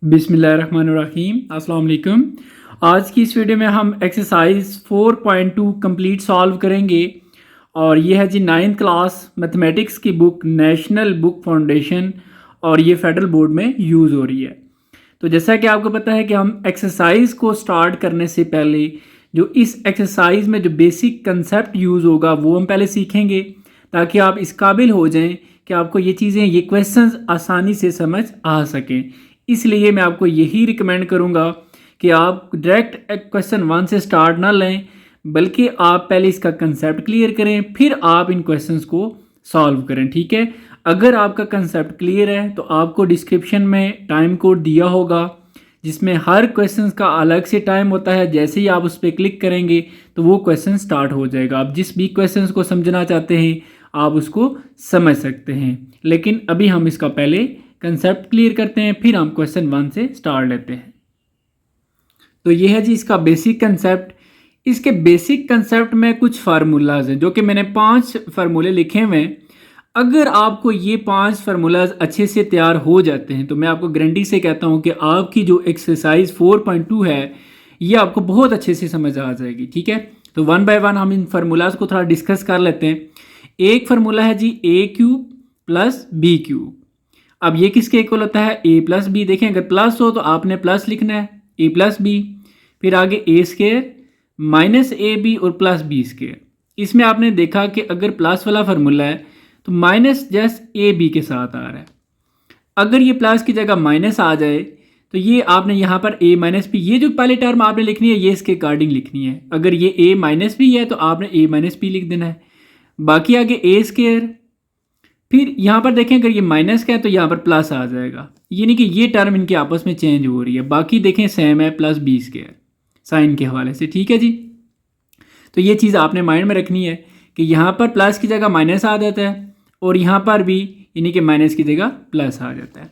बिस्मिल्लाहिर्रहमानिर्रहीम अस्सलाम वालेकुम। आज की इस वीडियो में हम एक्सरसाइज 4.2 कंप्लीट सॉल्व करेंगे और ये है जी 9th क्लास मैथमेटिक्स की बुक नेशनल बुक फाउंडेशन और ये फेडरल बोर्ड में यूज़ हो रही है। तो जैसा कि आपको पता है कि हम एक्सरसाइज को स्टार्ट करने से पहले जो इस एक्सरसाइज में जो बेसिक कंसेप्ट यूज़ होगा वो हम पहले सीखेंगे ताकि आप इस काबिल हो जाएं कि आपको ये चीज़ें ये क्वेश्चंस आसानी से समझ आ सकें। इसलिए मैं आपको यही रिकमेंड करूँगा कि आप डायरेक्ट क्वेश्चन 1 से स्टार्ट ना लें, बल्कि आप पहले इसका कंसेप्ट क्लियर करें, फिर आप इन क्वेश्चंस को सॉल्व करें। ठीक है, अगर आपका कंसेप्ट क्लियर है तो आपको डिस्क्रिप्शन में टाइम कोड दिया होगा जिसमें हर क्वेश्चन का अलग से टाइम होता है। जैसे ही आप उस पर क्लिक करेंगे तो वो क्वेश्चन स्टार्ट हो जाएगा। आप जिस भी क्वेश्चन को समझना चाहते हैं आप उसको समझ सकते हैं, लेकिन अभी हम इसका पहले कंसेप्ट क्लियर करते हैं, फिर हम क्वेश्चन 1 से स्टार्ट लेते हैं। तो ये है जी इसका बेसिक कंसेप्ट। इसके बेसिक कंसेप्ट में कुछ फार्मूलाज हैं जो कि मैंने 5 फार्मूले लिखे हुए हैं। अगर आपको ये 5 फार्मूलाज अच्छे से तैयार हो जाते हैं तो मैं आपको गारंटी से कहता हूँ कि आपकी जो एक्सरसाइज 4.2 है ये आपको बहुत अच्छे से समझ आ जाएगी। ठीक है, तो 1 बाय 1 हम इन फार्मूलाज को थोड़ा डिस्कस कर लेते हैं। एक फार्मूला है जी a³ प्लस b³। अब ये किसके इक्वल होता है? a plus B. देखें, अगर प्लस हो तो आपने प्लस लिखना है, a प्लस बी। फिर आगे a² माइनस ab और प्लस b²। इसमें आपने देखा कि अगर प्लस वाला फार्मूला है तो माइनस जस्ट ab के साथ आ रहा है। अगर ये प्लस की जगह माइनस आ जाए तो ये आपने यहाँ पर a माइनस बी, ये जो पहली टर्म आपने लिखनी है ये इसके अकॉर्डिंग लिखनी है। अगर ये a माइनस बी है तो आपने a माइनस बी लिख देना है। बाकी आगे a²। फिर यहाँ पर देखें, अगर ये माइनस का है तो यहाँ पर प्लस आ जाएगा, यानी कि ये टर्म इनके आपस में चेंज हो रही है। बाकी देखें सेम है, प्लस b² साइन के हवाले से। ठीक है जी, तो ये चीज़ आपने माइंड में रखनी है कि यहाँ पर प्लस की जगह माइनस आ जाता है और यहाँ पर भी यानी कि माइनस की जगह प्लस आ जाता है।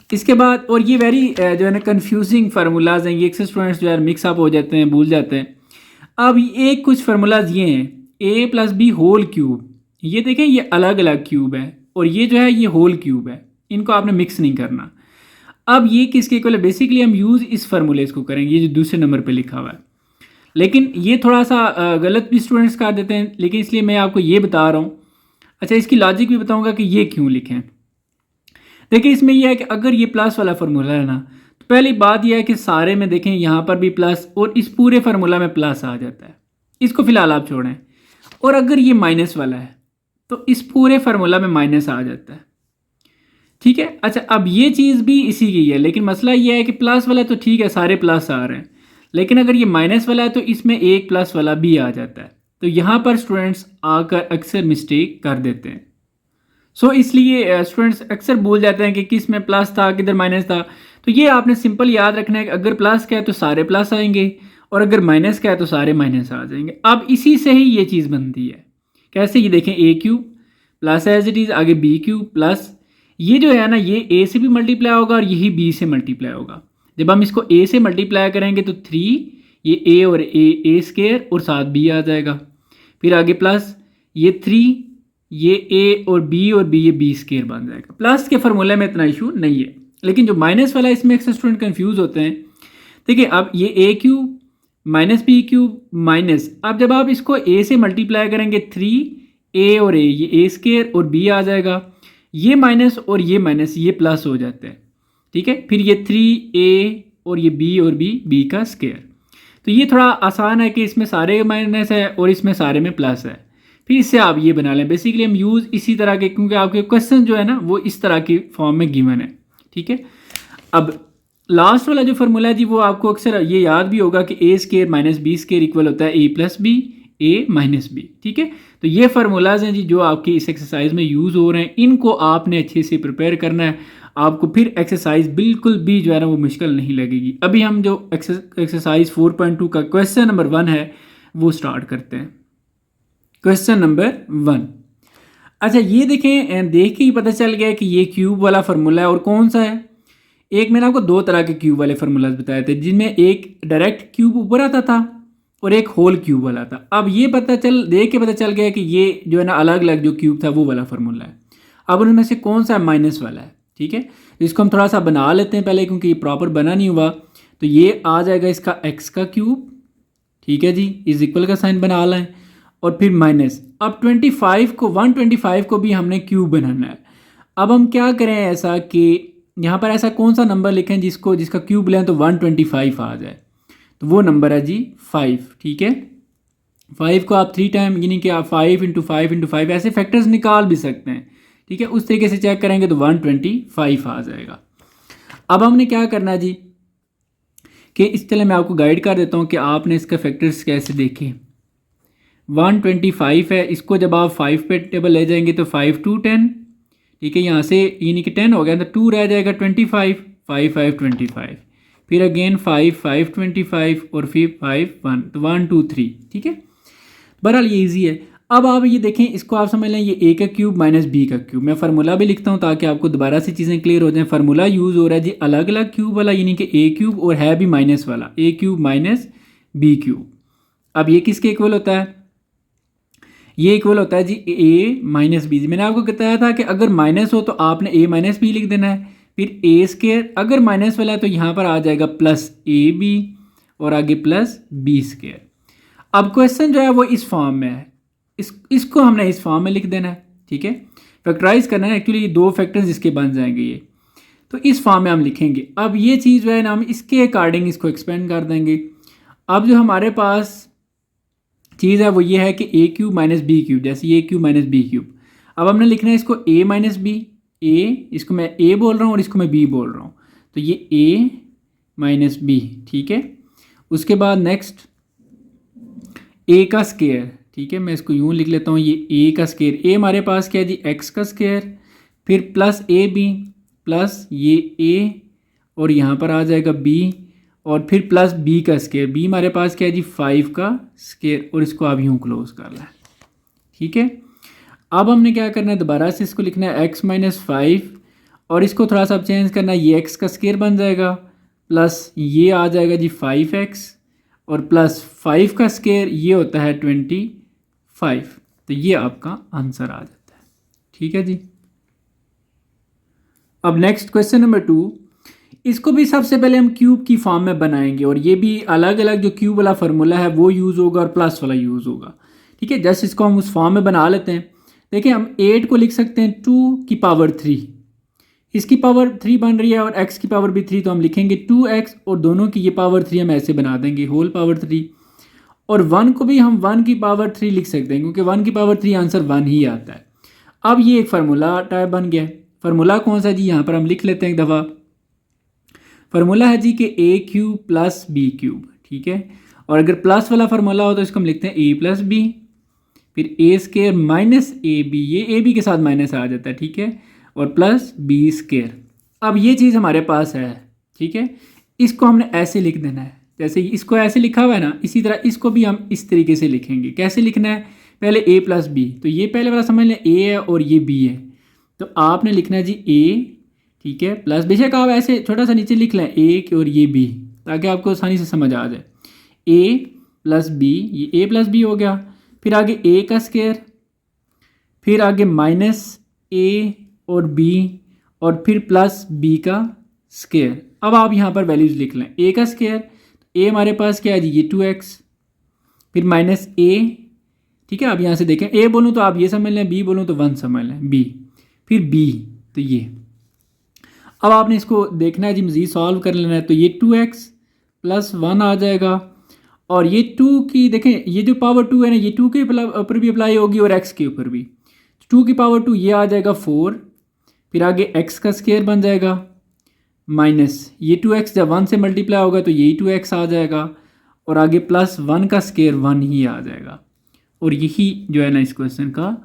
इसके बाद और ये वेरी जो है ना कन्फ्यूजिंग फार्मूलाज हैं, ये अक्सर स्टूडेंट्स जो है मिक्सअप हो जाते हैं, भूल जाते हैं। अब एक कुछ फार्मूलाज ये हैं, a plus B whole cube. ये देखें, ये अलग अलग क्यूब है और ये जो है ये होल क्यूब है, इनको आपने मिक्स नहीं करना। अब ये किसके इक्वल है? बेसिकली हम यूज़ इस फार्मूले को करेंगे, ये जो दूसरे नंबर पे लिखा हुआ है। लेकिन ये थोड़ा सा गलत भी स्टूडेंट्स कर देते हैं, लेकिन इसलिए मैं आपको ये बता रहा हूँ। अच्छा, इसकी लॉजिक भी बताऊँगा कि ये क्यों लिखें। देखिए, इसमें यह है कि अगर ये प्लस वाला फार्मूला है ना, तो पहली बात यह है कि सारे में देखें यहाँ पर भी प्लस और इस पूरे फार्मूला में प्लस आ जाता है। इसको फिलहाल आप छोड़ें। और अगर ये माइनस वाला है तो इस पूरे फार्मूला में माइनस आ जाता है। ठीक है, अच्छा, अब ये चीज़ भी इसी की है, लेकिन मसला ये है कि प्लस वाला तो ठीक है, सारे प्लस आ रहे हैं, लेकिन अगर ये माइनस वाला है तो इसमें एक प्लस वाला भी आ जाता है। तो यहाँ पर स्टूडेंट्स आकर अक्सर मिस्टेक कर देते हैं। सो इसलिए स्टूडेंट्स अक्सर भूल जाते हैं कि किस में प्लस था, किधर माइनस था। तो ये आपने सिंपल याद रखना है कि अगर प्लस का है तो सारे प्लस आएंगे और अगर माइनस का है तो सारे माइनस आ जाएंगे। अब इसी से ही ये चीज़ बनती है। कैसे? ये देखें, a³ plus as it is, आगे b³ प्लस ये जो है ना ये a से भी मल्टीप्लाई होगा और यही b से मल्टीप्लाई होगा। जब हम इसको a से मल्टीप्लाई करेंगे तो 3, ये a और a² और साथ b आ जाएगा। फिर आगे प्लस ये 3, ये a और b ये b² बन जाएगा। प्लस के फार्मूले में इतना इशू नहीं है, लेकिन जो माइनस वाला है इसमें अक्सर स्टूडेंट कंफ्यूज होते हैं। देखिए, अब ये a³ माइनस b³ माइनस, अब जब आप इसको a से मल्टीप्लाई करेंगे 3a और a, ये a² और b आ जाएगा। ये माइनस और ये माइनस ये प्लस हो जाता है। ठीक है, फिर ये 3a और ये b का स्क्वायर। तो ये थोड़ा आसान है कि इसमें सारे माइनस है और इसमें सारे में प्लस है। फिर इससे आप ये बना लें। बेसिकली हम यूज़ इसी तरह के, क्योंकि आपके क्वेश्चन जो है ना वो इस तरह की फॉर्म में गिवन है। ठीक है, अब लास्ट वाला जो फार्मूला है जी वो आपको अक्सर ये याद भी होगा कि a² माइनस b² इक्वल होता है a plus B, a minus B. ठीक है, तो ये फार्मूलाज हैं जी जो आपकी इस एक्सरसाइज में यूज़ हो रहे हैं, इनको आपने अच्छे से प्रिपेयर करना है। आपको फिर एक्सरसाइज बिल्कुल भी जो है ना वो मुश्किल नहीं लगेगी। अभी हम जो एक्सरसाइज 4.2 का क्वेश्चन नंबर 1 है वो स्टार्ट करते हैं। Question number 1। अच्छा, ये देखें, देख के ही पता चल गया कि ये क्यूब वाला फार्मूला है और कौन सा है। एक मैंने आपको 2 तरह के क्यूब वाले फार्मूलाज बताए थे, जिनमें एक डायरेक्ट क्यूब ऊपर आता था और एक होल क्यूब वाला था। अब ये देख के पता चल गया कि ये जो है ना अलग अलग जो क्यूब था वो वाला फार्मूला है। अब उनमें से कौन सा माइनस वाला है? ठीक है। इसको हम थोड़ा सा बना लेते हैं पहले, क्योंकि ये प्रॉपर बना नहीं हुआ। तो ये आ जाएगा इसका x का क्यूब, ठीक है जी, इज इक्वल का साइन बना लें, और फिर माइनस। अब 25 को 125 को भी हमने क्यूब बनाना है। अब हम क्या करें ऐसा कि यहाँ पर ऐसा कौन सा नंबर लिखें जिसका क्यूब लें तो 125 आ जाए। तो वो नंबर है जी 5, ठीक है। 5 को आप 3 टाइम यानी कि आप 5 × 5 × 5 ऐसे फैक्टर्स निकाल भी सकते हैं, ठीक है। उस तरीके से चेक करेंगे तो 125 आ जाएगा। अब हमने क्या करना है जी कि इस तरह मैं आपको गाइड कर देता हूँ कि आपने इसका फैक्टर्स कैसे देखे। 125 है, इसको जब आप 5 पे टेबल ले जाएंगे तो 5 2 10, ठीक है। यहाँ से यानी कि 10 हो गया तो 2 रह जाएगा 25, 5 5 25, फिर अगेन 5 5 25 और फिर 5 1, तो 1 2 3, ठीक है। बहरहाल ये इजी है। अब आप ये देखें, इसको आप समझ लें ये a का क्यूब माइनस b का क्यूब। मैं फार्मूला भी लिखता हूँ ताकि आपको दोबारा से चीज़ें क्लियर हो जाएं। फार्मूला यूज़ हो रहा है जी अलग अलग क्यूब वाला, यानी कि a क्यूब और है भी माइनस वाला, a cube minus b cube. अब ये किसके इक्वल होता है? ये इक्वल होता है जी a माइनस बी। मैंने आपको बताया था कि अगर माइनस हो तो आपने a माइनस बी लिख देना है, फिर a स्क्वायर, अगर माइनस वाला है तो यहाँ पर आ जाएगा प्लस ab और आगे प्लस b स्क्वायर। अब क्वेश्चन जो है वो इस फॉर्म में है, इसको हमने इस फॉर्म में लिख देना है, ठीक है। फैक्टराइज करना है, एक्चुअली ये 2 फैक्टर्स इसके बन जाएंगे ये, तो इस फॉर्म में हम लिखेंगे। अब ये चीज़ जो है ना हम इसके अकॉर्डिंग इसको एक्सपेंड कर देंगे। अब जो हमारे पास चीज़ है वो ये है कि a cube minus B cube, जैसे a cube minus B cube. अब हमने लिखना है इसको a माइनस बी, इसको मैं a बोल रहा हूँ और इसको मैं b बोल रहा हूँ, तो ये a माइनस बी, ठीक है। उसके बाद नेक्स्ट a का स्क्वायर, ठीक है, मैं इसको यूँ लिख लेता हूँ, ये a का स्क्वायर, a हमारे पास क्या है जी x का स्क्वायर, फिर प्लस ए बी प्लस ये a और यहाँ पर आ जाएगा b और फिर प्लस b का स्क्वायर, b हमारे पास क्या है जी 5 का स्क्वायर, और इसको आप यूँ क्लोज कर लें, ठीक है। अब हमने क्या करना है, दोबारा से इसको लिखना है x माइनस 5 और इसको थोड़ा सा चेंज करना है, ये x का स्क्वायर बन जाएगा प्लस ये आ जाएगा जी 5x और प्लस 5 का स्क्वायर ये होता है 25, तो ये आपका आंसर आ जाता है, ठीक है जी। अब नेक्स्ट क्वेश्चन नंबर 2, इसको भी सबसे पहले हम क्यूब की फॉर्म में बनाएंगे और ये भी अलग अलग जो क्यूब वाला फार्मूला है वो यूज़ होगा और प्लस वाला यूज़ होगा, ठीक है। जस्ट इसको हम उस फॉर्म में बना लेते हैं। देखिए हम 8 को लिख सकते हैं 2 की पावर 3, इसकी पावर 3 बन रही है और x की पावर भी 3, तो हम लिखेंगे 2x और दोनों की ये पावर 3 हम ऐसे बना देंगे होल पावर 3, और 1 को भी हम 1 की पावर 3 लिख सकते हैं क्योंकि 1 की पावर 3 आंसर 1 ही आता है। अब ये एक फार्मूला टाइप बन गया। फार्मूला कौन सा जी, यहाँ पर हम लिख लेते हैं एक दफ़ा। फार्मूला है जी कि a cube plus b cube, ठीक है। और अगर प्लस वाला फार्मूला हो तो इसको हम लिखते हैं a प्लस बी, फिर a square minus A B, ये ए बी के साथ माइनस आ जाता है, ठीक है, और प्लस बी स्क्वायर। अब ये चीज़ हमारे पास है, ठीक है। इसको हमने ऐसे लिख देना है, जैसे इसको ऐसे लिखा हुआ है ना, इसी तरह इसको भी हम इस तरीके से लिखेंगे। कैसे लिखना है, पहले a प्लस बी, तो ये पहले वाला समझ लें a है और ये b है, तो आपने लिखना है जी a, ठीक है, प्लस बेशक आप ऐसे छोटा सा नीचे लिख लें a और ये b ताकि आपको आसानी से समझ आ जाए। a प्लस बी, ये a प्लस बी हो गया, फिर आगे a का स्क्वायर, फिर आगे माइनस a और b और फिर प्लस b का स्क्वायर। अब आप यहाँ पर वैल्यूज़ लिख लें, a का स्क्वायर, a हमारे पास क्या है जी ये 2x, फिर माइनस a, ठीक है। अब यहाँ से देखें a बोलूँ तो आप ये समझ लें, b बोलूँ तो 1 समझ लें, b, फिर b, तो ये। अब आपने इसको देखना है जी, मज़ीद सॉल्व कर लेना है, तो ये 2x प्लस 1 आ जाएगा और ये 2 की देखें ये जो पावर 2 है ना, ये 2 के ऊपर भी अप्लाई होगी और x के ऊपर भी। 2 की पावर 2 ये आ जाएगा 4, फिर आगे x का स्क्वायर बन जाएगा माइनस ये 2x जब 1 से मल्टीप्लाई होगा तो यही 2x आ जाएगा और आगे प्लस 1 का स्क्वायर 1 ही आ जाएगा, और यही जो है ना इस क्वेश्चन का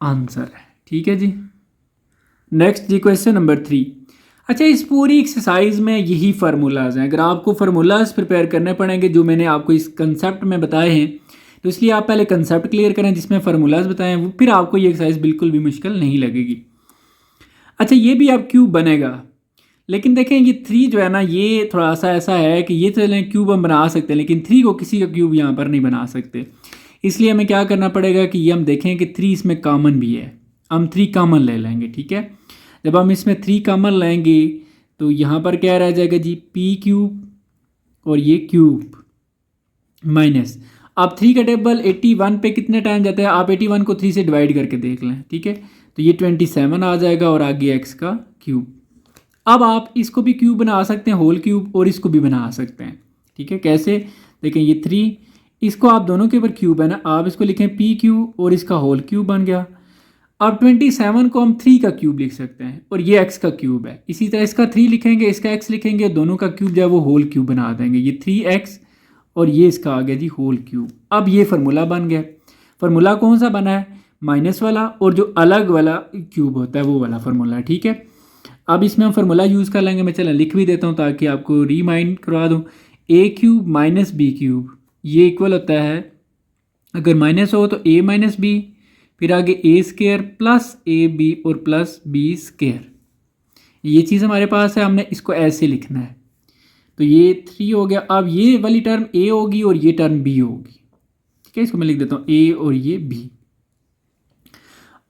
आंसर है, ठीक है जी। नेक्स्ट जी क्वेश्चन नंबर 3। अच्छा, इस पूरी एक्सरसाइज में यही फार्मूलाज हैं। अगर आपको फार्मूलाज प्रिपेयर करने पड़ेंगे जो मैंने आपको इस कंसेप्ट में बताए हैं, तो इसलिए आप पहले कंसेप्ट क्लियर करें जिसमें फार्मूलाज बताएं, वो फिर आपको ये एक्सरसाइज बिल्कुल भी मुश्किल नहीं लगेगी। अच्छा, ये भी अब क्यूब बनेगा, लेकिन देखें ये 3 जो है ना ये थोड़ा सा ऐसा है कि ये चलें क्यूब हम बना सकते हैं, लेकिन 3 को किसी का क्यूब यहाँ पर नहीं बना सकते। इसलिए हमें क्या करना पड़ेगा कि ये हम देखें कि 3 इसमें कॉमन भी है, हम 3 कॉमन ले लेंगे, ठीक है। जब हम इसमें 3 कॉमन लेंगे तो यहाँ पर क्या रह जाएगा जी, पी क्यूब और ये क्यूब माइनस। अब 3 का टेबल 81 पे कितने टाइम जाता है, आप 81 को 3 से डिवाइड करके देख लें, ठीक है। तो ये 27 आ जाएगा और आगे एक्स का क्यूब। अब आप इसको भी क्यूब बना सकते हैं, होल क्यूब, और इसको भी बना सकते हैं, ठीक है। कैसे, देखें ये 3, इसको आप दोनों के ऊपर क्यूब है ना, आप इसको लिखें पी क्यूब और इसका होल क्यूब बन गया। अब 27 को हम 3 का क्यूब लिख सकते हैं और ये x का क्यूब है। इसी तरह इसका 3 लिखेंगे, इसका x लिखेंगे, दोनों का क्यूब जो है वो होल क्यूब बना देंगे। ये 3x और ये इसका आ गया जी होल क्यूब। अब ये फार्मूला बन गया। फार्मूला कौन सा बना है, माइनस वाला, और जो अलग वाला क्यूब होता है वो वाला फार्मूला है, ठीक है। अब इसमें हम फार्मूला यूज़ कर लेंगे, मैं चला लिख भी देता हूँ ताकि आपको रिमाइंड करवा दूँ। a cube minus B cube ये इक्वल होता है, अगर माइनस हो तो a माइनस बी, फिर आगे a square plus A B और प्लस बी स्क्वायर। ये चीज़ हमारे पास है, हमने इसको ऐसे लिखना है। तो ये 3 हो गया। अब ये वाली टर्म a होगी और ये टर्म b होगी, ठीक है। इसको मैं लिख देता हूँ a और ये b।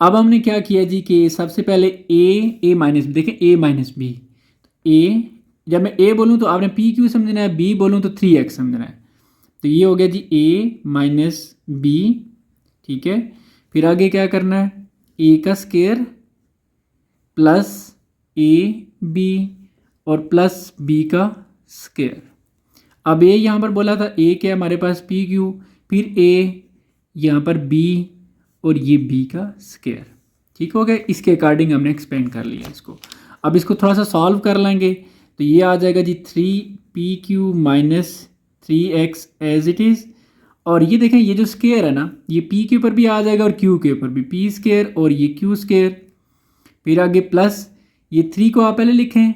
अब हमने क्या किया जी कि सबसे पहले a माइनस बी, देखें a माइनस बी, a जब मैं a बोलूँ तो आपने पी क्यू समझना है, b बोलूँ तो 3x समझना है। तो ये हो गया जी a माइनस बी, ठीक है। फिर आगे क्या करना है, a का स्क्वायर प्लस ए बी और प्लस b का स्क्वायर। अब a यहाँ पर बोला था, a क्या है हमारे पास पी क्यू, फिर a यहाँ पर b और ये b का स्क्वायर, ठीक हो गया। इसके अकॉर्डिंग हमने एक्सपेंड कर लिया इसको। अब इसको थोड़ा सा सॉल्व कर लेंगे तो ये आ जाएगा जी 3pq minus 3x as it is. और ये देखें ये जो स्क्वायर है ना, ये p के ऊपर भी आ जाएगा और q के ऊपर भी, p स्क्वायर और ये q स्क्वायर। फिर आगे प्लस ये 3 को आप पहले लिखें,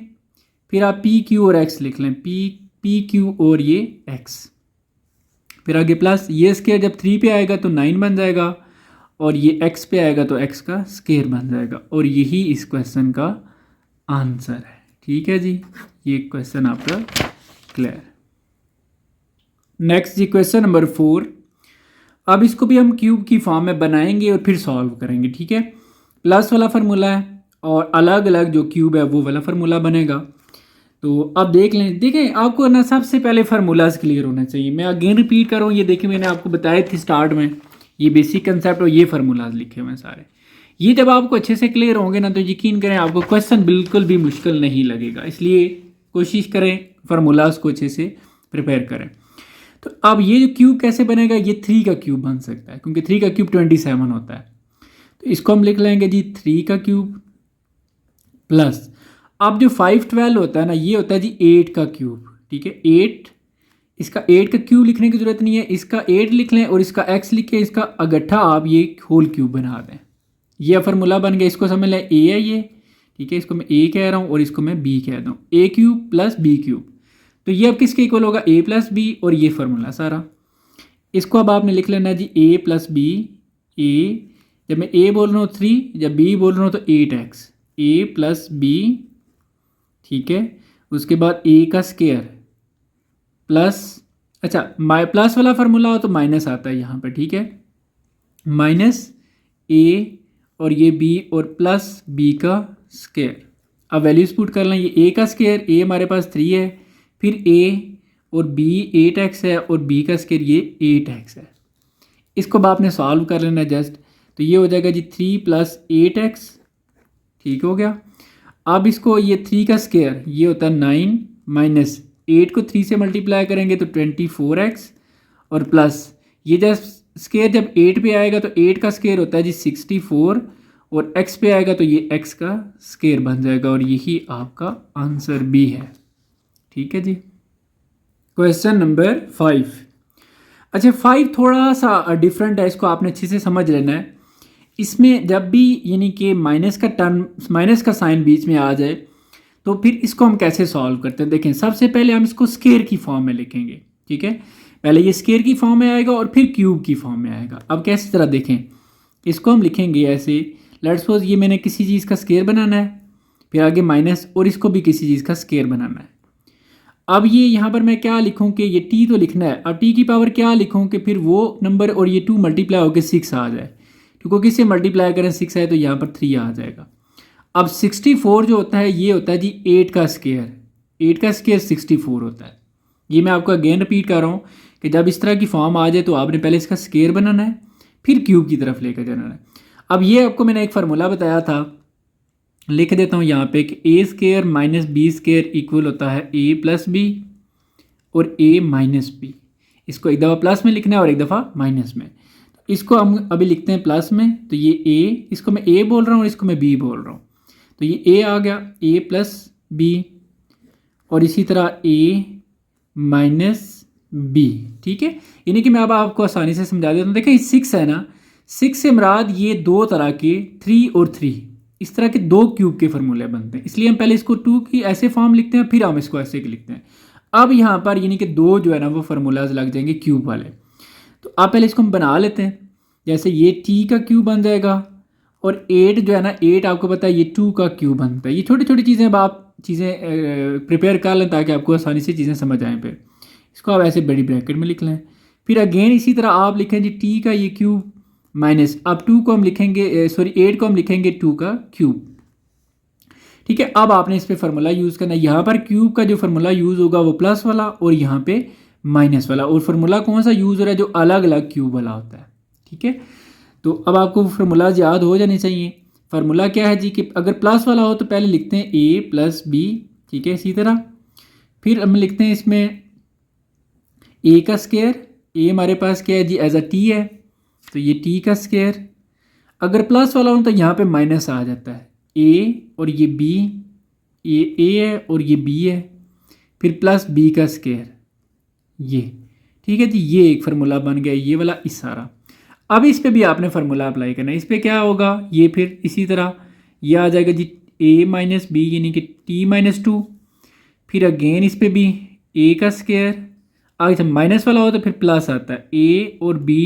फिर आप पी क्यू और x लिख लें, पी क्यू और ये x। फिर आगे प्लस ये स्क्वायर जब 3 पे आएगा तो 9 बन जाएगा और ये x पे आएगा तो x का स्क्वायर बन जाएगा। और यही इस क्वेश्चन का आंसर है, ठीक है जी। ये क्वेश्चन आपका क्लियर। नेक्स्ट जी क्वेश्चन नंबर 4। अब इसको भी हम क्यूब की फॉर्म में बनाएंगे और फिर सॉल्व करेंगे, ठीक है। प्लस वाला फार्मूला है और अलग अलग जो क्यूब है वो वाला फार्मूला बनेगा। तो अब देख लें, देखें आपको ना सबसे पहले फार्मूलाज क्लियर होना चाहिए। मैं अगेन रिपीट कर रहा हूँ, ये देखिए मैंने आपको बताए थे स्टार्ट में, ये बेसिक कंसेप्ट और ये फार्मूलाज लिखे हुए हैं सारे। ये जब आपको अच्छे से क्लियर होंगे ना तो यकीन करें आपको क्वेश्चन बिल्कुल भी मुश्किल नहीं लगेगा। इसलिए कोशिश करें फार्मूलाज को अच्छे से प्रिपेयर करें। तो अब ये जो क्यूब कैसे बनेगा, ये 3 का क्यूब बन सकता है क्योंकि 3 का क्यूब 27 होता है। तो इसको हम लिख लेंगे जी 3 का क्यूब प्लस, अब जो 5 12 होता है ना, ये होता है जी 8 का क्यूब, ठीक है। 8, इसका 8 का क्यूब लिखने की ज़रूरत नहीं है, इसका 8 लिख लें और इसका x लिख के इसका अगट्ठा आप ये होल क्यूब बना दें। ये फार्मूला बन गया। इसको समझ लें a है ये, ठीक है। इसको मैं a कह रहा हूँ और इसको मैं b कह दूँ, a cube plus b cube. तो ये अब किसके इक्वल होगा, a प्लस b, और ये फार्मूला सारा। इसको अब आपने लिख लेना जी a प्लस b, a जब मैं a बोल रहा हूँ 3, जब b बोल रहा हूँ तो 8x, a प्लस b, ठीक है। उसके बाद a का स्क्वायर प्लस, अच्छा प्लस वाला फार्मूला हो तो माइनस आता है यहाँ पर, ठीक है। माइनस a और ये b और प्लस b का स्क्वायर। अब वैल्यूज पुट कर लें, ये a का स्क्वायर, a हमारे पास 3 है, फिर a और b 8x है और b का स्क्वायर ये 8x है। इसको अब आपने सॉल्व कर लेना जस्ट। तो ये हो जाएगा जी 3 प्लस 8x, ठीक हो गया। अब इसको ये 3 का स्क्वायर ये होता है 9 माइनस 8 को 3 से मल्टीप्लाई करेंगे तो 24x और प्लस ये जब स्क्वायर जब 8 पे आएगा तो 8 का स्क्वायर होता है जी 64 और x पे आएगा तो ये x का स्क्वायर बन जाएगा और यही आपका आंसर भी है, ठीक है जी। Question number 5। अच्छा 5 थोड़ा सा डिफरेंट है, इसको आपने अच्छे से समझ लेना है। इसमें जब भी यानी कि माइनस का टर्म, माइनस का साइन बीच में आ जाए तो फिर इसको हम कैसे सॉल्व करते हैं। देखें सबसे पहले हम इसको स्क्वायर की फॉर्म में लिखेंगे, ठीक है। पहले ये स्क्वायर की फॉर्म में आएगा और फिर क्यूब की फॉर्म में आएगा। अब कैसे तरह देखें, इसको हम लिखेंगे ऐसे, लेट्स सपोज ये मैंने किसी चीज़ का स्क्वायर बनाना है, फिर आगे माइनस और इसको भी किसी चीज़ का स्क्वायर बनाना है। अब ये यहाँ पर मैं क्या लिखूँ कि ये t तो लिखना है, अब t की पावर क्या लिखूँ कि फिर वो नंबर और ये 2 मल्टीप्लाई होकर 6 आ जाए, क्योंकि किससे मल्टीप्लाई करें 6 है तो यहाँ पर 3 आ जाएगा। अब 64 जो होता है ये होता है जी 8 का स्क्वायर, 8 का स्क्वायर 64 होता है। ये मैं आपको अगेन रिपीट कर रहा हूँ कि जब इस तरह की फॉर्म आ जाए तो आपने पहले इसका स्क्वायर बनाना है, फिर क्यूब की तरफ लेकर जाना है। अब ये आपको मैंने एक फार्मूला बताया था, लिख देता हूँ यहाँ पे कि a square minus b square equal होता है ए प्लस बी और ए माइनस बी। इसको एक दफ़ा प्लस में लिखना है और एक दफ़ा माइनस में। इसको हम अभी लिखते हैं प्लस में, तो ये ए, इसको मैं ए बोल रहा हूँ और इसको मैं बी बोल रहा हूँ, तो ये ए आ गया ए प्लस बी और इसी तरह ए माइनस बी। ठीक है, यानी कि मैं अब आपको आसानी से समझा देता हूँ। देखिए 6 है ना, 6 से मुराद ये दो तरह के 3 और 3 इस तरह के दो क्यूब के फार्मूले बनते हैं, इसलिए हम पहले इसको 2 की ऐसे फॉर्म लिखते हैं, फिर हम इसको ऐसे लिखते हैं। अब यहाँ पर यानी कि दो जो है ना वो फार्मूलाज लग जाएंगे क्यूब वाले। तो अब पहले इसको हम बना लेते हैं। जैसे ये टी का क्यूब बन जाएगा और 8 जो है ना 8 आपको पता है ये 2 का क्यूब बनता है। ये छोटी छोटी चीज़ें अब आप चीज़ें प्रिपेयर कर लें ताकि आपको आसानी से चीज़ें समझ आएँ। फिर इसको आप ऐसे बड़ी ब्रैकेट में लिख लें। फिर अगेन इसी तरह आप लिखें जी टी का ये क्यूब माइनस, अब 2 को हम लिखेंगे, सॉरी 8 को हम लिखेंगे 2 का क्यूब। ठीक है, अब आपने इस पर फार्मूला यूज़ करना है। यहाँ पर क्यूब का जो फार्मूला यूज़ होगा वो प्लस वाला और यहाँ पे माइनस वाला, और फार्मूला कौन सा यूज़ हो रहा है जो अलग अलग क्यूब वाला होता है। ठीक है, तो अब आपको फार्मूलाज याद हो जाने चाहिए। फार्मूला क्या है जी कि अगर प्लस वाला हो तो पहले लिखते हैं ए प्लस बी। ठीक है, इसी तरह फिर हम लिखते हैं इसमें ए का स्क्वायर, ए हमारे पास क्या है जी एज अ टी है, तो ये टी का स्क्वायर। अगर प्लस वाला हो तो यहाँ पे माइनस आ जाता है, ए और ये बी, ये ए है और ये बी है, फिर प्लस बी का स्क्वायर ये। ठीक है जी, ये एक फार्मूला बन गया ये वाला इस सारा। अब इस पे भी आपने फार्मूला अप्लाई करना है। इस पे क्या होगा, ये फिर इसी तरह ये आ जाएगा जी ए माइनस बी यानी कि टी माइनस 2, फिर अगेन इस पे भी ए का स्क्वायर। आगे जब माइनस वाला हो तो फिर प्लस आता है ए और बी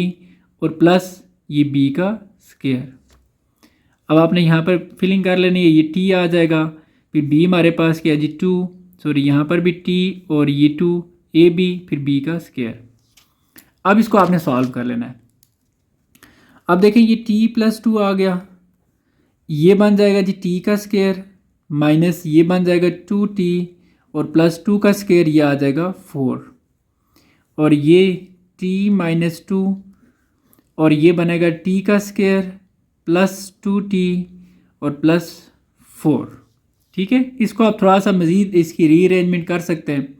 और प्लस ये बी का स्क्वायर। अब आपने यहाँ पर फिलिंग कर लेनी है, ये टी आ जाएगा, फिर बी हमारे पास क्या है जी 2, सॉरी यहाँ पर भी टी और ये 2 ए बी फिर बी का स्क्वायर। अब इसको आपने सॉल्व कर लेना है। अब देखें ये टी प्लस 2 आ गया, ये बन जाएगा जी टी का स्क्वायर माइनस ये बन जाएगा 2t और प्लस 2 का स्क्वायर ये आ जाएगा 4 और ये t माइनस 2 और ये बनेगा t का स्क्वायर प्लस 2t और प्लस 4। ठीक है, इसको आप थोड़ा सा मज़ीद इसकी रीअरेंजमेंट कर सकते हैं।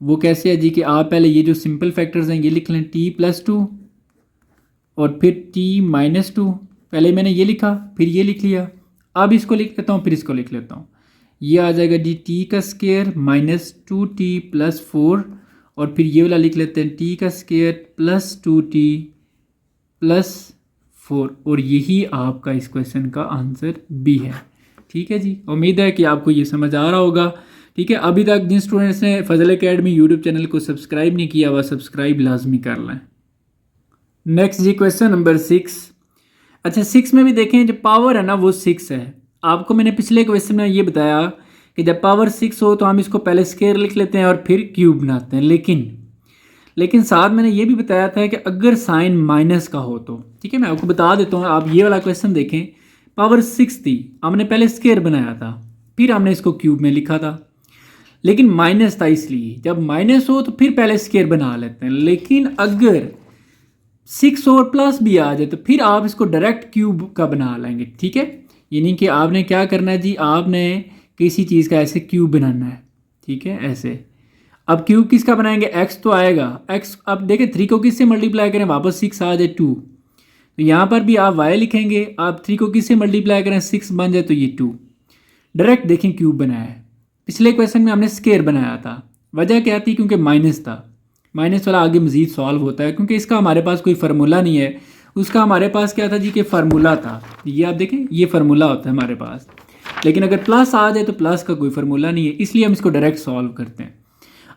वो कैसे है जी कि आप पहले ये जो सिंपल फैक्टर्स हैं ये लिख लें, t प्लस 2 और फिर t माइनस 2, पहले मैंने ये लिखा फिर ये लिख लिया। अब इसको लिख लेता हूँ फिर इसको लिख लेता हूँ, ये आ जाएगा जी t का स्क्वायर माइनस 2t प्लस 4 और फिर ये वाला लिख लेते हैं t का स्क्वायर प्लस 2t प्लस 4 और यही आपका इस क्वेश्चन का आंसर बी है। ठीक है जी, उम्मीद है कि आपको ये समझ आ रहा होगा। ठीक है, अभी तक जिन स्टूडेंट्स ने फजल एकेडमी यूट्यूब चैनल को सब्सक्राइब नहीं किया वह सब्सक्राइब लाजमी कर लें। नेक्स्ट जी क्वेश्चन नंबर 6। अच्छा 6 में भी देखें जो पावर है ना वो 6 है। आपको मैंने पिछले क्वेश्चन में ये बताया कि जब पावर 6 हो तो हम इसको पहले स्क्वायर लिख लेते हैं और फिर क्यूब बनाते हैं, लेकिन साथ मैंने ये भी बताया था कि अगर साइन माइनस का हो तो। ठीक है, मैं आपको बता देता हूँ, आप ये वाला क्वेश्चन देखें, पावर 6 थी, हमने पहले स्क्वायर बनाया था फिर हमने इसको क्यूब में लिखा था, लेकिन माइनस था इसलिए जब माइनस हो तो फिर पहले स्क्वायर बना लेते हैं। लेकिन अगर 6 और प्लस भी आ जाए तो फिर आप इसको डायरेक्ट क्यूब का बना लेंगे। ठीक है, यानी कि आपने क्या करना है जी, आपने किसी चीज़ का ऐसे क्यूब बनाना है। ठीक है, ऐसे अब क्यूब किसका बनाएंगे, एक्स तो आएगा, एक्स अब देखें 3 को किससे मल्टीप्लाई करें वापस 6 आ जाए 2, तो यहाँ पर भी आप वाई लिखेंगे, आप 3 को किससे मल्टीप्लाई करें 6 बन जाए तो ये 2, डायरेक्ट देखें क्यूब बनाया है। पिछले क्वेश्चन में हमने स्क्वायर बनाया था, वजह क्या थी, क्योंकि माइनस था, माइनस वाला आगे मज़ीद सॉल्व होता है क्योंकि इसका हमारे पास कोई फार्मूला नहीं है, उसका हमारे पास क्या था जी कि फार्मूला था, ये आप देखें ये फार्मूला होता है हमारे पास। लेकिन अगर प्लस आ जाए तो प्लस का कोई फार्मूला नहीं है, इसलिए हम इसको डायरेक्ट सॉल्व करते हैं।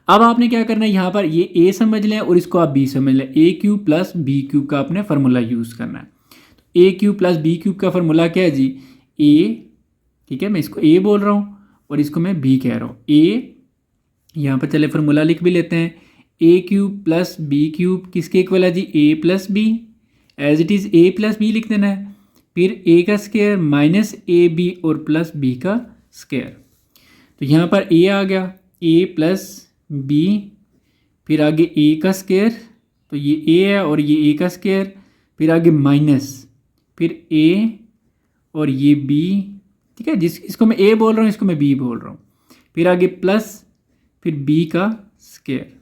अब आपने क्या करना है, यहाँ पर ये ए समझ लें और इसको आप बी समझ लें, ए क्यूब प्लस बी क्यूब का आपने फार्मूला यूज़ करना है। तो ए क्यूब प्लस बी क्यूब का फार्मूला क्या है जी, ए, ठीक है मैं इसको ए बोल रहा हूँ और इसको मैं बी कह रहा हूँ, ए, यहाँ पर चले फार्मूला लिख भी लेते हैं, a cube plus b cube किसके इक्वल है जी, a plus b, as it is a plus b लिख देना है, फिर ए का स्क्वायर माइनस ए बी और प्लस बी का स्क्वायर। तो यहाँ पर ए आ गया, ए प्लस बी, फिर आगे ए का स्क्वायर, तो ये ए है और ये ए का स्क्वायर, फिर आगे माइनस, फिर ए और ये बी, ठीक है, इसको मैं ए बोल रहा हूँ, इसको मैं बी बोल रहा हूँ, फिर आगे प्लस, फिर बी का स्क्वायर।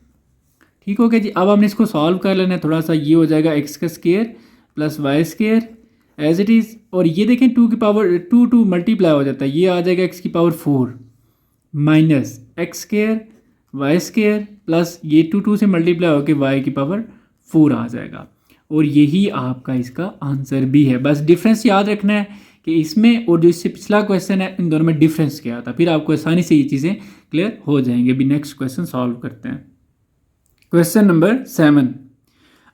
ठीक हो गया जी। अब हमने इसको सॉल्व कर लेना है थोड़ा सा। ये हो जाएगा एक्स का square plus Y square as it is, और ये देखें 2 की पावर 2 मल्टीप्लाई हो जाता है, ये आ जाएगा एक्स की power 4 minus X square Y square plus ये 2 से मल्टीप्लाई होकर वाई की पावर 4 आ जाएगा। और यही आपका इसका आंसर भी है। बस डिफरेंस याद रखना है कि इसमें और जो इससे पिछला क्वेश्चन है इन दोनों में डिफरेंस क्या था, फिर आपको आसानी से ये चीज़ें क्लियर हो जाएंगी। अभी नेक्स्ट क्वेश्चन सॉल्व करते हैं। Question number 7।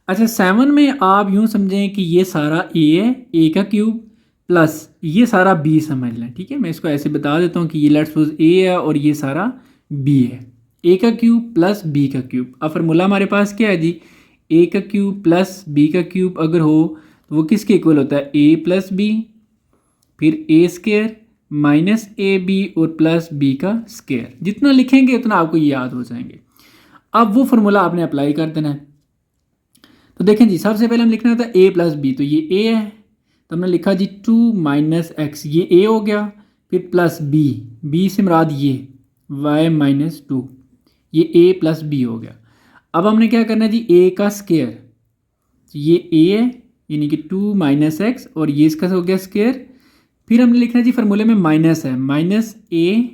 अच्छा, 7 में आप यूँ समझें कि ये सारा ए है, ए का क्यूब प्लस ये सारा बी समझ लें। ठीक है, मैं इसको ऐसे बता देता हूँ कि ये लेट्स सपोज ए है और ये सारा बी है। ए का क्यूब प्लस बी का क्यूब। अब फार्मूला हमारे पास क्या है जी, ए का क्यूब प्लस बी का क्यूब अगर हो तो वो किसके इक्वल होता है, ए प्लस बी, फिर ए स्क्वायर माइनस ए बी और प्लस बी का स्क्वायर। जितना लिखेंगे उतना आपको ये याद हो जाएंगे। अब वो फार्मूला आपने अप्लाई कर देना है। तो देखें जी, सबसे पहले हम लिखना था ए प्लस बी, तो ये ए है तो हमने लिखा जी 2 माइनस एक्स, ये ए हो गया, फिर प्लस बी, बी से मुराद ये वाई माइनस 2, ये ए प्लस बी हो गया। अब हमने क्या करना है जी, ए का स्क्वायर, तो ये ए है यानी कि 2 माइनस एक्स और ये इसका हो गया स्क्वायर। फिर हमने लिखना है जी फार्मूले में माइनस है, माइनस ए।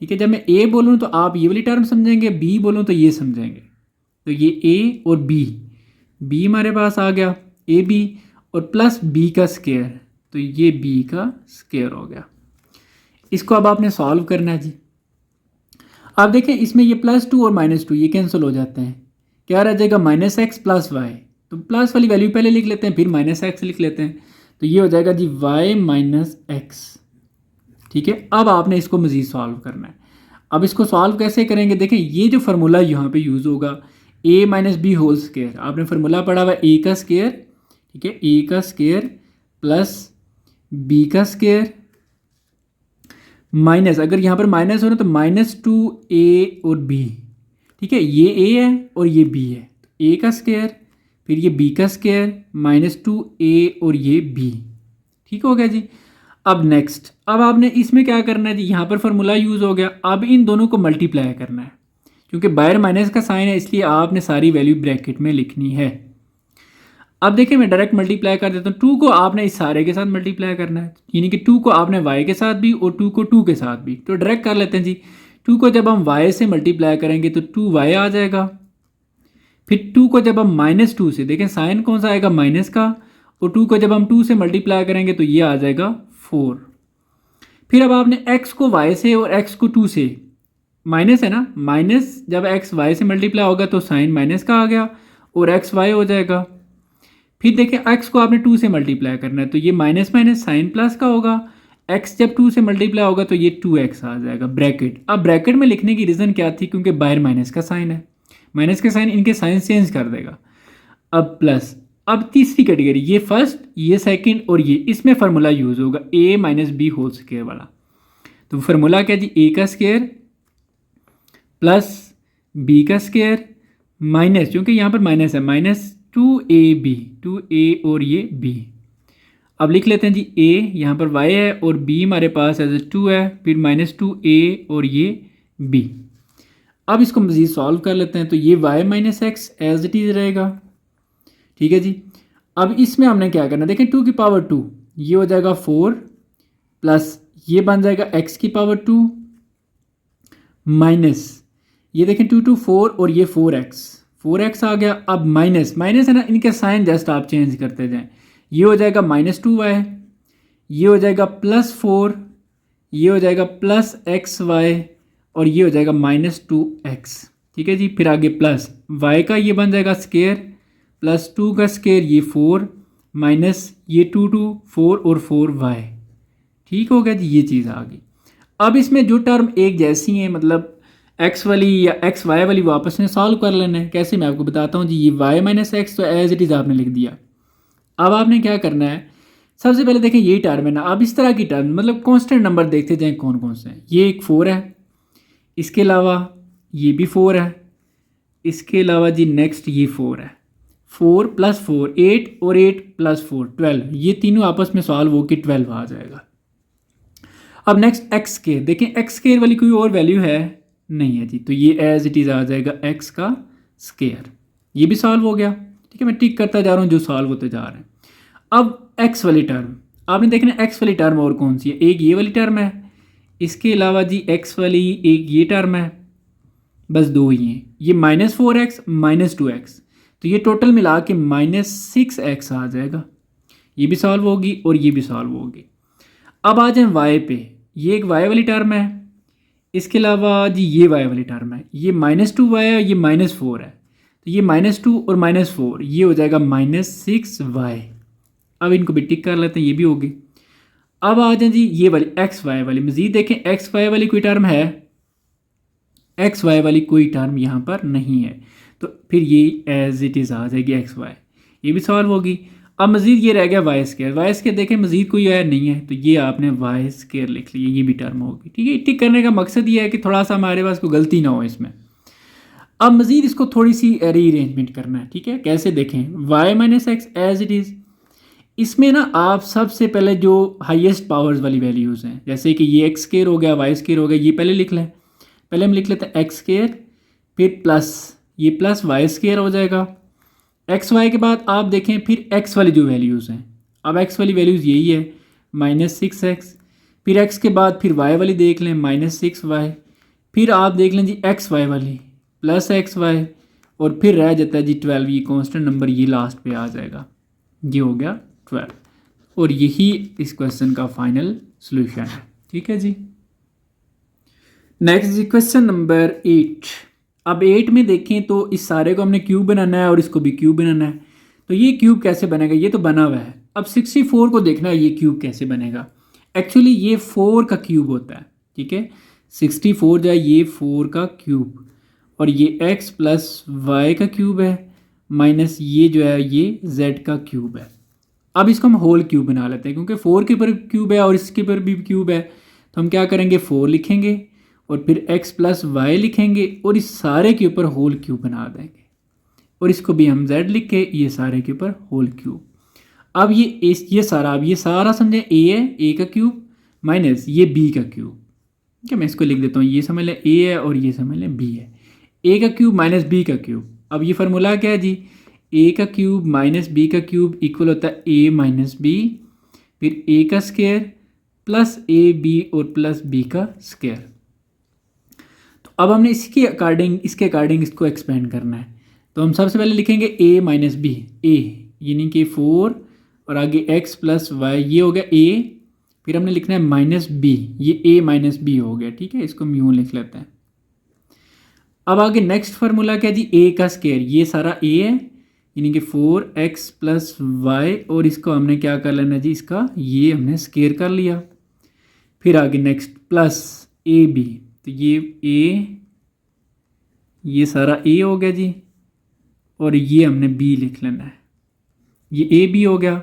ठीक है, जब मैं ए बोलूँ तो आप ये वाली टर्म समझेंगे, बी बोलूँ तो ये समझेंगे। तो ये ए और बी, बी हमारे पास आ गया ए बी और प्लस बी का स्क्वायर, तो ये बी का स्क्वायर हो गया। इसको अब आपने सॉल्व करना है जी। अब देखें इसमें ये +2 और -2 ये कैंसिल हो जाते हैं, क्या रह जाएगा माइनस एक्स प्लस वाई। तो प्लस वाली वैल्यू पहले लिख लेते हैं, फिर माइनस एक्स लिख लेते हैं, तो ये हो जाएगा जी वाई माइनस एक्स। ठीक है, अब आपने इसको मज़ीद सॉल्व करना है। अब इसको सॉल्व कैसे करेंगे, देखें ये जो फार्मूला यहाँ पे यूज़ होगा ए माइनस बी होल स्क्वायर, आपने फार्मूला पढ़ा हुआ ए का स्क्वायर, ठीक है, ए का स्क्वायर प्लस बी का स्क्वायर माइनस, अगर यहाँ पर माइनस हो ना तो -2a और b। ठीक है, ये a है और ये b है, तो a का स्क्वायर फिर ये b का स्क्वायर -2a और ये b। ठीक हो गया जी। अब नेक्स्ट, अब आपने इसमें क्या करना है जी, यहाँ पर फार्मूला यूज़ हो गया, अब इन दोनों को मल्टीप्लाई करना है, क्योंकि बाहर माइनस का साइन है इसलिए आपने सारी वैल्यू ब्रैकेट में लिखनी है। अब देखिए मैं डायरेक्ट मल्टीप्लाई कर देता हूँ, 2 को आपने इस सारे के साथ मल्टीप्लाई करना है, यानी कि 2 को आपने y के साथ भी और 2 को 2 के साथ भी। तो डायरेक्ट कर लेते हैं जी, 2 को जब हम y से मल्टीप्लाई करेंगे तो 2y आ जाएगा, फिर 2 को जब हम -2 से, देखें साइन कौन सा आएगा माइनस का, और 2 को जब हम 2 से मल्टीप्लाई करेंगे तो ये आ जाएगा 4। फिर अब आपने x को y से और x को 2 से, माइनस है ना, माइनस जब x y से मल्टीप्लाई होगा तो साइन माइनस का आ गया और x y हो जाएगा। फिर देखिए x को आपने 2 से मल्टीप्लाई करना है, तो ये माइनस माइनस साइन प्लस का होगा, x जब 2 से मल्टीप्लाई होगा तो ये 2x आ जाएगा ब्रैकेट। अब ब्रैकेट में लिखने की रीज़न क्या थी, क्योंकि बाहर माइनस का साइन है, माइनस का साइन इनके साइन चेंज कर देगा। अब प्लस, अब तीसरी कैटेगरी, ये फर्स्ट ये सेकंड और ये, इसमें फार्मूला यूज़ होगा a minus B whole square वाला। तो फार्मूला क्या जी, a का स्क्वायर प्लस b का स्क्वायर माइनस, क्योंकि यहाँ पर माइनस है, -2ab और ये b। अब लिख लेते हैं जी a, यहाँ पर y है और b हमारे पास एज 2 है, फिर -2a और ये b। अब इसको मज़ीद सॉल्व कर लेते हैं, तो ये y minus X as it is रहेगा। ठीक है जी। अब इसमें हमने क्या करना है, देखें 2 की पावर 2 ये हो जाएगा 4 प्लस ये बन जाएगा x की पावर 2 माइनस ये देखें 2 2 4 और ये 4x आ गया। अब माइनस माइनस है ना, इनके साइन जस्ट आप चेंज करते जाएं, ये हो जाएगा -2y, ये हो जाएगा +4, ये हो जाएगा +xy और ये हो जाएगा -2x। ठीक है जी। फिर आगे प्लस y का ये बन जाएगा स्क्वायर प्लस 2 का स्क्वायर ये 4 माइनस ये 2 2 4 और 4y। ठीक हो गया जी, ये चीज़ आ गई। अब इसमें जो टर्म एक जैसी हैं, मतलब x वाली या x y वाली, वो आपस में सॉल्व कर लेना है। कैसे, मैं आपको बताता हूँ जी। ये y माइनस एक्स तो एज इट इज़ आपने लिख दिया। अब आपने क्या करना है, सबसे पहले देखें ये टर्म है ना, अब इस तरह की टर्म मतलब कांस्टेंट नंबर देखते जाएं कौन कौन से हैं। ये एक 4 है, इसके अलावा ये भी 4 है, इसके अलावा जी नेक्स्ट ये 4 है, 4 + 4 8 और 8 + 4 12, ये तीनों आपस में सॉल्व होकर 12 आ जाएगा। अब नेक्स्ट एक्स स्क्वायर देखें, एक्स स्क्वायर वाली कोई और वैल्यू है नहीं है जी, तो ये एज इट इज़ आ जाएगा एक्स का स्क्वायर। ये भी सॉल्व हो गया, ठीक है। मैं टिक करता जा रहा हूँ जो सॉल्व होते जा रहे हैं। अब एक्स वाली टर्म आपने देखना, एक्स वाली टर्म और कौन सी है, एक ये वाली टर्म है, इसके अलावा जी एक्स वाली एक ये टर्म है, बस दो ही हैं, ये -4x -2x, तो ये टोटल मिला के -6x आ जाएगा। ये भी सॉल्व होगी और ये भी सॉल्व होगी। अब आ जाए y पे, ये एक y वाली टर्म है, इसके अलावा जी ये y वाली टर्म है, ये -2y है, ये -4 है, तो ये -2 और -4 ये हो जाएगा -6y। अब इनको भी टिक कर लेते हैं, ये भी होगी। अब आ जाए जी ये वाली एक्स वाई वाली, मज़ीद देखें एक्स वाई वाली कोई टर्म है, एक्स वाई वाली कोई टर्म यहाँ पर नहीं है, तो फिर ये एज इट इज़ आ जाएगी एक्स वाई, ये भी सॉल्व होगी। अब मज़ीद ये रह गया वाई स्क्वायर, वाई स्क्वायर देखें मज़ीद कोई है नहीं है, तो ये आपने वाई स्क्वायर लिख लिया, ये भी टर्म होगी, ठीक है। टिक करने का मकसद ये है कि थोड़ा सा हमारे पास कोई गलती ना हो इसमें। अब मज़ीद इसको थोड़ी सी रीअरेंजमेंट करना है, ठीक है। कैसे देखें, Y minus X as it is, इसमें ना आप सबसे पहले जो हाईएस्ट पावर्स वाली वैल्यूज़ हैं, जैसे कि ये एक्स स्क्वायर हो गया, वाई स्क्वायर हो गया, ये पहले लिख लें। पहले हम लिख लेते हैं एक्स स्क्वायर, फिर प्लस ये प्लस वाई स्क्वायर हो जाएगा। एक्स वाई के बाद आप देखें फिर एक्स वाली जो वैल्यूज़ हैं, अब एक्स वाली वैल्यूज़ यही है -6x, फिर एक्स के बाद फिर वाई वाली देख लें -6y, फिर आप देख लें जी एक्स वाई वाली +xy, और फिर रह जाता है जी 12, ये कांस्टेंट नंबर ये लास्ट पे आ जाएगा, ये हो गया 12, और यही इस क्वेश्चन का फाइनल सोल्यूशन है, ठीक है जी। नेक्स्ट जी क्वेश्चन नंबर 8। अब 8 में देखें तो इस सारे को हमने क्यूब बनाना है और इसको भी क्यूब बनाना है, तो ये क्यूब कैसे बनेगा, ये तो बना हुआ है। अब 64 को देखना है ये क्यूब कैसे बनेगा। एक्चुअली ये 4 का क्यूब होता है, ठीक है। 64 जो है ये 4 का क्यूब, और ये x + y का क्यूब है, माइनस ये जो है ये z का क्यूब है। अब इसको हम होल क्यूब बना लेते हैं, क्योंकि 4 के ऊपर क्यूब है और इसके ऊपर भी क्यूब है, तो हम क्या करेंगे 4 लिखेंगे और फिर x + y लिखेंगे और इस सारे के ऊपर होल क्यूब बना देंगे, और इसको भी हम z लिख के ये सारे के ऊपर होल क्यूब। अब ये सारा समझे a है, a का क्यूब माइनस ये b का क्यूब, ठीक है। मैं इसको लिख देता हूँ, ये समझ लें a है और ये समझ लें b है, a का क्यूब माइनस b का क्यूब। अब ये फार्मूला क्या है जी, a का क्यूब माइनस b का क्यूब इक्वल होता है a माइनस b, फिर a का स्क्वायर प्लस ab और प्लस b का स्क्वायर। तो अब हमने इसके अकॉर्डिंग इसको एक्सपेंड करना है, तो हम सबसे पहले लिखेंगे a माइनस b, a यानी कि 4 और आगे x + y, ये हो गया a, फिर हमने लिखना है माइनस b, ये a माइनस b हो गया, ठीक है। इसको यूँ लिख लेते हैं। अब आगे नेक्स्ट फार्मूला क्या जी, a का स्क्वायर, ये सारा a है यानी कि 4x + y, और इसको हमने क्या कर लेना जी, इसका ये हमने स्क्वायर कर लिया। फिर आगे नेक्स्ट प्लस ab, तो ये a, ये सारा a हो गया जी, और ये हमने b लिख लेना है, ये ab हो गया।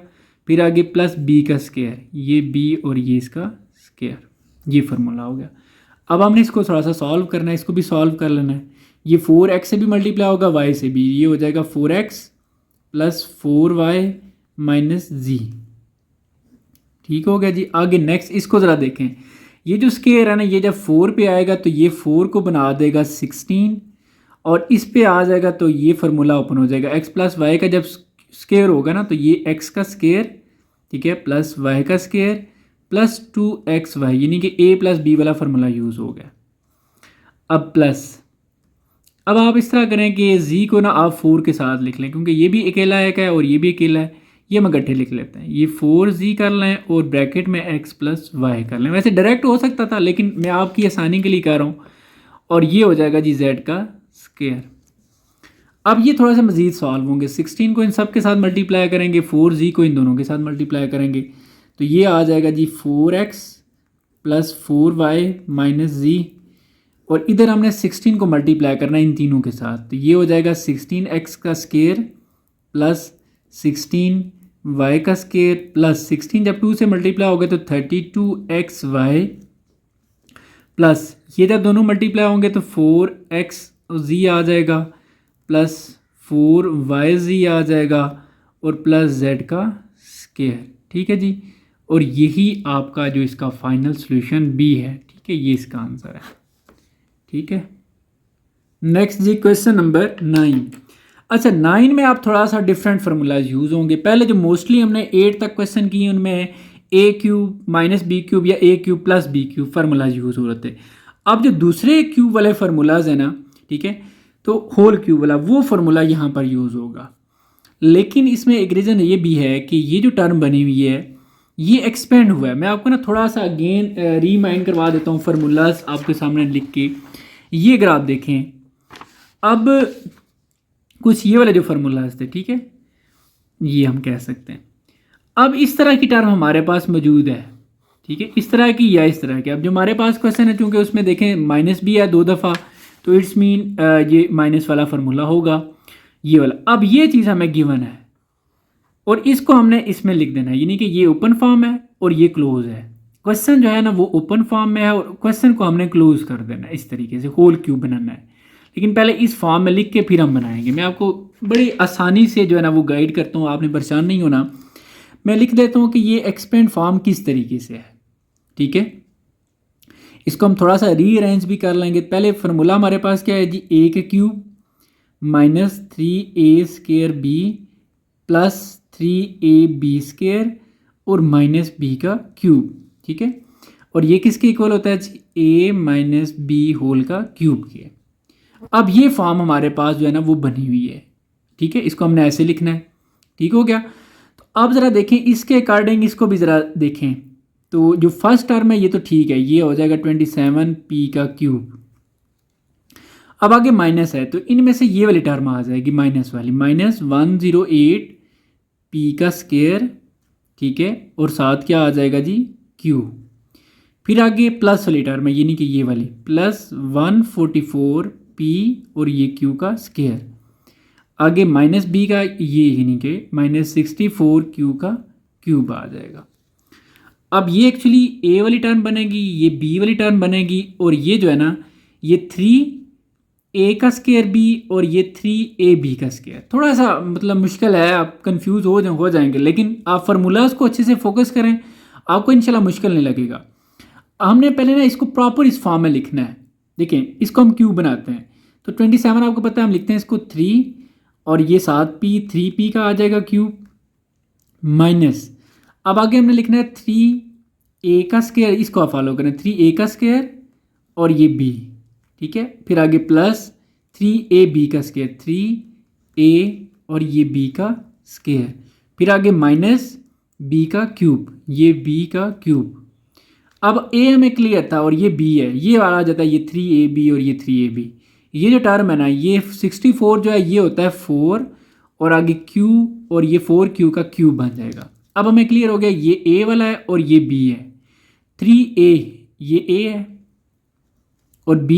फिर आगे प्लस b का स्क्वायर, ये b और ये इसका स्क्वायर, ये फार्मूला हो गया। अब हमने इसको थोड़ा सा सॉल्व करना है, इसको भी सॉल्व कर लेना है। ये 4x से भी मल्टीप्लाई होगा, y से भी, ये हो जाएगा 4x + 4y - z, ठीक हो गया जी। आगे नेक्स्ट इसको ज़रा देखें, ये जो स्क्वायर है ना, ये जब 4 पे आएगा तो ये 4 को बना देगा 16, और इस पे आ जाएगा तो ये फार्मूला ओपन हो जाएगा। x + y का जब स्क्वायर होगा ना, तो ये x का स्क्वायर, ठीक है, प्लस y का स्क्वायर प्लस 2xy, यानी कि a + b वाला फार्मूला यूज़ हो गया। अब प्लस, अब आप इस तरह करें कि z को ना आप 4 के साथ लिख लें, क्योंकि ये भी अकेला एक है और ये भी अकेला है, ये हम इकट्ठे लिख लेते हैं। ये 4z कर लें और ब्रैकेट में x + y कर लें। वैसे डायरेक्ट हो सकता था, लेकिन मैं आपकी आसानी के लिए कर रहा हूँ, और ये हो जाएगा जी z का स्क्वायर। अब ये थोड़ा सा मज़ीद सॉल्व होंगे, 16 को इन सब के साथ मल्टीप्लाई करेंगे, 4z को इन दोनों के साथ मल्टीप्लाई करेंगे, तो ये आ जाएगा जी 4x + 4y - z, और इधर हमने 16 को मल्टीप्लाई करना है इन तीनों के साथ, तो ये हो जाएगा 16x का स्क्वायर प्लस 16 वाई का स्केयर प्लस 16, जब 2 से मल्टीप्लाई हो गए तो 32xy प्लस ये जब दोनों मल्टीप्लाई होंगे तो 4x आ जाएगा प्लस 4yz आ जाएगा और प्लस z का स्केयर। ठीक है जी, और यही आपका जो इसका फाइनल सॉल्यूशन बी है। ठीक है, ये इसका आंसर है। ठीक है, नेक्स्ट जी क्वेश्चन नंबर 9। अच्छा, 9 में आप थोड़ा सा डिफरेंट फार्मूलाज यूज़ होंगे। पहले जो मोस्टली हमने 8 तक क्वेश्चन किए उनमें a cube minus B cube या a cube plus b cube formulas use हो रहे थे। अब जो दूसरे क्यूब वाले फार्मूलाज हैं ना, ठीक है, तो होल क्यूब वाला वो फार्मूला यहाँ पर यूज़ होगा। लेकिन इसमें एक रीज़न ये भी है कि ये जो टर्म बनी हुई है ये एक्सपेंड हुआ है। मैं आपको ना थोड़ा सा अगेन रीमाइंड करवा देता हूँ फार्मूलाज आपके सामने लिख के। ये अगर आप देखें, अब कुछ ये वाले जो फार्मूलाज थे, ठीक है, ये हम कह सकते हैं अब इस तरह की टर्म हमारे पास मौजूद है। ठीक है, इस तरह की या इस तरह की। अब जो हमारे पास क्वेश्चन है, चूँकि उसमें देखें माइनस भी है 2 दफ़ा, तो इट्स मीन ये माइनस वाला फार्मूला होगा, ये वाला। अब ये चीज़ हमें गिवन है और इसको हमने इसमें लिख देना है, यानी कि ये ओपन फॉर्म है और ये क्लोज है। क्वेश्चन जो है ना वो ओपन फॉर्म में है और क्वेश्चन को हमने क्लोज कर देना है। इस तरीके से होल क्यूब बनाना है, लेकिन पहले इस फॉर्म में लिख के फिर हम बनाएंगे। मैं आपको बड़ी आसानी से जो है ना वो गाइड करता हूँ, आपने परेशान नहीं होना। मैं लिख देता हूँ कि ये एक्सपेंड फॉर्म किस तरीके से है। ठीक है, इसको हम थोड़ा सा रीअरेंज भी कर लेंगे। पहले फार्मूला हमारे पास क्या है जी, ए के cube minus 3a square B plus 3ab square और माइनस बी का क्यूब। ठीक है, और ये किसके इक्वल होता है जी, a माइनस बी होल का क्यूब के। अब ये फॉर्म हमारे पास जो है ना वो बनी हुई है। ठीक है, इसको हमने ऐसे लिखना है। ठीक हो गया, तो अब ज़रा देखें इसके अकॉर्डिंग, इसको भी ज़रा देखें। तो जो फर्स्ट टर्म है ये तो ठीक है, ये हो जाएगा 27p का क्यूब। अब आगे माइनस है तो इनमें से ये वाली टर्म आ जाएगी माइनस वाली, माइनस 108p का स्केयर। ठीक है, और साथ क्या आ जाएगा जी, क्यूब। फिर आगे प्लस वाली टर्म है, यानी कि ये वाली प्लस 144p और ये क्यू का स्केयर। आगे माइनस बी का ये, यानी कि माइनस 64q का क्यूब आ जाएगा। अब ये एक्चुअली ए वाली टर्म बनेगी, ये बी वाली टर्म बनेगी, और ये जो है ना ये 3a का स्केयर बी और ये 3ab का स्केयर। थोड़ा सा मतलब मुश्किल है, आप कंफ्यूज हो जाएंगे, लेकिन आप फार्मूलाज को अच्छे से फोकस करें, आपको इंशाल्लाह मुश्किल नहीं लगेगा। हमने पहले ना इसको प्रॉपर इस फॉर्म में लिखना है। देखें, इसको हम क्यूब बनाते हैं तो 27 आपको पता है, हम लिखते हैं इसको 3 और ये 7p 3p का आ जाएगा क्यूब माइनस। अब आगे हमने लिखना है 3a का स्केयर, इसको आप फॉलो करें, 3a का स्केयर और ये b। ठीक है, फिर आगे प्लस 3ab का स्केयर, 3a और ये b का स्केयर। फिर आगे माइनस b का क्यूब, ये b का क्यूब। अब a हमें क्लियर था और ये b है, ये वाला आ जाता है ये 3ab और ये 3ab। ये जो टर्म है ना, ये 64 जो है ये होता है 4 और आगे q और ये 4q का क्यूब बन जाएगा। अब हमें क्लियर हो गया, ये a वाला है और ये b है। 3a ये a है और b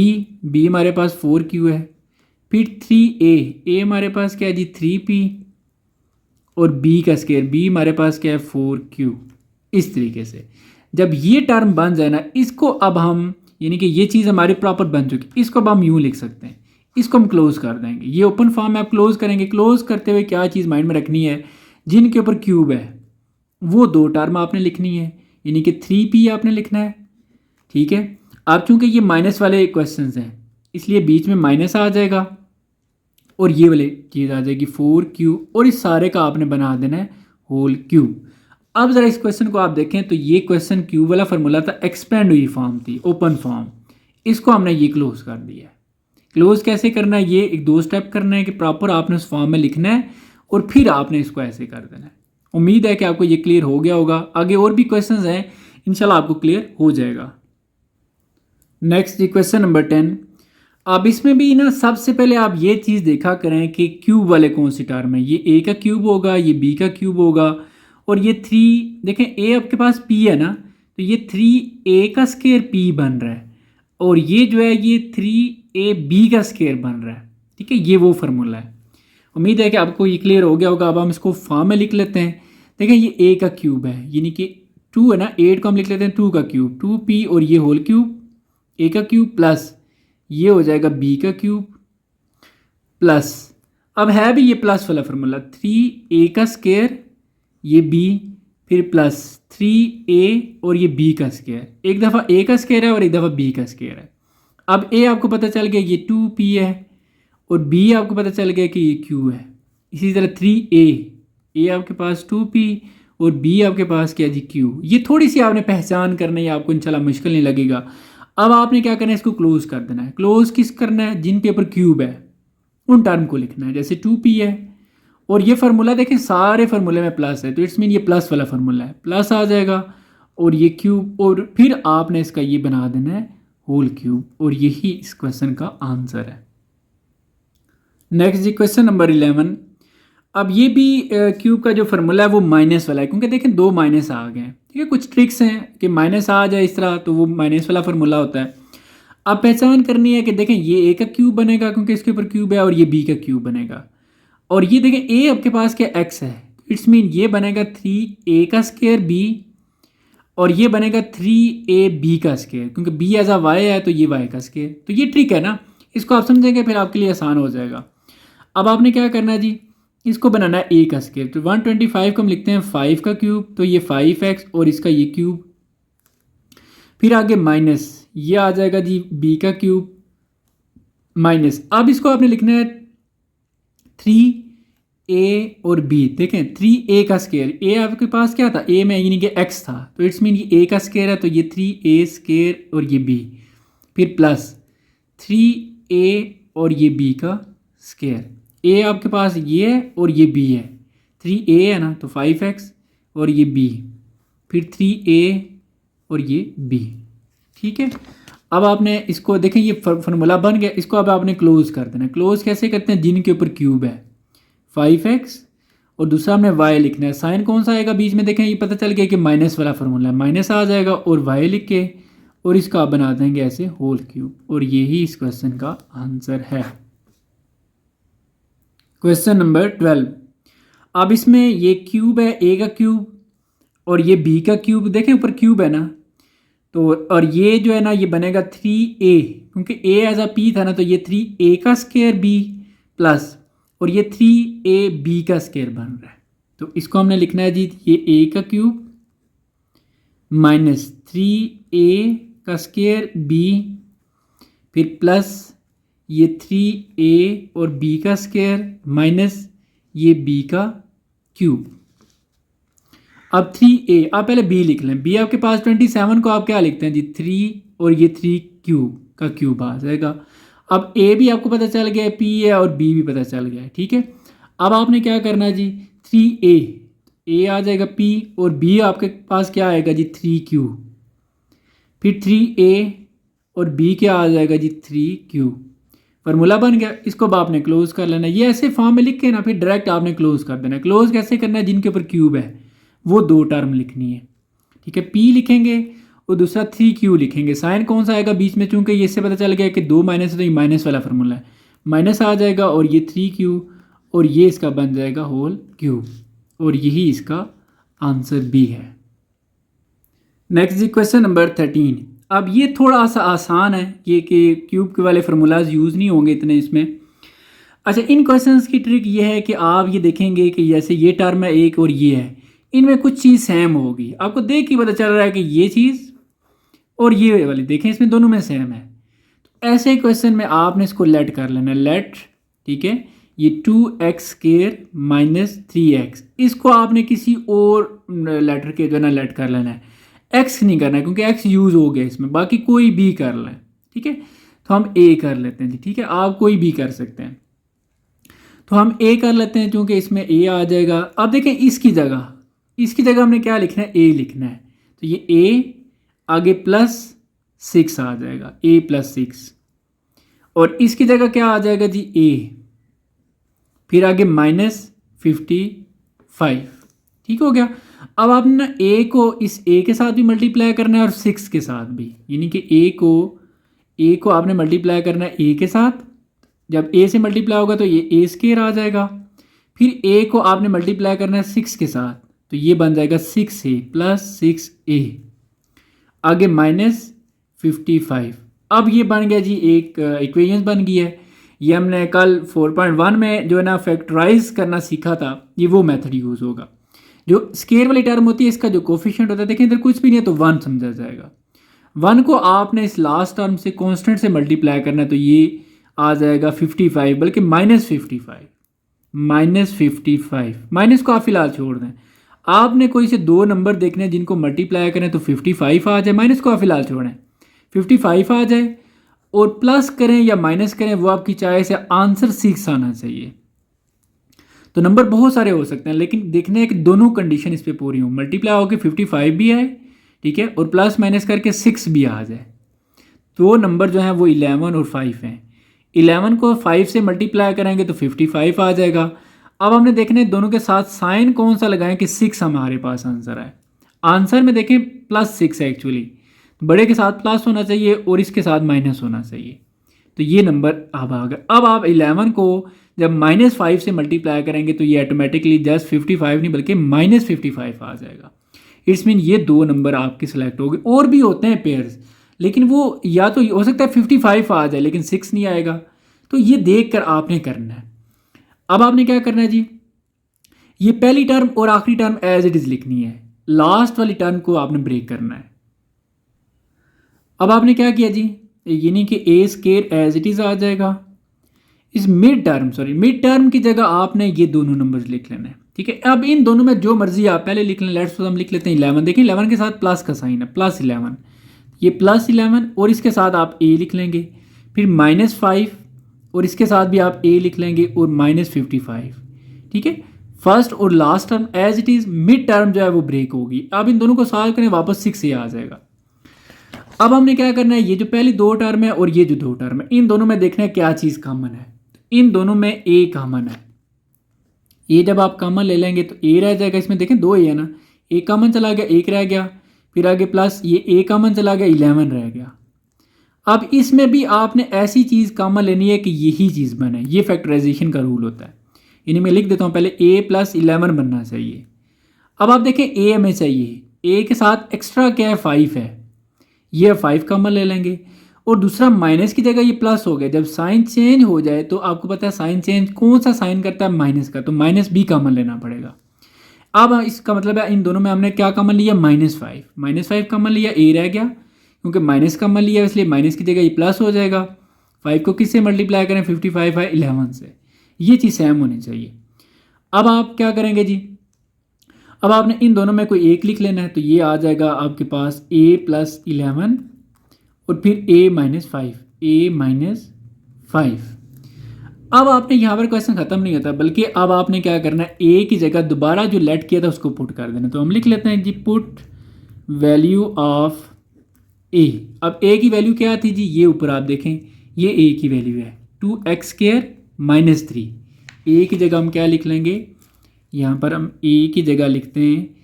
हमारे पास 4q है। फिर 3a हमारे पास क्या है जी, 3p और b का स्केयर b हमारे पास क्या है, 4q। इस तरीके से जब ये टर्म बन जाए ना, इसको अब हम, यानी कि ये चीज़ हमारी प्रॉपर बन चुकी, इसको अब हम यूँ लिख सकते हैं, इसको हम क्लोज कर देंगे। ये ओपन फॉर्म में आप क्लोज करेंगे। क्लोज करते हुए क्या चीज़ माइंड में रखनी है, जिनके ऊपर क्यूब है वो 2 टर्म आपने लिखनी है, यानी कि 3p आपने लिखना है। ठीक है, अब चूँकि ये माइनस वाले क्वेश्चन हैं इसलिए बीच में माइनस आ जाएगा और ये वाली चीज़ आ जाएगी 4q और इस सारे का आपने बना देना है होल क्यूब। अब ज़रा इस क्वेश्चन को आप देखें तो ये क्वेश्चन क्यूब वाला फार्मूला था, एक्सपेंड हुई फॉर्म थी, ओपन फॉर्म। इसको हमने ये क्लोज कर दिया है। क्लोज कैसे करना है, ये एक 2 स्टेप करना है कि प्रॉपर आपने उस फॉर्म में लिखना है और फिर आपने इसको ऐसे कर देना है। उम्मीद है कि आपको ये क्लियर हो गया होगा। आगे और भी क्वेश्चन हैं, इंशाल्लाह आपको क्लियर हो जाएगा। नेक्स्ट जी क्वेश्चन नंबर 10। अब इसमें भी ना सबसे पहले आप ये चीज़ देखा करें कि क्यूब वाले कौन सी टर्म है। ये a का क्यूब होगा, ये b का क्यूब होगा और ये 3, देखें a आपके पास p है ना, तो ये 3a का स्केयर p बन रहा है और ये जो है ये 3ab का स्केयर बन रहा है। ठीक है, ये वो फार्मूला है। उम्मीद है कि आपको ये क्लियर हो गया होगा। अब हम इसको फॉर्म में लिख लेते हैं। देखें ये ए का क्यूब है, यानी कि 2 है ना, 8 को हम लिख लेते हैं 2 का क्यूब, 2p और ये होल क्यूब ए का क्यूब प्लस ये हो जाएगा बी का क्यूब प्लस, अब है भी ये प्लस वाला फार्मूला, 3a का स्क्वायर ये b फिर प्लस 3a और ये b का स्क्वायर, एक दफ़ा a का स्क्वायर है और एक दफ़ा b का स्क्वायर है। अब a आपको पता चल गया ये 2p है और b आपको पता चल गया कि ये q है। इसी तरह 3a आपके पास 2p और b आपके पास क्या जी q। ये थोड़ी सी आपने पहचान करनी है, आपको इंशाल्लाह मुश्किल नहीं लगेगा। अब आपने क्या करना है, इसको क्लोज कर देना है। क्लोज किस करना है, जिनके ऊपर क्यूब है उन टर्म को लिखना है, जैसे 2p है और ये फार्मूला देखें सारे फार्मूले में प्लस है तो इट्स मीन ये प्लस वाला फार्मूला है, प्लस आ जाएगा और ये क्यूब और फिर आपने इसका ये बना देना है होल क्यूब और यही इस क्वेश्चन का आंसर है। नेक्स्ट जी क्वेश्चन नंबर 11। अब ये भी क्यूब का जो फार्मूला है वो माइनस वाला है, क्योंकि देखें 2 माइनस आ गए हैं, ठीक है। कुछ ट्रिक्स हैं कि माइनस आ जाए इस तरह तो वो माइनस वाला फार्मूला होता है। अब पहचान करनी है कि देखें ये ए का क्यूब बनेगा क्योंकि इसके ऊपर क्यूब है और ये बी का क्यूब बनेगा और ये देखें ए आपके पास क्या एक्स है, इट्स मीन ये बनेगा 3a का स्क्वायर बी और ये बनेगा 3ab का स्क्वायर, क्योंकि b एज अ वाई है तो ये y का स्क्वायर। तो ये ट्रिक है ना, इसको आप समझेंगे फिर आपके लिए आसान हो जाएगा। अब आपने क्या करना है जी, इसको बनाना है a का स्क्वायर, तो 125 को हम लिखते हैं 5 का क्यूब, तो ये 5x और इसका ये क्यूब, फिर आगे माइनस ये आ जाएगा जी b का क्यूब माइनस, अब इसको आपने लिखना है 3a और b। देखें 3a का स्क्वायर, a आपके पास क्या था, a में यानी कि x था तो इट्स मीन ये a का स्क्वायर है तो ये 3a स्क्वायर और ये b, फिर प्लस 3a और ये b का स्क्वायर, a आपके पास ये है और ये b है, 3a है ना तो 5x और ये b, फिर 3a और ये b, ठीक है। अब आपने इसको देखें ये फार्मूला बन गया, इसको अब आपने क्लोज कर देना। क्लोज कैसे करते हैं, जिनके ऊपर क्यूब है 5x और दूसरा हमने y लिखना है, साइन कौन सा आएगा बीच में, देखें ये पता चल गया कि माइनस वाला फार्मूला है, माइनस आ जाएगा और y लिख के और इसका आप बना देंगे ऐसे होल क्यूब और यही इस क्वेश्चन का आंसर है। Question number 12। अब इसमें ये क्यूब है a का क्यूब और ये b का क्यूब, देखें ऊपर क्यूब है ना तो, और ये जो है ना ये बनेगा 3a, क्योंकि a एज अ p था ना तो ये 3a का स्क्वायर b प्लस और ये 3ab का स्क्वायर बन रहा है, तो इसको हमने लिखना है जी ये a का क्यूब माइनस 3a का स्क्वायर b फिर प्लस ये 3a और b का स्क्वायर माइनस ये b का क्यूब। अब 3a आप पहले b लिख लें, b आपके पास 27 को आप क्या लिखते हैं जी 3 और ये 3 क्यूब का क्यूब आ जाएगा। अब a भी आपको पता चल गया है, p है और b भी पता चल गया है, ठीक है। अब आपने क्या करना है जी 3a आ जाएगा p और b आपके पास क्या आएगा जी 3q, फिर 3a और b क्या आ जाएगा जी 3q, फार्मूला बन गया। इसको अब आपने क्लोज कर लेना, ये ऐसे फॉर्म में लिख के ना फिर डायरेक्ट आपने क्लोज कर देना। क्लोज कैसे करना है, जिनके ऊपर क्यूब है वो 2 टर्म लिखनी है, ठीक है। p लिखेंगे और दूसरा 3q लिखेंगे, साइन कौन सा आएगा बीच में, चूंकि ये इससे पता चल गया कि 2 माइनस तो ये माइनस वाला फार्मूला है, माइनस आ जाएगा और ये 3q और ये इसका बन जाएगा होल क्यूब और यही इसका आंसर भी है। नेक्स्ट जी क्वेश्चन नंबर 13। अब ये थोड़ा सा आसान है, ये कि क्यूब के वाले फार्मूलाज यूज़ नहीं होंगे इतने इसमें। अच्छा, इन क्वेश्चंस की ट्रिक ये है कि आप ये देखेंगे कि जैसे ये टर्म है एक और ये है, इनमें कुछ चीज़ सेम होगी, आपको देख के पता चल रहा है कि ये चीज़ और ये वाली देखें इसमें दोनों में सेम है। तो ऐसे क्वेश्चन में आपने इसको लेट कर लेना, लेट, ठीक है, ये 2x स्क्वायर माइनस 3x, इसको आपने किसी और लेटर के जो है ना लेट कर लेना है, x नहीं करना है क्योंकि x यूज़ हो गया इसमें, बाकी कोई भी कर लें, ठीक है। तो हम a कर लेते हैं जी, ठीक है, आप कोई भी कर सकते हैं, तो हम a कर लेते हैं क्योंकि इसमें a आ जाएगा। अब देखें इसकी जगह हमने क्या लिखना है, a लिखना है, तो ये a आगे प्लस 6 आ जाएगा, a प्लस 6 और इसकी जगह क्या आ जाएगा जी a, फिर आगे माइनस 55, ठीक हो गया। अब आपने ना a को इस a के साथ भी मल्टीप्लाई करना है और 6 के साथ भी, यानी कि a को आपने मल्टीप्लाई करना है a के साथ, जब a से मल्टीप्लाई होगा तो ये a स्क्वायर आ जाएगा, फिर a को आपने मल्टीप्लाई करना है 6 के साथ तो ये बन जाएगा 6a प्लस 6a, आगे -55। अब ये बन गया जी, एक इक्वेशन बन गई है। ये हमने कल 4.1 में जो है ना फैक्टराइज करना सीखा था, ये वो मेथड यूज़ होगा। जो स्केयर वाली टर्म होती है इसका जो कोफिशिएंट होता है, देखें इधर कुछ भी नहीं है तो 1 समझा जाएगा। 1 को आपने इस लास्ट टर्म से कांस्टेंट से मल्टीप्लाई करना है, तो ये आ जाएगा 55, बल्कि -55, -55। माइनस को आप फिलहाल छोड़ दें। आपने कोई से दो नंबर देखने हैं जिनको मल्टीप्लाई करें तो 55 आ जाए, माइनस को आप फिलहाल छोड़ें, 55 आ जाए, और प्लस करें या माइनस करें वो आपकी चॉइस है, आंसर 6 आना चाहिए। तो नंबर बहुत सारे हो सकते हैं, लेकिन देखने हैं कि दोनों कंडीशन इस पर पूरी हो, मल्टीप्लाई होकर 55 भी आए, ठीक है, और प्लस माइनस करके 6 भी आ जाए। तो नंबर जो है वो 11 और 5 हैं। 11 को 5 से मल्टीप्लाई करेंगे तो 55 आ जाएगा। अब हमने देखना है दोनों के साथ साइन कौन सा लगाएं कि 6 हमारे पास आंसर है। आंसर में देखें +6 है एक्चुअली, बड़े के साथ प्लस होना चाहिए और इसके साथ माइनस होना चाहिए। तो ये नंबर अब आ गया। अब आप 11 को जब -5 से मल्टीप्लाई करेंगे तो ये ऑटोमेटिकली जस्ट 55 नहीं बल्कि -55 आ जाएगा। इट्स मीन ये दो नंबर आपके सिलेक्ट हो गए। और भी होते हैं पेयर्स, लेकिन वो या तो हो सकता है 55 आ जाए लेकिन 6 नहीं आएगा। तो ये देख कर आपने करना है। अब आपने क्या करना है जी, ये पहली टर्म और आखिरी टर्म एज इट इज़ लिखनी है, लास्ट वाली टर्म को आपने ब्रेक करना है। अब आपने क्या किया जी, यानी कि ए स्केयर एज इट इज़ आ जाएगा। इस मिड टर्म की जगह आपने ये दोनों नंबर्स लिख लेना है, ठीक है। अब इन दोनों में जो मर्जी आप पहले लिख लें। लेट्स हम लिख लेते हैं 11। देखिए 11 के साथ प्लस का साइन है, +11, ये +11 और इसके साथ आप ए लिख लेंगे, फिर -5 और इसके साथ भी आप ए लिख लेंगे और -55, ठीक है। फर्स्ट और last term as it is, mid term जो है वो ब्रेक होगी। अब इन दोनों को सॉल्व करें, वापस 6 आ जाएगा। अब हमने क्या करना है, ये जो पहली दो टर्म है और ये जो दो टर्म है, इन दोनों में देखना है क्या चीज़ कॉमन है। इन दोनों में ए कॉमन है। ए जब आप कॉमन ले लेंगे तो ए रह जाएगा, इसमें देखें 2 ए है ना, ए कॉमन चला गया, 1 रह गया, फिर आगे प्लस ये ए कॉमन चला गया, 11 रह गया। अब इसमें भी आपने ऐसी चीज़ कॉमन लेनी है कि यही चीज़ बने। ये फैक्टराइजेशन का रूल होता है। इन्हें मैं लिख देता हूँ, पहले a + 11 बनना चाहिए। अब आप देखें a हमें चाहिए, a के साथ एक्स्ट्रा क्या है, 5 है, ये 5 कॉमन ले लेंगे, और दूसरा माइनस की जगह ये प्लस हो गया। जब साइन चेंज हो जाए तो आपको पता है साइन चेंज कौन सा साइन करता है, माइनस का, तो माइनस भी कॉमन लेना पड़ेगा। अब इसका मतलब है इन दोनों में हमने क्या कॉमन लिया, -5 कॉमन लिया, ए रह गया, क्योंकि माइनस कॉमन लिया इसलिए माइनस की जगह ये प्लस हो जाएगा। 5 को किससे मल्टीप्लाई करें, 55 है 11 से, ये चीज़ सेम होनी चाहिए। अब आप क्या करेंगे जी, अब आपने इन दोनों में कोई एक लिख लेना है, तो ये आ जाएगा आपके पास a + 11 और फिर a - 5। अब आपने यहाँ पर क्वेश्चन ख़त्म नहीं होता, बल्कि अब आपने क्या करना है, a की जगह दोबारा जो लेट किया था उसको पुट कर देना। तो हम लिख लेते हैं जी, पुट वैल्यू ऑफ a। अब a की वैल्यू क्या थी जी, ये ऊपर आप देखें, ये a की वैल्यू है 2x² - 3। a की जगह हम क्या लिख लेंगे, यहाँ पर हम a की जगह लिखते हैं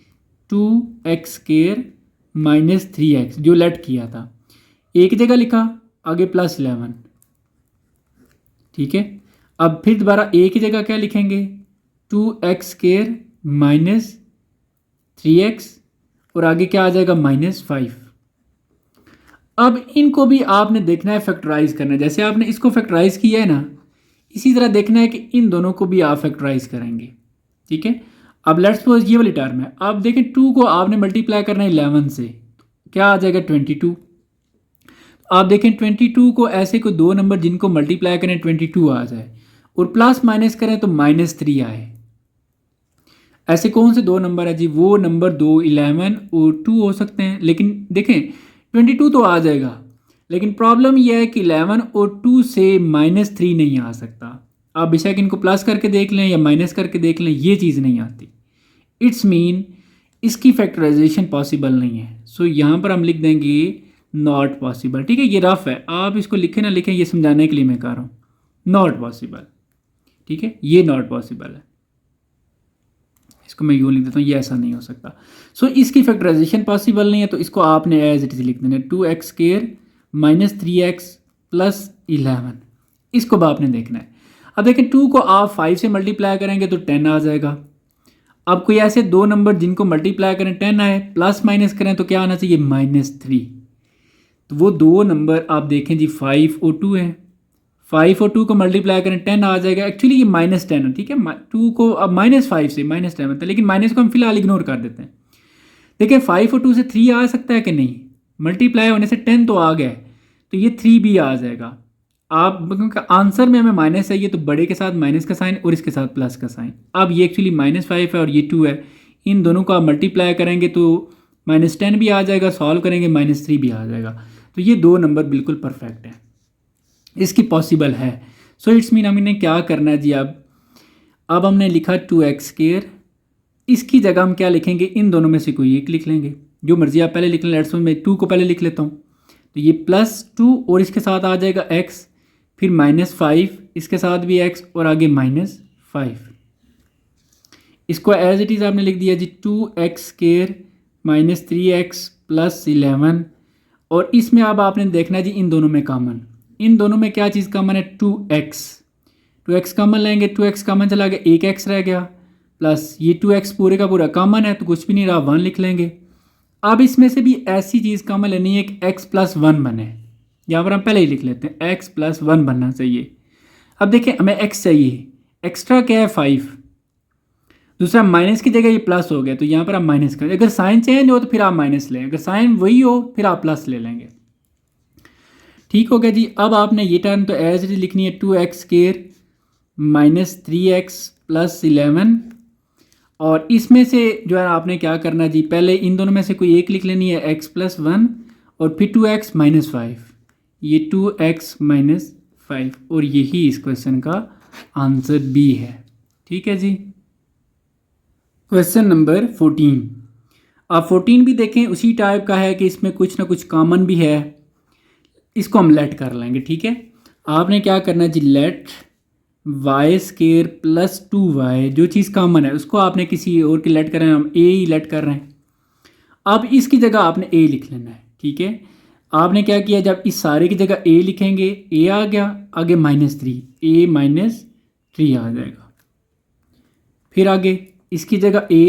2x² - 3x, जो लेट किया था। a की जगह लिखा, आगे +11, ठीक है। अब फिर दोबारा a की जगह क्या लिखेंगे, 2x² - 3x और आगे क्या आ जाएगा, -5। अब इनको भी आपने देखना है, फैक्टराइज करना है। जैसे आपने इसको फैक्टराइज किया है ना, इसी तरह देखना है कि इन दोनों को भी आप फैक्टराइज करेंगे, ठीक है। अब लेट्स सपोज ये वाली टर्म है, अब देखें 2 को आपने मल्टीप्लाई करना है 11 से, क्या आ जाएगा, 22। आप देखें 22 को ऐसे कोई दो नंबर जिनको मल्टीप्लाई करें 22 आ जाए और प्लस माइनस करें तो -3 आए। ऐसे कौन से दो नंबर है जी, वो नंबर 2 11 और 2 हो सकते हैं। लेकिन देखें 22 तो आ जाएगा, लेकिन प्रॉब्लम यह है कि 11 और 2 से -3 नहीं आ सकता। आप बेशक इनको प्लस करके देख लें या माइनस करके देख लें, ये चीज़ नहीं आती। इट्स मीन इसकी फैक्टराइजेशन पॉसिबल नहीं है। सो यहाँ पर हम लिख देंगे नॉट पॉसिबल, ठीक है। ये रफ है, आप इसको लिखें ना लिखें, ये समझाने के लिए मैं कह रहा हूँ, नॉट पॉसिबल, ठीक है, ये नॉट पॉसिबल है। इसको मैं यूँ लिख देता हूँ, ये ऐसा नहीं हो सकता। सो इसकी फैक्टराइजेशन पॉसिबल नहीं है, तो इसको आपने एज इट इज लिख देना, 2x² - 3x + 11। इसको आपने देखना है। अब देखें 2 को आप 5 से मल्टीप्लाई करेंगे तो 10 आ जाएगा। अब कोई ऐसे दो नंबर जिनको मल्टीप्लाई करें 10 आए, प्लस माइनस करें तो क्या आना चाहिए, -3। तो वो दो नंबर आप देखें जी 5 और 2 है। 5 और 2 को मल्टीप्लाई करें 10 आ जाएगा। एक्चुअली ये -10 है, ठीक है। 2 को अब -5 से -10 बनता है, लेकिन माइनस को हम फिलहाल इग्नोर कर देते हैं। देखिए 5 और 2 से 3 आ सकता है कि नहीं, मल्टीप्लाई होने से 10 तो आ गया है, तो ये 3 भी आ जाएगा। आप क्योंकि आंसर में हमें माइनस चाहिए तो बड़े के साथ माइनस का साइन और इसके साथ प्लस का साइन। अब ये एक्चुअली -5 है और ये 2 है, इन दोनों को आप मल्टीप्लाई करेंगे तो -10 भी आ जाएगा, सॉल्व करेंगे -3 भी आ जाएगा। तो ये दो नंबर बिल्कुल परफेक्ट है, इसकी पॉसिबल है। सो इट्स मीन हमने क्या करना है जी, अब हमने लिखा 2x², इसकी जगह हम क्या लिखेंगे, इन दोनों में से कोई एक लिख लेंगे, जो मर्जी आप पहले लिख लें। लेट्स मैं 2 को पहले लिख लेता हूँ, तो ये +2 और इसके साथ आ जाएगा x, फिर -5 इसके साथ भी x और आगे -5। इसको एज इट इज़ आपने लिख दिया जी 2x² -3x + 11। और इसमें अब आपने देखना जी इन दोनों में कॉमन, इन दोनों में क्या चीज़ कॉमन है, 2x कॉमन लेंगे, 2x कॉमन चला गया, एक x रह गया, प्लस ये 2x पूरे का पूरा कॉमन है तो कुछ भी नहीं रहा, 1 लिख लेंगे। अब इसमें से भी ऐसी चीज़ कॉमन लेनी है कि x + 1 बने, यहाँ पर हम पहले ही लिख लेते हैं x + 1 बनना चाहिए। अब देखिए हमें x चाहिए, एक्स्ट्रा क्या है 5, दूसरा माइनस की जगह ये प्लस हो गया तो यहाँ पर आप माइनस करें। अगर साइन चेंज हो तो फिर आप माइनस लें, अगर साइन वही हो फिर आप प्लस ले लेंगे। ठीक हो गया जी। अब आपने ये टर्म तो एज इट लिखनी है 2x² -3x + 11। और इसमें से जो है आपने क्या करना जी, पहले इन दोनों में से कोई एक लिख लेनी है x + 1 और फिर 2x - 5, ये 2x - 5 और यही इस क्वेश्चन का आंसर बी है। ठीक है जी। क्वेश्चन नंबर 14, आप 14 भी देखें उसी टाइप का है कि इसमें कुछ ना कुछ कॉमन भी है, इसको हम लेट कर लेंगे। ठीक है, आपने क्या करना है जी, लेट y² + 2y, जो चीज़ कॉमन है उसको आपने किसी और की लेट कर रहे हैं, हम a ही लेट कर रहे हैं। अब इसकी जगह आपने a लिख लेना है। ठीक है, आपने क्या किया, जब इस सारे की जगह a लिखेंगे, a आ गया, आगे -3, a - 3 आ जाएगा। फिर आगे इसकी जगह a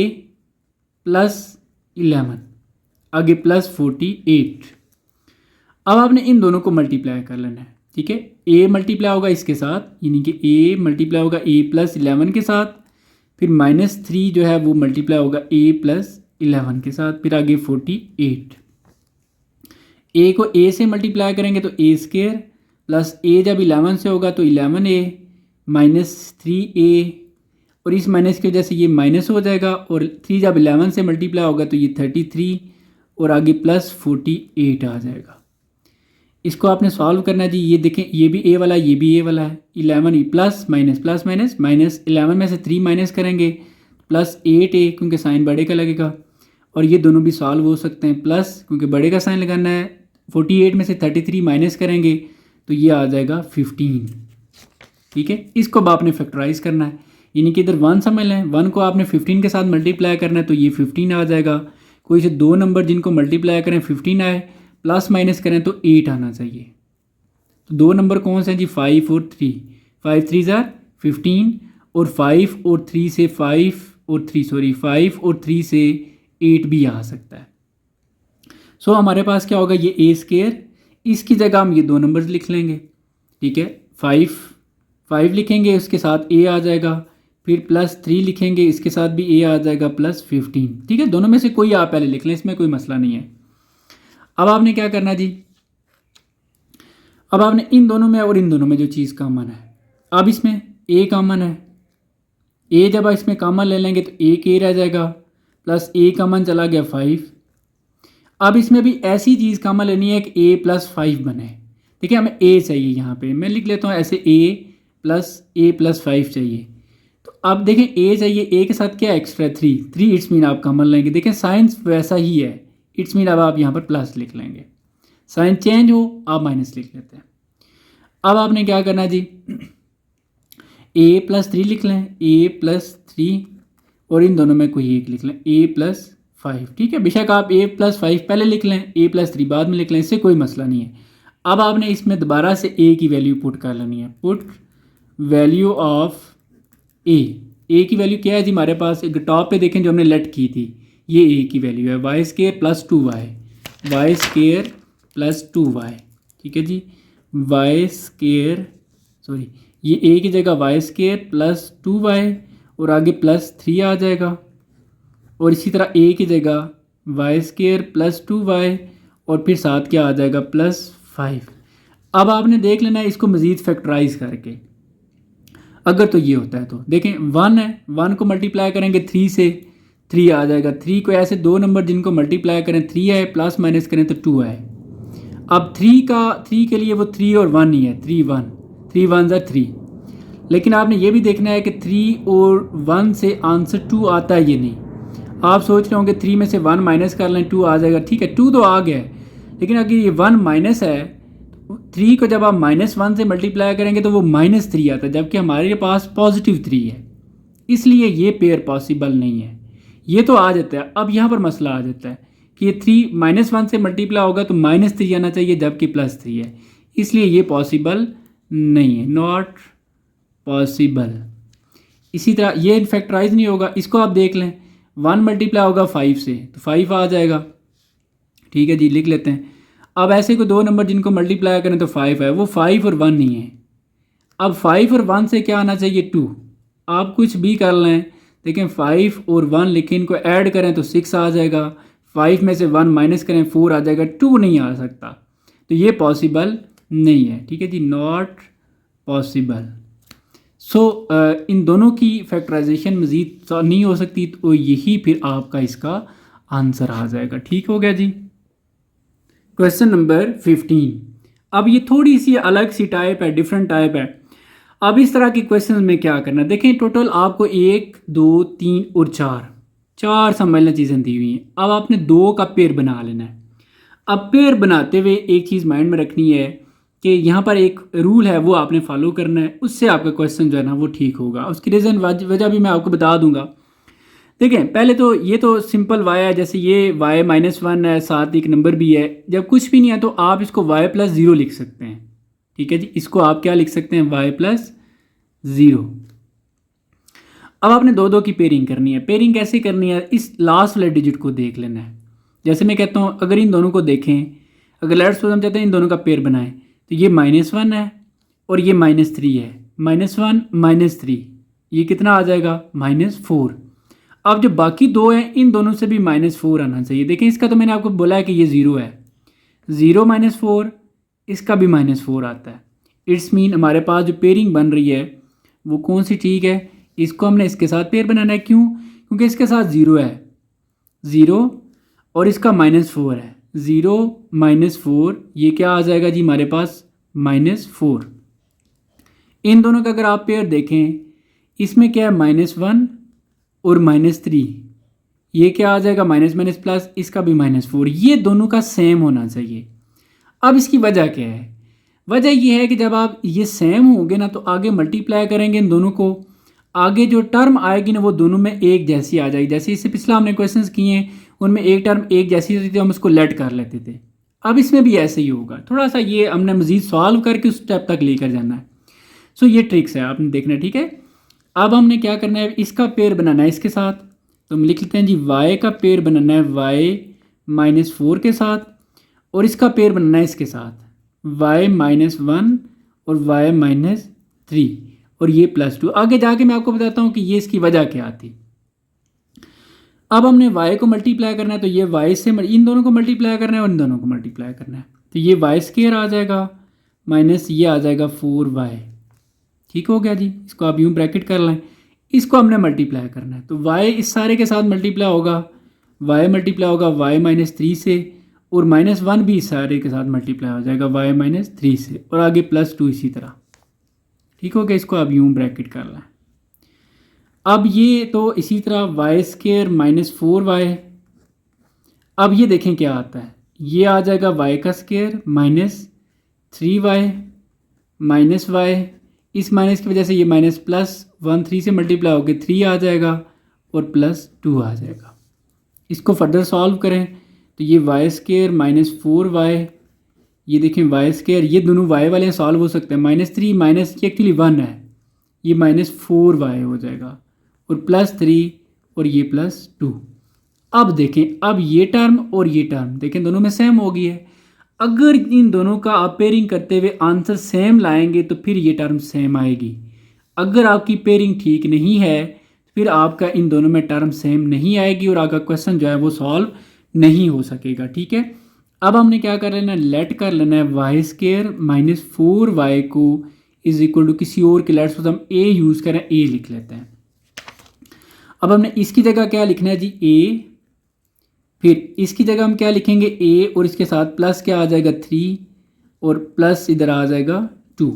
+ 11, आगे +48। अब आपने इन दोनों को मल्टीप्लाई कर लेना है। ठीक है, a मल्टीप्लाई होगा इसके साथ, यानी कि a मल्टीप्लाई होगा a + 11 के साथ, फिर -3 जो है वो मल्टीप्लाई होगा a + 11 के साथ, फिर आगे 48। a को a से मल्टीप्लाई करेंगे तो a² प्लस a जब 11 से होगा तो 11a -3a, और इस माइनस की वजह से ये माइनस हो जाएगा, और 3 जब 11 से मल्टीप्लाई होगा तो ये 33 और आगे +48 आ जाएगा। इसको आपने सॉल्व करना है जी। ये देखें, ये भी a वाला, ये भी a वाला है। 11 प्लस माइनस -11 में से 3 माइनस करेंगे +8a, क्योंकि साइन बड़े का लगेगा, और ये दोनों भी सॉल्व हो सकते हैं, प्लस क्योंकि बड़े का साइन लगाना है। 48 में से 33 माइनस करेंगे तो ये आ जाएगा 15। ठीक है, इसको अब आपने फैक्टराइज करना है, यानी कि इधर 1 समझ लें, 1 को आपने 15 के साथ मल्टीप्लाई करना है तो ये 15 आ जाएगा। कोई से दो नंबर जिनको मल्टीप्लाई करें 15 आए, प्लस माइनस करें तो 8 आना चाहिए। तो दो नंबर कौन से हैं जी, 5 और 3। 5 3 ज़ार 15, और 5 और 3 से 5 और 3 से 8 भी आ सकता है। सो हमारे पास क्या होगा, ये a², इसकी जगह हम ये दो नंबर्स लिख लेंगे। ठीक है, 5 लिखेंगे, उसके साथ a आ जाएगा, फिर +3 लिखेंगे, इसके साथ भी a आ जाएगा, +15। ठीक है, दोनों में से कोई आप पहले लिख लें, इसमें कोई मसला नहीं है। अब आपने क्या करना जी, अब आपने इन दोनों में और इन दोनों में जो चीज़ कॉमन है, अब इसमें a कॉमन है, a जब इसमें कॉमन ले लेंगे तो एक a रह जाएगा, प्लस a कॉमन चला गया 5। अब इसमें भी ऐसी चीज़ कॉमन लेनी है कि a + 5 बने। देखिए हमें a चाहिए, यहाँ पे मैं लिख लेता हूँ ऐसे, a + 5 चाहिए। तो अब देखें a चाहिए, a के साथ क्या एक्स्ट्रा 3 इट्स मीन आप कॉमन लेंगे। देखें साइंस वैसा ही है, इट्स मीन अब आप यहाँ पर प्लस लिख लेंगे, साइन चेंज हो आप माइनस लिख लेते हैं। अब आपने क्या करना जी, a + 3 लिख लें, a + 3, और इन दोनों में कोई एक लिख लें, a + 5। ठीक है, बेशक आप a + 5 पहले लिख लें, a + 3 बाद में लिख लें, इससे कोई मसला नहीं है। अब आपने इसमें दोबारा से a की वैल्यू पुट कर लेनी है, पुट वैल्यू ऑफ a। ए की वैल्यू क्या है जी हमारे पास, एक टॉप पे देखें जो हमने लेट की थी, ये ए की वैल्यू है Y square plus 2y, Y square plus 2y, ठीक है जी। वाई स्केयर सॉरी ये ए की जगह वाई स्केयर प्लस 2y और आगे प्लस 3 आ जाएगा, और इसी तरह ए की जगह वाई स्केयर प्लस 2y और फिर साथ क्या आ जाएगा प्लस 5। अब आपने देख लेना है इसको मज़ीद फैक्टराइज करके, अगर तो ये होता है तो देखें 1 है, 1 को मल्टीप्लाई करेंगे 3 से 3 आ जाएगा, 3 को ऐसे दो नंबर जिनको मल्टीप्लाई करें 3 है, प्लस माइनस करें तो 2 है। अब 3 के लिए वो 3 और 1 ही है, 3 1, 3 1 ज़ा 3, लेकिन आपने ये भी देखना है कि 3 और 1 से आंसर 2 आता है ये नहीं। आप सोच रहे होंगे 3 में से 1 माइनस कर लें 2 आ जाएगा, ठीक है 2 तो आ गया है, लेकिन अगर ये 1 माइनस है 3 को जब आप -1 से मल्टीप्लाई करेंगे तो वो -3 आता है, जबकि हमारे पास पॉजिटिव 3 है, इसलिए ये पेयर पॉसिबल नहीं है। ये तो आ जाता है। अब यहाँ पर मसला आ जाता है कि ये 3 -1 से मल्टीप्लाई होगा तो -3 आना चाहिए, जबकि +3 है, इसलिए ये पॉसिबल नहीं है, नॉट पॉसिबल। इसी तरह ये फैक्टराइज नहीं होगा, इसको आप देख लें 1 मल्टीप्लाई होगा 5 से तो 5 आ जाएगा, ठीक है जी लिख लेते हैं। अब ऐसे को दो नंबर जिनको मल्टीप्लाई करें तो 5 है, वो 5 और 1 नहीं है। अब 5 और 1 से क्या आना चाहिए 2, आप कुछ भी कर लें, देखें 5 और 1 लिखें, इनको ऐड करें तो 6 आ जाएगा, 5 में से 1 माइनस करें 4 आ जाएगा, 2 नहीं आ सकता, तो ये पॉसिबल नहीं है, ठीक है जी नॉट पॉसिबल। सो इन दोनों की फैक्टराइजेशन मज़ीद नहीं हो सकती, तो यही फिर आपका इसका आंसर आ जाएगा, ठीक हो गया जी। क्वेश्चन नंबर 15, अब ये थोड़ी सी अलग सी टाइप है, डिफरेंट टाइप है। अब इस तरह के क्वेश्चन में क्या करना, देखें टोटल आपको 1 2 3 और 4 संभालना चीज़ें दी हुई हैं। अब आपने 2 का पेयर बना लेना है। अब पेयर बनाते हुए एक चीज़ माइंड में रखनी है कि यहाँ पर एक रूल है वो आपने फॉलो करना है, उससे आपका क्वेश्चन जो है ना वो ठीक होगा। उसकी रीज़न वजह भी मैं आपको बता दूंगा। देखें पहले तो ये तो सिंपल y है, जैसे ये y -1 है, साथ एक नंबर भी है, जब कुछ भी नहीं है तो आप इसको y + 0 लिख सकते हैं, ठीक है जी। इसको आप क्या लिख सकते हैं y + 0। अब आपने 2 की पेयरिंग करनी है। पेयरिंग कैसे करनी है, इस लास्ट वाले डिजिट को देख लेना है। जैसे मैं कहता हूँ अगर इन दोनों को देखें, अगर लेट्स सपोज हम चाहते हैं इन दोनों का पेयर बनाएं, तो ये -1 है और ये -3 है, -1 -3 ये कितना आ जाएगा -4। अब जो बाकी 2 हैं इन दोनों से भी -4 आना चाहिए। देखें इसका तो मैंने आपको बोला है कि ये 0 है, 0 -4, इसका भी -4 आता है। इट्स मीन हमारे पास जो पेयरिंग बन रही है वो कौन सी ठीक है, इसको हमने इसके साथ पेयर बनाना है। क्यों, क्योंकि इसके साथ 0 है, 0 और इसका -4 है, 0 -4 ये क्या आ जाएगा जी हमारे पास -4। इन दोनों का अगर आप पेयर देखें, इसमें क्या है -1 और -3, ये क्या आ जाएगा माइनस प्लस, इसका भी -4, ये दोनों का सेम होना चाहिए। अब इसकी वजह क्या है, वजह ये है कि जब आप ये सेम होंगे ना तो आगे मल्टीप्लाई करेंगे इन दोनों को, आगे जो टर्म आएगी ना वो दोनों में एक जैसी आ जाएगी। जैसे इससे पिछला हमने क्वेश्चंस किए हैं उनमें एक टर्म एक जैसी होती थी, हम उसको लेट कर लेते थे। अब इसमें भी ऐसे ही होगा, थोड़ा सा ये हमने मज़ीद सॉल्व करके उस स्टेप तक लेकर जाना है। सो ये ट्रिक्स है, आपने देखना है, ठीक है। अब हमने क्या करना है, इसका पेयर बनाना है इसके साथ, तो हम लिख लेते हैं जी y का पेयर बनाना है y -4 के साथ, और इसका पेयर बनाना है इसके साथ y -1 और y -3 और ये +2। आगे जाके मैं आपको बताता हूँ कि ये इसकी वजह क्या थी। अब हमने y को मल्टीप्लाई करना है, तो ये y से इन दोनों को मल्टीप्लाई करना है और इन दोनों को मल्टीप्लाई करना है, तो ये y² आ जाएगा माइनस ये आ जाएगा 4y, ठीक हो गया जी। इसको आप यूँ ब्रैकेट कर लें, इसको हमने मल्टीप्लाई करना है, तो y इस सारे के साथ मल्टीप्लाई होगा, y मल्टीप्लाई होगा y -3 से, और -1 भी इस सारे के साथ मल्टीप्लाई हो जाएगा y -3 से, और आगे +2 इसी तरह, ठीक हो गया। इसको आप यूँ ब्रैकेट कर लें। अब ये तो इसी तरह y² -4y, अब ये देखें क्या आता है, ये आ जाएगा y² -3y -y, इस माइनस की वजह से ये +1 3 से मल्टीप्लाई होकर 3 आ जाएगा और +2 आ जाएगा। इसको फर्दर सॉल्व करें तो ये y² -4y, ये देखें y², ये दोनों y वाले सॉल्व हो सकते हैं, -3 माइनस ये एक्चुअली 1 है, ये -4y हो जाएगा और +3 और ये +2। अब देखें, अब ये टर्म और ये टर्म देखें दोनों में सेम हो गई है। अगर इन दोनों का आप पेयरिंग करते हुए आंसर सेम लाएंगे तो फिर ये टर्म सेम आएगी। अगर आपकी पेयरिंग ठीक नहीं है फिर आपका इन दोनों में टर्म सेम नहीं आएगी और आपका क्वेश्चन जो है वो सॉल्व नहीं हो सकेगा। ठीक है, अब हमने क्या कर लेना है, लेट कर लेना है y² माइनस 4y को इज इक्वल टू किसी और के लेट्स हम a यूज़ करें, a लिख लेते हैं। अब हमने इसकी जगह क्या लिखना है जी, a, फिर इसकी जगह हम क्या लिखेंगे, a और इसके साथ प्लस क्या आ जाएगा 3 और प्लस इधर आ जाएगा 2।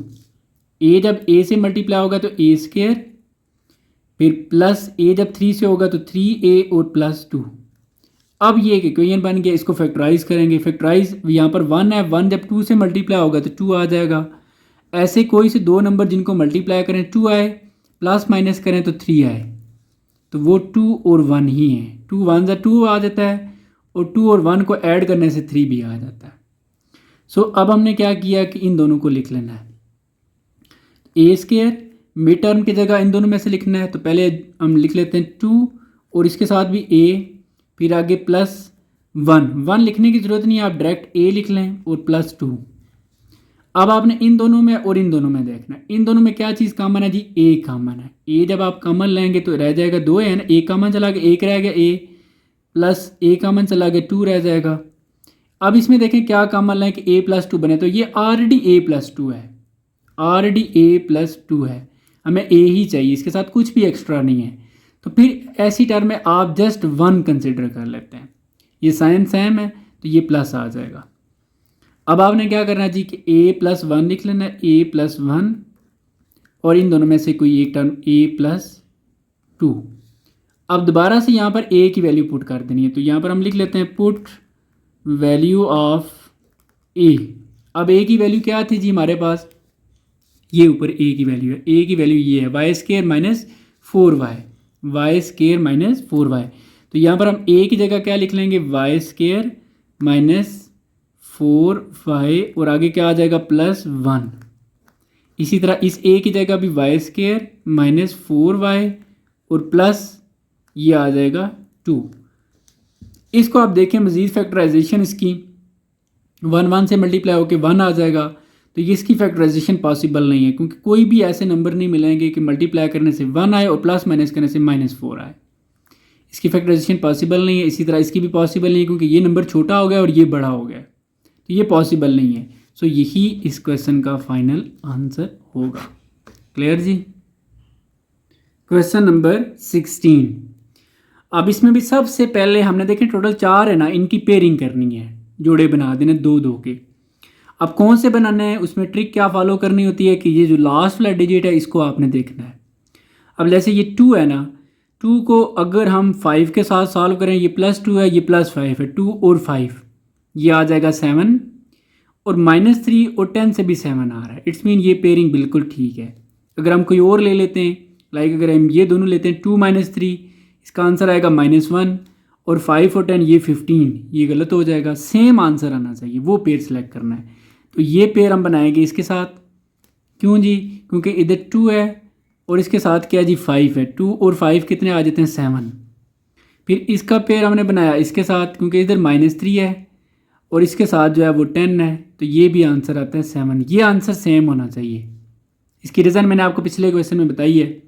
a जब a से मल्टीप्लाई होगा तो a², फिर प्लस a जब 3 से होगा तो 3a और +2। अब ये इक्वेशन बन गया, इसको फैक्टराइज करेंगे। फैक्टराइज यहाँ पर 1 है, 1 जब 2 से मल्टीप्लाई होगा तो 2 आ जाएगा। ऐसे कोई से दो नंबर जिनको मल्टीप्लाई करें 2 आए, प्लस माइनस करें तो 3 आए, तो वो 2 और 1 ही है। 2 1 ज़ा 2 आ जाता है और 2 और 1 को ऐड करने से 3 भी आ जाता है। सो अब हमने क्या किया कि इन दोनों को लिख लेना है, a² मिड टर्म की जगह इन दोनों में से लिखना है। तो पहले हम लिख लेते हैं 2 और इसके साथ भी a, फिर आगे +1 लिखने की ज़रूरत नहीं है, आप डायरेक्ट a लिख लें और +2। अब आपने इन दोनों में और इन दोनों में देखना है, इन दोनों में क्या चीज़ कॉमन है जी, a कॉमन है। a जब आप कॉमन लेंगे तो रह जाएगा 2 है ना, a कॉमन चला गया, 1 रह गया a, प्लस a कॉमन चला गया 2 रह जाएगा। अब इसमें देखें क्या कॉमन लें कि a +2 बने, तो ये ऑलरेडी a +2 है, ऑलरेडी a +2 है, हमें a ही चाहिए, इसके साथ कुछ भी एक्स्ट्रा नहीं है। तो फिर ऐसी टर्म में आप जस्ट 1 कंसिडर कर लेते हैं, ये साइन सेम है तो ये प्लस आ जाएगा। अब आपने क्या करना है जी कि a +1 लिख लेना है, a +1 और इन दोनों में से कोई एक टर्म a +2। अब दोबारा से यहाँ पर a की वैल्यू पुट कर देनी है, तो यहाँ पर हम लिख लेते हैं पुट वैल्यू ऑफ a। अब a की वैल्यू क्या थी जी हमारे पास, ये ऊपर a की वैल्यू है, a की वैल्यू ये है y² minus 4y, y² minus 4y। तो यहाँ पर हम a की जगह क्या लिख लेंगे, y² माइनस 4y और आगे क्या आ जाएगा +1। इसी तरह इस a की जगह भी y² माइनस 4y और प्लस ये आ जाएगा 2। इसको आप देखें मज़ीद फैक्टराइजेशन इसकी 1 1 से मल्टीप्लाई होकर 1 आ जाएगा, तो ये इसकी फैक्टराइजेशन पॉसिबल नहीं है, क्योंकि कोई भी ऐसे नंबर नहीं मिलेंगे कि मल्टीप्लाई करने से 1 आए और प्लस माइनस करने से -4 आए। इसकी फैक्टराइजेशन पॉसिबल नहीं है। इसी तरह इसकी भी पॉसिबल नहीं है, क्योंकि ये नंबर छोटा हो गया और ये बड़ा हो गया, तो ये पॉसिबल नहीं है। सो यही इस क्वेश्चन का फाइनल आंसर होगा। क्लियर जी। Question number 16। अब इसमें भी सबसे पहले हमने देखें टोटल 4 है ना, इनकी पेयरिंग करनी है, जोड़े बना देने 2 2 के। अब कौन से बनाने हैं, उसमें ट्रिक क्या फॉलो करनी होती है कि ये जो लास्ट वाला डिजिट है इसको आपने देखना है। अब जैसे ये 2 है ना, 2 को अगर हम 5 के साथ सॉल्व करें, ये +2 है, ये +5 है, 2 और 5 ये आ जाएगा 7 और -3 और 10 से भी 7 आ रहा है। इट्स मीन ये पेयरिंग बिल्कुल ठीक है। अगर हम कोई और ले लेते हैं, लाइक अगर हम ये दोनों लेते हैं 2 -3, इसका आंसर आएगा -1 और 5 और 10 ये 15, ये गलत हो जाएगा। सेम आंसर आना चाहिए, वो पेयर सेलेक्ट करना है। तो ये पेयर हम बनाएंगे इसके साथ, क्यों जी, क्योंकि इधर 2 है और इसके साथ क्या जी 5 है, 2 और 5 कितने आ जाते हैं 7। फिर इसका पेयर हमने बनाया इसके साथ, क्योंकि इधर -3 है और इसके साथ जो है वो 10 है, तो ये भी आंसर आता है 7। ये आंसर सेम होना चाहिए। इसकी रीज़न मैंने आपको पिछले क्वेश्चन में बताई है।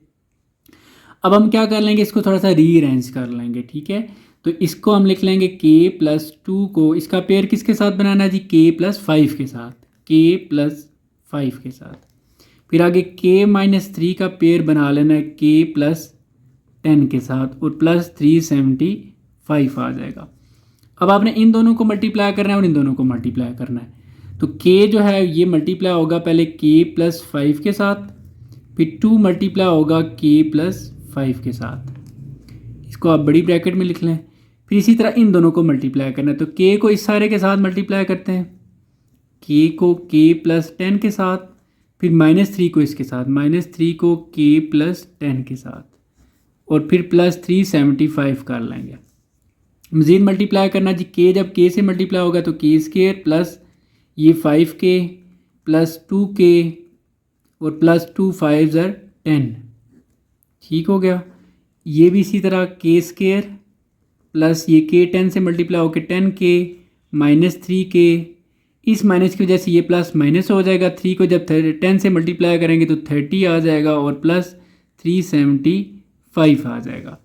अब हम क्या कर लेंगे, इसको थोड़ा सा रीअरेंज कर लेंगे, ठीक है। तो इसको हम लिख लेंगे k+2 को, इसका पेयर किसके साथ बनाना है जी, k+5 के साथ, k+5 के साथ। फिर आगे k-3 का पेयर बना लेना है k+10 के साथ और +375 आ जाएगा। अब आपने इन दोनों को मल्टीप्लाई करना है और इन दोनों को मल्टीप्लाई करना है। तो k जो है ये मल्टीप्लाई होगा पहले k+5 के साथ, फिर 2 मल्टीप्लाई होगा k+5 के साथ, इसको आप बड़ी ब्रैकेट में लिख लें। फिर इसी तरह इन दोनों को मल्टीप्लाई करना है, तो k को इस सारे के साथ मल्टीप्लाई करते हैं, k को k+10 के साथ, फिर -3 को इसके साथ, -3 को k+10 के साथ और फिर +375 कर लेंगे। मज़ीद मल्टीप्लाई करना जी, k जब k से मल्टीप्लाई होगा तो k² प्लस ये 5k प्लस 2k और +2 5 10, ठीक हो गया। ये भी इसी तरह के स्केयर प्लस ये के 10 से मल्टीप्लाई होकर 10k माइनस 3k, इस माइनस की वजह से ये प्लस माइनस हो जाएगा। 3 को जब 10 से मल्टीप्लाई करेंगे तो 30 आ जाएगा और प्लस 375 आ जाएगा।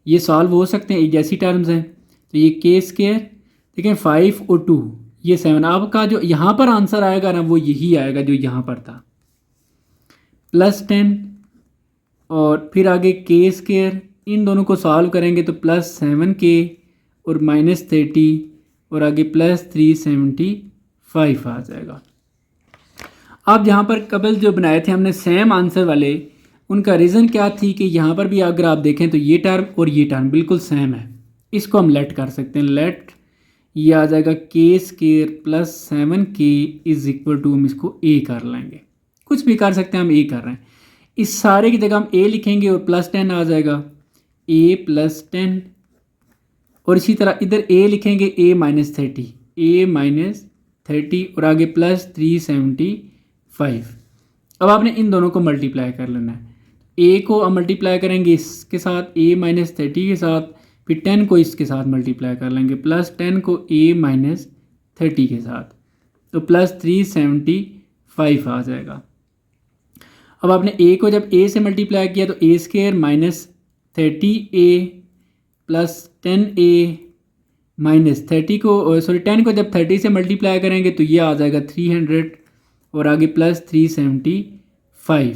ये सॉल्व हो सकते हैं, एक जैसी टर्म्स हैं। तो ये के स्केयर देखें 5 और 2 ये 7, आपका जो यहाँ पर आंसर आएगा ना वो यही आएगा जो यहाँ पर था, प्लस 10 और फिर आगे के स्केयर, इन दोनों को सॉल्व करेंगे तो प्लस 7k और माइनस 30 और आगे प्लस 375 आ जाएगा। अब यहाँ पर कबल जो बनाए थे हमने सेम आंसर वाले, उनका रीज़न क्या थी कि यहाँ पर भी अगर आप देखें तो ये टर्म और ये टर्म बिल्कुल सेम है। इसको हम लेट कर सकते हैं, लेट ये आ जाएगा K square plus 7k is equal to, हम इसको ए कर लेंगे, कुछ भी कर सकते हैं, हम ए कर रहे हैं। इस सारे की जगह हम ए लिखेंगे और प्लस 10 आ जाएगा, ए प्लस 10, और इसी तरह इधर ए लिखेंगे ए माइनस 30, ए माइनस 30 और आगे प्लस 375। अब आपने इन दोनों को मल्टीप्लाई कर लेना है। ए को हम मल्टीप्लाई करेंगे इसके साथ ए माइनस 30 के साथ, फिर 10 को इसके साथ मल्टीप्लाई कर लेंगे, प्लस 10 को ए माइनस 30 के साथ, तो प्लस 375 आ जाएगा। अब आपने ए को जब ए से मल्टीप्लाई किया तो a square minus 30a plus 10a minus 30 को 10 को जब 30 से मल्टीप्लाई करेंगे तो ये आ जाएगा 300 और आगे प्लस 375।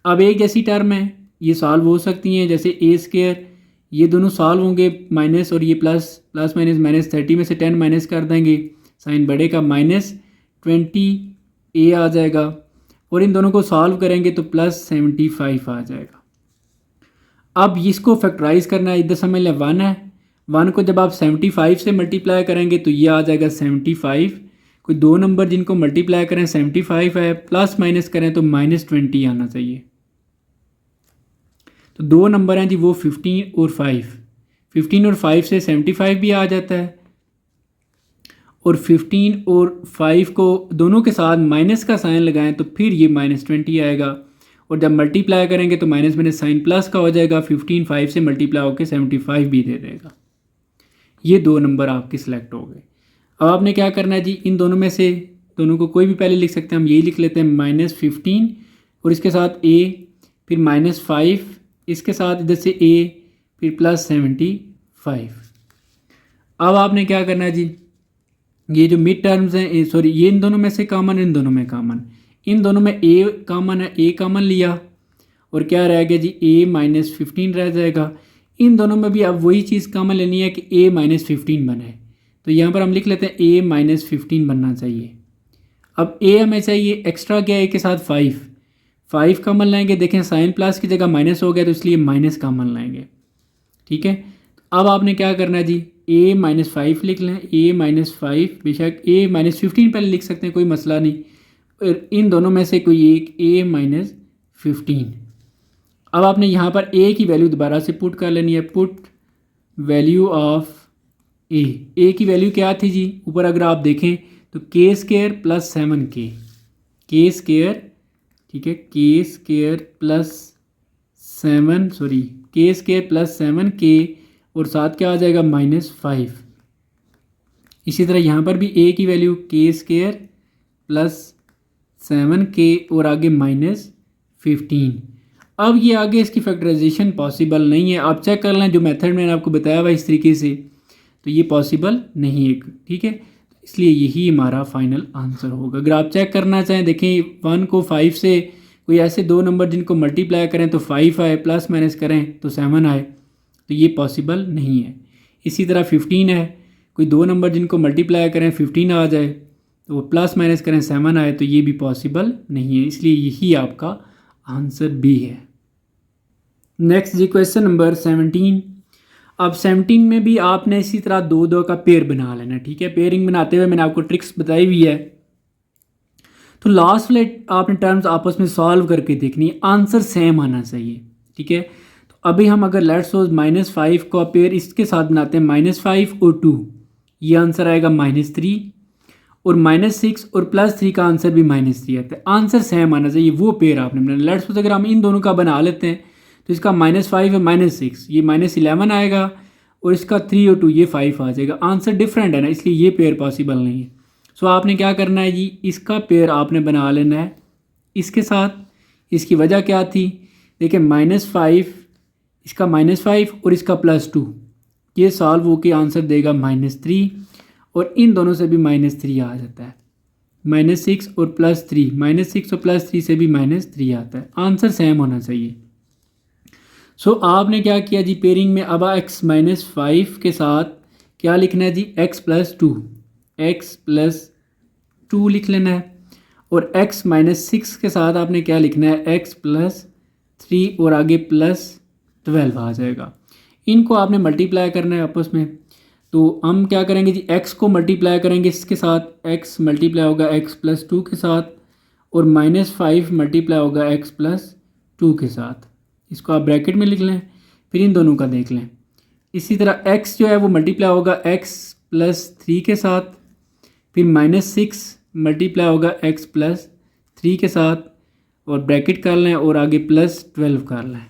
अब एक जैसी टर्म है, ये सॉल्व हो सकती हैं, जैसे ए स्केयर ये दोनों सॉल्व होंगे, माइनस और ये प्लस, प्लस माइनस माइनस 30 में से 10 माइनस कर देंगे, साइन बढ़ेगा, माइनस 20a आ जाएगा, और इन दोनों को सॉल्व करेंगे तो प्लस 75 आ जाएगा। अब इसको फैक्टराइज करना है, इधर समझ लें 1 है, 1 को जब आप 75 से मल्टीप्लाई करेंगे तो ये आ जाएगा 75। कोई दो नंबर जिनको मल्टीप्लाई करें 75 है, प्लस माइनस करें तो माइनस 20 आना चाहिए। तो दो नंबर हैं जी वो 15 और 5, 15 और 5 से 75 भी आ जाता है, और 15 और 5 को दोनों के साथ माइनस का साइन लगाएं तो फिर ये माइनस 20 आएगा, और जब मल्टीप्लाई करेंगे तो माइनस में साइन प्लस का हो जाएगा, 15 5 से मल्टीप्लाई होकर 75 भी दे देगा। ये दो नंबर आपके सिलेक्ट हो गए। अब आपने क्या करना है जी, इन दोनों में से दोनों को कोई भी पहले लिख सकते हैं, हम यही लिख लेते हैं माइनस 15 और इसके साथ ए, फिर माइनस 5 इसके साथ इधर से ए, फिर प्लस 75। अब आपने क्या करना है जी, ये जो मिड टर्म्स हैं, सॉरी ये इन दोनों में से कॉमन, इन दोनों में कॉमन, इन दोनों में ए कॉमन है, ए कॉमन लिया और क्या रह गया जी, ए माइनस 15 रह जाएगा। इन दोनों में भी अब वही चीज़ कॉमन लेनी है कि ए माइनस 15 बने, तो यहाँ पर हम लिख लेते हैं ए माइनस 15 बनना चाहिए। अब ए हमें चाहिए, एक्स्ट्रा क्या है, ए के साथ 5 कॉमन लाएंगे, देखें साइन प्लस की जगह माइनस हो गया तो इसलिए माइनस कॉमन लाएंगे, ठीक है। अब आपने क्या करना है जी, ए माइनस 5 लिख लें, ए माइनस 5, बेशक ए माइनस 15 पहले लिख सकते हैं, कोई मसला नहीं, और इन दोनों में से कोई एक ए माइनस 15। अब आपने यहाँ पर ए की वैल्यू दोबारा से पुट कर लेनी है, पुट वैल्यू ऑफ ए की वैल्यू क्या थी जी, ऊपर अगर आप देखें तो के स्केयर प्लस 7k, के स्केयर, ठीक है, के स्केयर प्लस 7k और साथ क्या आ जाएगा माइनस 5। इसी तरह यहाँ पर भी ए की वैल्यू के स्केयर प्लस 7k और आगे माइनस 15। अब ये आगे इसकी फैक्टराइजेशन पॉसिबल नहीं है, आप चेक कर लें जो मेथड मैंने आपको बताया हुआ इस तरीके से, तो ये पॉसिबल नहीं है, ठीक है, इसलिए यही हमारा फाइनल आंसर होगा। अगर आप चेक करना चाहें, देखें 1 को 5 से कोई ऐसे दो नंबर जिनको मल्टीप्लाई करें तो 5 आए, प्लस माइनस करें तो 7 आए, तो ये पॉसिबल नहीं है। इसी तरह 15 है, कोई दो नंबर जिनको मल्टीप्लाई करें 15 आ जाए तो वो प्लस माइनस करें 7 आए, तो ये भी पॉसिबल नहीं है, इसलिए यही आपका आंसर बी है। नेक्स्ट जी क्वेश्चन नंबर 17। अब 17 में भी आपने इसी तरह दो दो का पेयर बना लेना, ठीक है। पेयरिंग बनाते हुए मैंने आपको ट्रिक्स बताई हुई है, तो लास्ट वाले आपने टर्म्स आपस में सॉल्व करके देखनी है, आंसर सेम आना चाहिए, ठीक है। तो अभी हम अगर लेट्स सपोज -5 का पेयर इसके साथ बनाते हैं, -5 और 2, ये आंसर आएगा -3, और -6 और +3 का आंसर भी -3 आता है। आंसर सेम आना चाहिए, वो पेयर आपने बनाना। लेट्स सपोज अगर हम इन दोनों का बना लेते हैं तो इसका -5 है -6, ये -11 आएगा और इसका 3 और 2 ये 5 आ जाएगा। आंसर डिफरेंट है ना, इसलिए ये पेयर पॉसिबल नहीं है। सो आपने क्या करना है जी, इसका पेयर आपने बना लेना है इसके साथ। इसकी वजह क्या थी, देखिए -5, इसका -5 और इसका +2, ये सॉल्व होके आंसर देगा -3 और इन दोनों से भी -3 आ जाता है। -6 और +3, -6 और +3 से भी -3 आता है। आंसर सेम होना चाहिए। सो आपने क्या किया जी, पेयरिंग में अब x-5 के साथ क्या लिखना है जी, x+2 लिख लेना है और x-6 के साथ आपने क्या लिखना है, x+3 और आगे +12 आ जाएगा। इनको आपने मल्टीप्लाई करना है आपस में। तो हम क्या करेंगे जी, x को मल्टीप्लाई करेंगे इसके साथ, x मल्टीप्लाई होगा x+2 के साथ और -5 मल्टीप्लाई होगा x+2 के साथ। इसको आप ब्रैकेट में लिख लें, फिर इन दोनों का देख लें। इसी तरह x जो है वो मल्टीप्लाई होगा x+3 के साथ, फिर -6 मल्टीप्लाई होगा x+3 के साथ और ब्रैकेट कर लें और आगे +12 कर लें।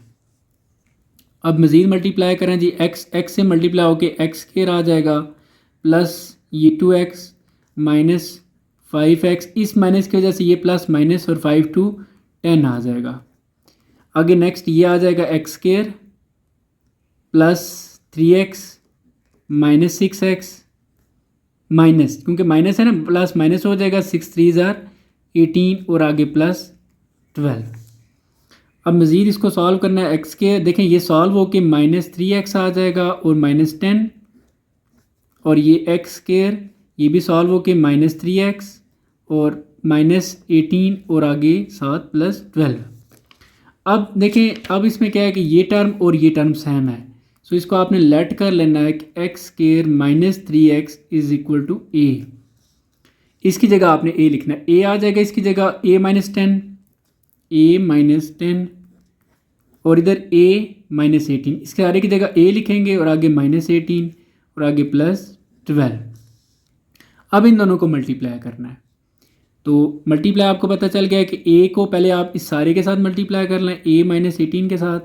अब मज़ीद मल्टीप्लाई करें जी, x से मल्टीप्लाई होके x² आ जाएगा प्लस ये 2x -5x, इस माइनस की वजह से ये प्लस माइनस और 5 to 10 आ जाएगा। आगे नेक्स्ट ये आ जाएगा x² plus 3x -6x minus, क्योंकि माइनस है ना, प्लस माइनस हो जाएगा, 6 3 18 और आगे +12। अब मज़ीद इसको सॉल्व करना है x², देखें ये सॉल्व होके -3x आ जाएगा और -10 और ये x² ये भी सॉल्व होके -3x और -18 और आगे 7 +12। अब देखें, अब इसमें क्या है कि ये टर्म और ये टर्म सेम है, सो इसको आपने लेट कर लेना है कि x² -3x is equal to a। इसकी जगह आपने a लिखना है, a आ जाएगा इसकी जगह a-10 और इधर a-18, इसके सारे की जगह a लिखेंगे और आगे -18 और आगे +12। अब इन दोनों को मल्टीप्लाई करना है। तो मल्टीप्लाई आपको पता चल गया है कि a को पहले आप इस सारे के साथ मल्टीप्लाई कर लें a-18 के साथ,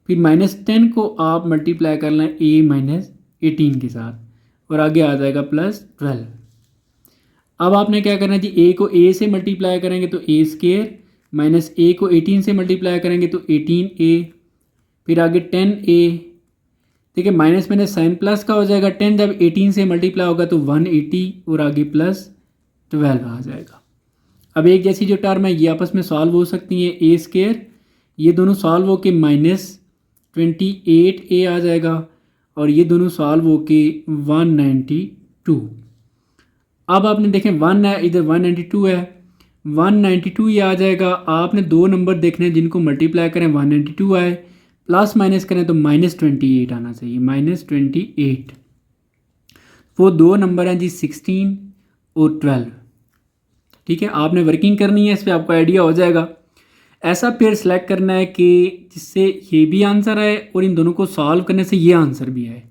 फिर -10 को आप मल्टीप्लाई कर लें a-18 के साथ और आगे आ जाएगा +12। अब आपने क्या करना है जी, a को a से मल्टीप्लाई करेंगे तो a² माइनस a को 18 से मल्टीप्लाई करेंगे तो 18a, फिर आगे 10a, ठीक है, माइनस माइनस साइन प्लस का हो जाएगा, 10 जब 18 से मल्टीप्लाई होगा तो 180 और आगे +12 आ जाएगा। अब एक जैसी जो टर्म है ये आपस में सॉल्व हो सकती हैं, a², ये दोनों सॉल्व होके -28a आ जाएगा और ये दोनों सॉल्व होके 192। अब आपने देखें 1 है, इधर 192 है, 192 ये आ जाएगा। आपने दो नंबर देखने हैं जिनको मल्टीप्लाई करें 192 आए, प्लस माइनस करें तो -28 आना चाहिए, -28। वो दो नंबर हैं जी 16 और 12। ठीक है, आपने वर्किंग करनी है, इस पर आपको आइडिया हो जाएगा। ऐसा पेयर सेलेक्ट करना है कि जिससे ये भी आंसर आए और इन दोनों को सॉल्व करने से ये आंसर भी आए।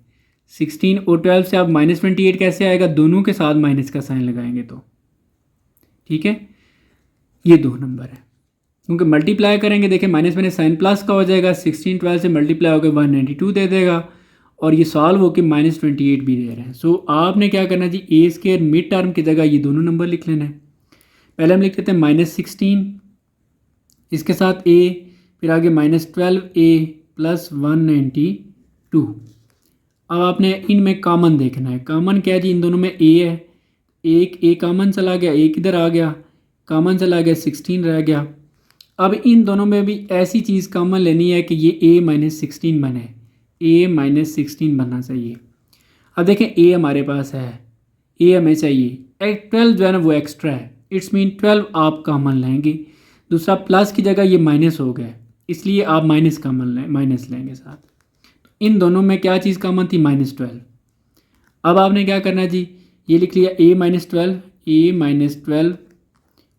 16 और 12 से आप -28 कैसे आएगा, दोनों के साथ माइनस का साइन लगाएंगे तो। ठीक है, ये दो नंबर है, क्योंकि मल्टीप्लाई करेंगे, देखें माइनस माइनस साइन प्लस का हो जाएगा, 16 12 से मल्टीप्लाई होकर 192 दे देगा और ये सॉल्व होकर -28 भी दे रहे हैं। सो आपने क्या करना है जी, a² मिड टर्म की जगह ये दोनों नंबर लिख लेना है। पहले हम लिख लेते हैं -16, इसके साथ a, फिर आगे -12a प्लस 192। अब आपने इनमें कॉमन देखना है, कॉमन क्या है जी, इन दोनों में a है, एक a कॉमन चला गया, एक इधर आ गया, कॉमन चला गया, 16 रह गया। अब इन दोनों में भी ऐसी चीज़ कॉमन लेनी है कि ये a-16 बने, a-16 बनना चाहिए। अब देखें a हमारे पास है, a हमें चाहिए, 12 जो है ना वो एक्स्ट्रा है, इट्स मीन 12 आप कॉमन लेंगे। दूसरा प्लस की जगह ये माइनस हो गया, इसलिए आप माइनस कॉमन लें, माइनस लेंगे साथ। तो इन दोनों में क्या चीज़ कॉमन थी, -12। अब आपने क्या करना है जी, ये लिख लिया a-12, a-12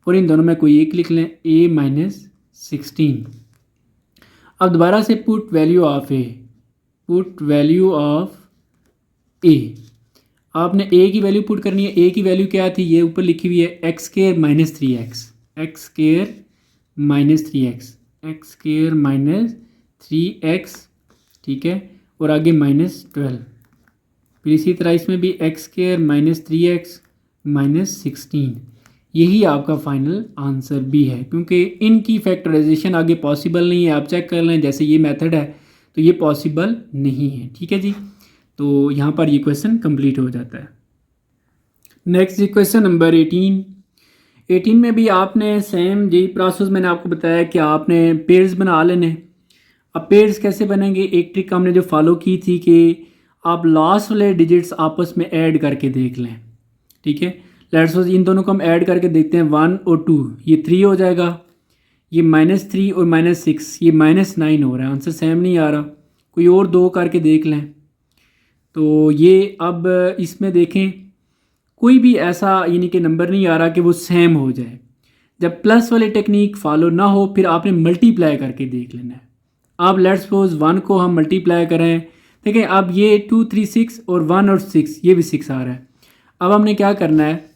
और इन दोनों में कोई एक लिख लें, a-16। अब दोबारा से put value of a, put value of a, आपने a की वैल्यू पुट करनी है। a की वैल्यू क्या थी, ये ऊपर लिखी हुई है, x² -3x, x² -3x, x² 3x, ठीक है, और आगे -12। फिर इसी तरह इसमें भी x² -3x -16। यही आपका फाइनल आंसर भी है, क्योंकि इनकी फैक्टराइजेशन आगे पॉसिबल नहीं है। आप चेक कर लें, जैसे ये मेथड है तो ये पॉसिबल नहीं है, ठीक है जी। तो यहाँ पर ये क्वेश्चन कंप्लीट हो जाता है। नेक्स्ट जी क्वेश्चन नंबर 18 में भी आपने सेम जी प्रोसेस मैंने आपको बताया कि आपने पेयर्स बना लेने। अब पेयर्स कैसे बनेंगे, एक ट्रिक हमने जो फॉलो की थी कि आप लास्ट वाले डिजिट्स आपस में ऐड करके देख लें, ठीक है। लेट्स सपोज इन दोनों को हम ऐड करके देखते हैं, 1 और 2, ये 3 हो जाएगा। ये -3 और -6, ये -9 हो रहा है, आंसर सेम नहीं आ रहा। कोई और दो करके देख लें। तो ये अब इसमें देखें कोई भी ऐसा यानी कि नंबर नहीं आ रहा कि वो सेम हो जाए। जब प्लस वाली टेक्निक फॉलो ना हो फिर आपने मल्टीप्लाई करके देख लेना है। अब लेट्स सपोज 1 को हम मल्टीप्लाई करें, देखें अब ये 2 3 6 और 1 और 6, ये भी 6 आ रहा है। अब हमने क्या करना है,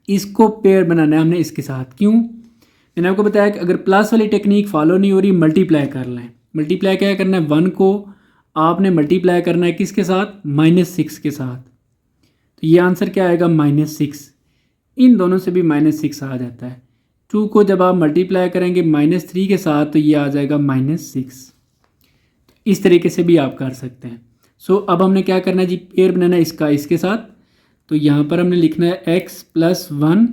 इसको पेयर बनाना है हमने इसके साथ। क्यों, मैंने आपको बताया कि अगर प्लस वाली टेक्निक फॉलो नहीं हो रही मल्टीप्लाई कर लें। मल्टीप्लाई क्या करना है, 1 को आपने मल्टीप्लाई करना है किसके साथ, -6 के साथ। तो ये आंसर क्या आएगा, -6। इन दोनों से भी -6 आ जाता है। 2 को जब आप मल्टीप्लाई करेंगे -3 के साथ तो ये आ जाएगा -6। इस तरीके से भी आप कर सकते हैं। सो अब हमने क्या करना है जी, पेयर बनाना है इसका इसके साथ। तो यहाँ पर हमने लिखना है x+1,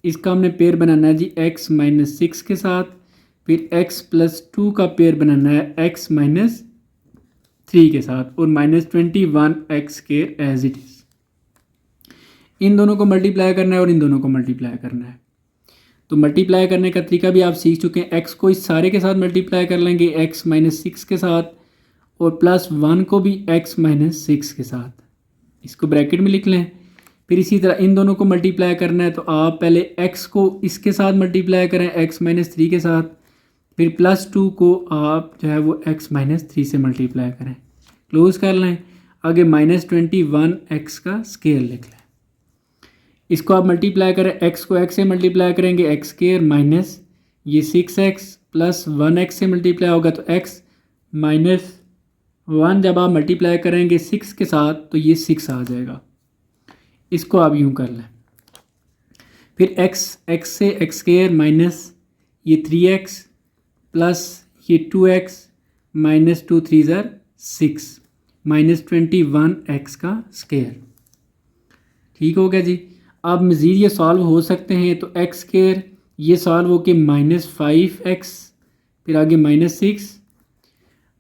इसका हमने पेयर बनाना है जी x-6 के साथ। फिर x+2 का पेयर बनाना है x-3 के साथ, और -21x² एज इट इज़। इन दोनों को मल्टीप्लाई करना है और इन दोनों को मल्टीप्लाई करना है। तो मल्टीप्लाई करने का तरीका भी आप सीख चुके हैं। x को इस सारे के साथ मल्टीप्लाई कर लेंगे x-6 के साथ, और +1 को भी x-6 के साथ, इसको ब्रैकेट में लिख लें। फिर इसी तरह इन दोनों को मल्टीप्लाई करना है, तो आप पहले x को इसके साथ मल्टीप्लाई करें x-3 के साथ, फिर +2 को आप जो है वो x-3 से मल्टीप्लाई करें, क्लोज कर लें। आगे -21x का स्केयर लिख लें। इसको आप मल्टीप्लाई करें, x को x से मल्टीप्लाई करेंगे x² माइनस ये 6x + 1x से मल्टीप्लाई होगा तो x-1 जब आप मल्टीप्लाई करेंगे 6 के साथ तो ये 6 आ जाएगा। इसको आप यूँ कर लें। फिर x से x² माइनस ये 3x प्लस ये 2x -2 3 ज़र 6 -21x का स्केयर। ठीक हो गया जी। अब मज़ीद ये सॉल्व हो सकते हैं, तो x² ये सॉल्व हो के -5x, फिर आगे -6,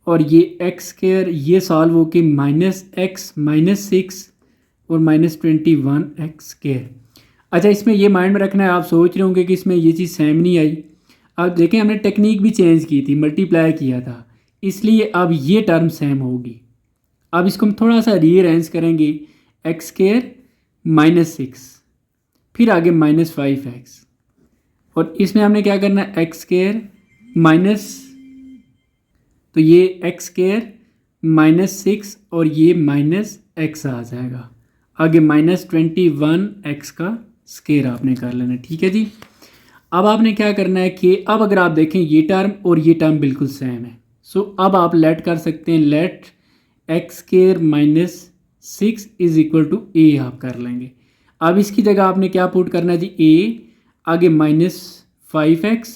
और ये x² ये सॉल्व हो के -x-6 और -21x²। अच्छा, इसमें ये माइंड में रखना है, आप सोच रहे होंगे कि इसमें ये चीज़ सेम नहीं आई। अब देखें हमने टेक्निक भी चेंज की थी, मल्टीप्लाई किया था, इसलिए अब ये टर्म सेम होगी। अब इसको हम थोड़ा सा रीअरेंज करेंगे, x² -6 फिर आगे -5x, और इसमें हमने क्या करना है x² माइनस, तो ये x² -6 और ये -x आ जाएगा। आगे -21x का स्केयर आपने कर लेना, ठीक है जी। अब आपने क्या करना है कि अब अगर आप देखें ये टर्म और ये टर्म बिल्कुल सेम है। सो अब आप लेट कर सकते हैं, लेट x² -6 = a आप कर लेंगे। अब इसकी जगह आपने क्या पुट करना है जी, a आगे -5x,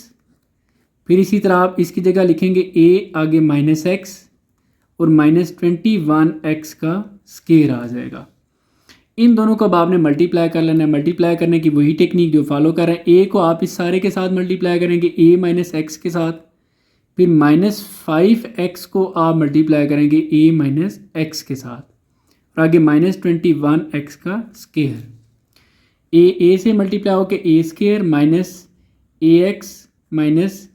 फिर इसी तरह आप इसकी जगह लिखेंगे a आगे -x और -21x का स्केयर आ जाएगा। इन दोनों को अब आपने मल्टीप्लाई कर लेना है। मल्टीप्लाई करने की वही टेक्निक जो फॉलो कर रहे हैं, a को आप इस सारे के साथ मल्टीप्लाई करेंगे a - x के साथ, फिर -5x को आप मल्टीप्लाई करेंगे a - x के साथ, और आगे -21x का स्केयर। a से मल्टीप्लाई होकर a² माइनस ax माइनस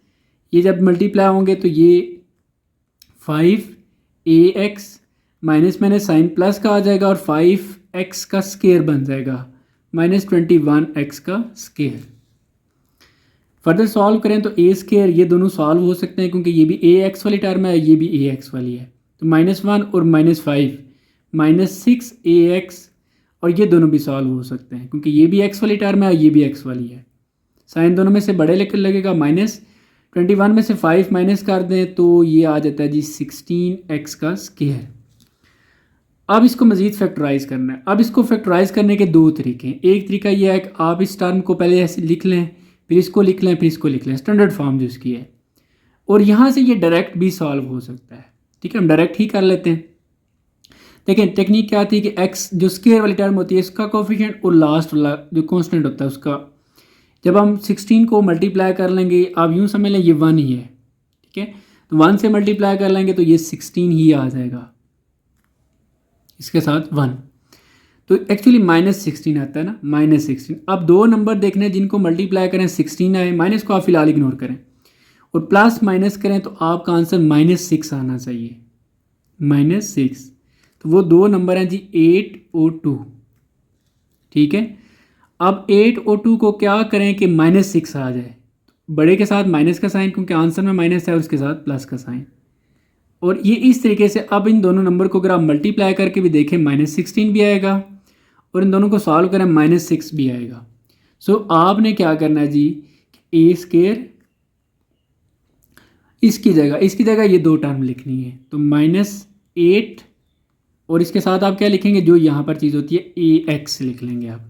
ये जब मल्टीप्लाई होंगे तो ये 5ax माइनस मैंने साइन प्लस का आ जाएगा और 5x का स्केयर बन जाएगा -21x का स्केयर। फर्दर सॉल्व करें तो a² ये दोनों सॉल्व हो सकते हैं, क्योंकि ये भी ax वाली टर्म है, ये भी ax वाली है। तो -1 और -5 -6ax, और ये दोनों भी सॉल्व हो सकते हैं, क्योंकि ये भी x वाली टर्म है और ये भी x वाली है। साइन दोनों में से बड़े लेकर लगेगा 21 में से 5 माइनस कर दें तो ये आ जाता है जी 16x का स्क्वायर। अब इसको मज़ीद फैक्टराइज करना है। अब इसको फैक्टराइज करने के दो तरीके हैं। एक तरीका यह है कि आप इस टर्म को पहले ऐसे लिख लें, फिर इसको लिख लें, फिर इसको लिख लें, स्टैंडर्ड फॉर्म जो इसकी है। और यहाँ से ये डायरेक्ट भी सॉल्व हो सकता है। ठीक है, हम डायरेक्ट ही कर लेते हैं। देखें टेक्निक क्या आती है कि एक्स जो स्क्वायर वाली टर्म होती है इसका कोफिशिएंट और लास्ट वाला जो कांस्टेंट होता है उसका, जब हम 16 को मल्टीप्लाई कर लेंगे, आप यूँ समझ लें ये 1 ही है। ठीक है, तो 1 से मल्टीप्लाई कर लेंगे तो ये 16 ही आ जाएगा, इसके साथ 1। तो एक्चुअली -16 आता है ना, -16। अब दो नंबर देखने हैं जिनको मल्टीप्लाई करें 16 आए, माइनस को आप फिलहाल इग्नोर करें और प्लस माइनस करें तो आपका आंसर -6 आना चाहिए, -6। तो वो दो नंबर हैं जी 8 और 2। ठीक है, अब 8 और 2 को क्या करें कि -6 आ जाए, बड़े के साथ माइनस का साइन क्योंकि आंसर में माइनस है और उसके साथ प्लस का साइन। और ये इस तरीके से अब इन दोनों नंबर को अगर आप मल्टीप्लाई करके भी देखें -16 भी आएगा और इन दोनों को सॉल्व करें -6 भी आएगा। सो आपने क्या करना है जी, ए स्क्वायर इसकी जगह ये दो टर्म लिखनी है, तो -8 और इसके साथ आप क्या लिखेंगे, जो यहाँ पर चीज़ होती है ax लिख लेंगे आप।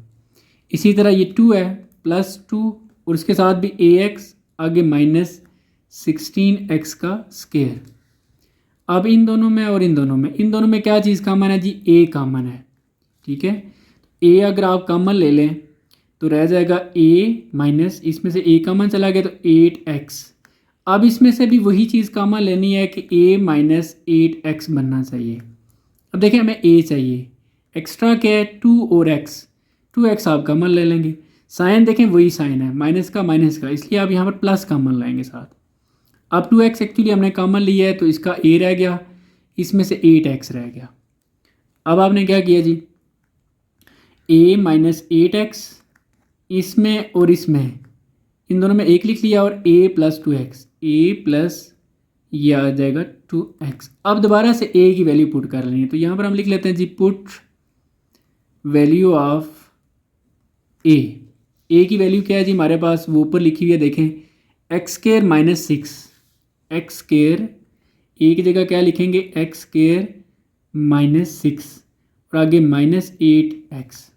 इसी तरह ये 2 है, +2 और इसके साथ भी ax, आगे -16x का स्क्वायर। अब इन दोनों में और इन दोनों में क्या चीज़ कॉमन है जी, a कॉमन है। ठीक है, a अगर आप कॉमन ले लें तो रह जाएगा a माइनस, इसमें से a कॉमन चला गया तो 8x। अब इसमें से भी वही चीज़ कॉमन लेनी है कि a माइनस 8x बनना चाहिए। अब देखें हमें a चाहिए, एक्स्ट्रा क्या है 2 और x, 2x आप कॉमन ले लेंगे। साइन देखें वही साइन है, माइनस का, इसलिए आप यहाँ पर प्लस कॉमन लाएंगे साथ। अब 2x एक्चुअली हमने कॉमन लिया है तो इसका a रह गया, इसमें से 8x रह गया। अब आपने क्या किया जी, a माइनस 8x इसमें और इसमें, इन दोनों में एक लिख लिया और a plus 2x, a plus ये आ जाएगा 2x। अब दोबारा से a की वैल्यू पुट कर लेनी है, तो यहाँ पर हम लिख लेते हैं जी पुट वैल्यू ऑफ a। की वैल्यू क्या है जी हमारे पास, वो ऊपर लिखी हुई है देखें, x² -6, x² a की जगह क्या लिखेंगे, x² -6 और आगे -8x।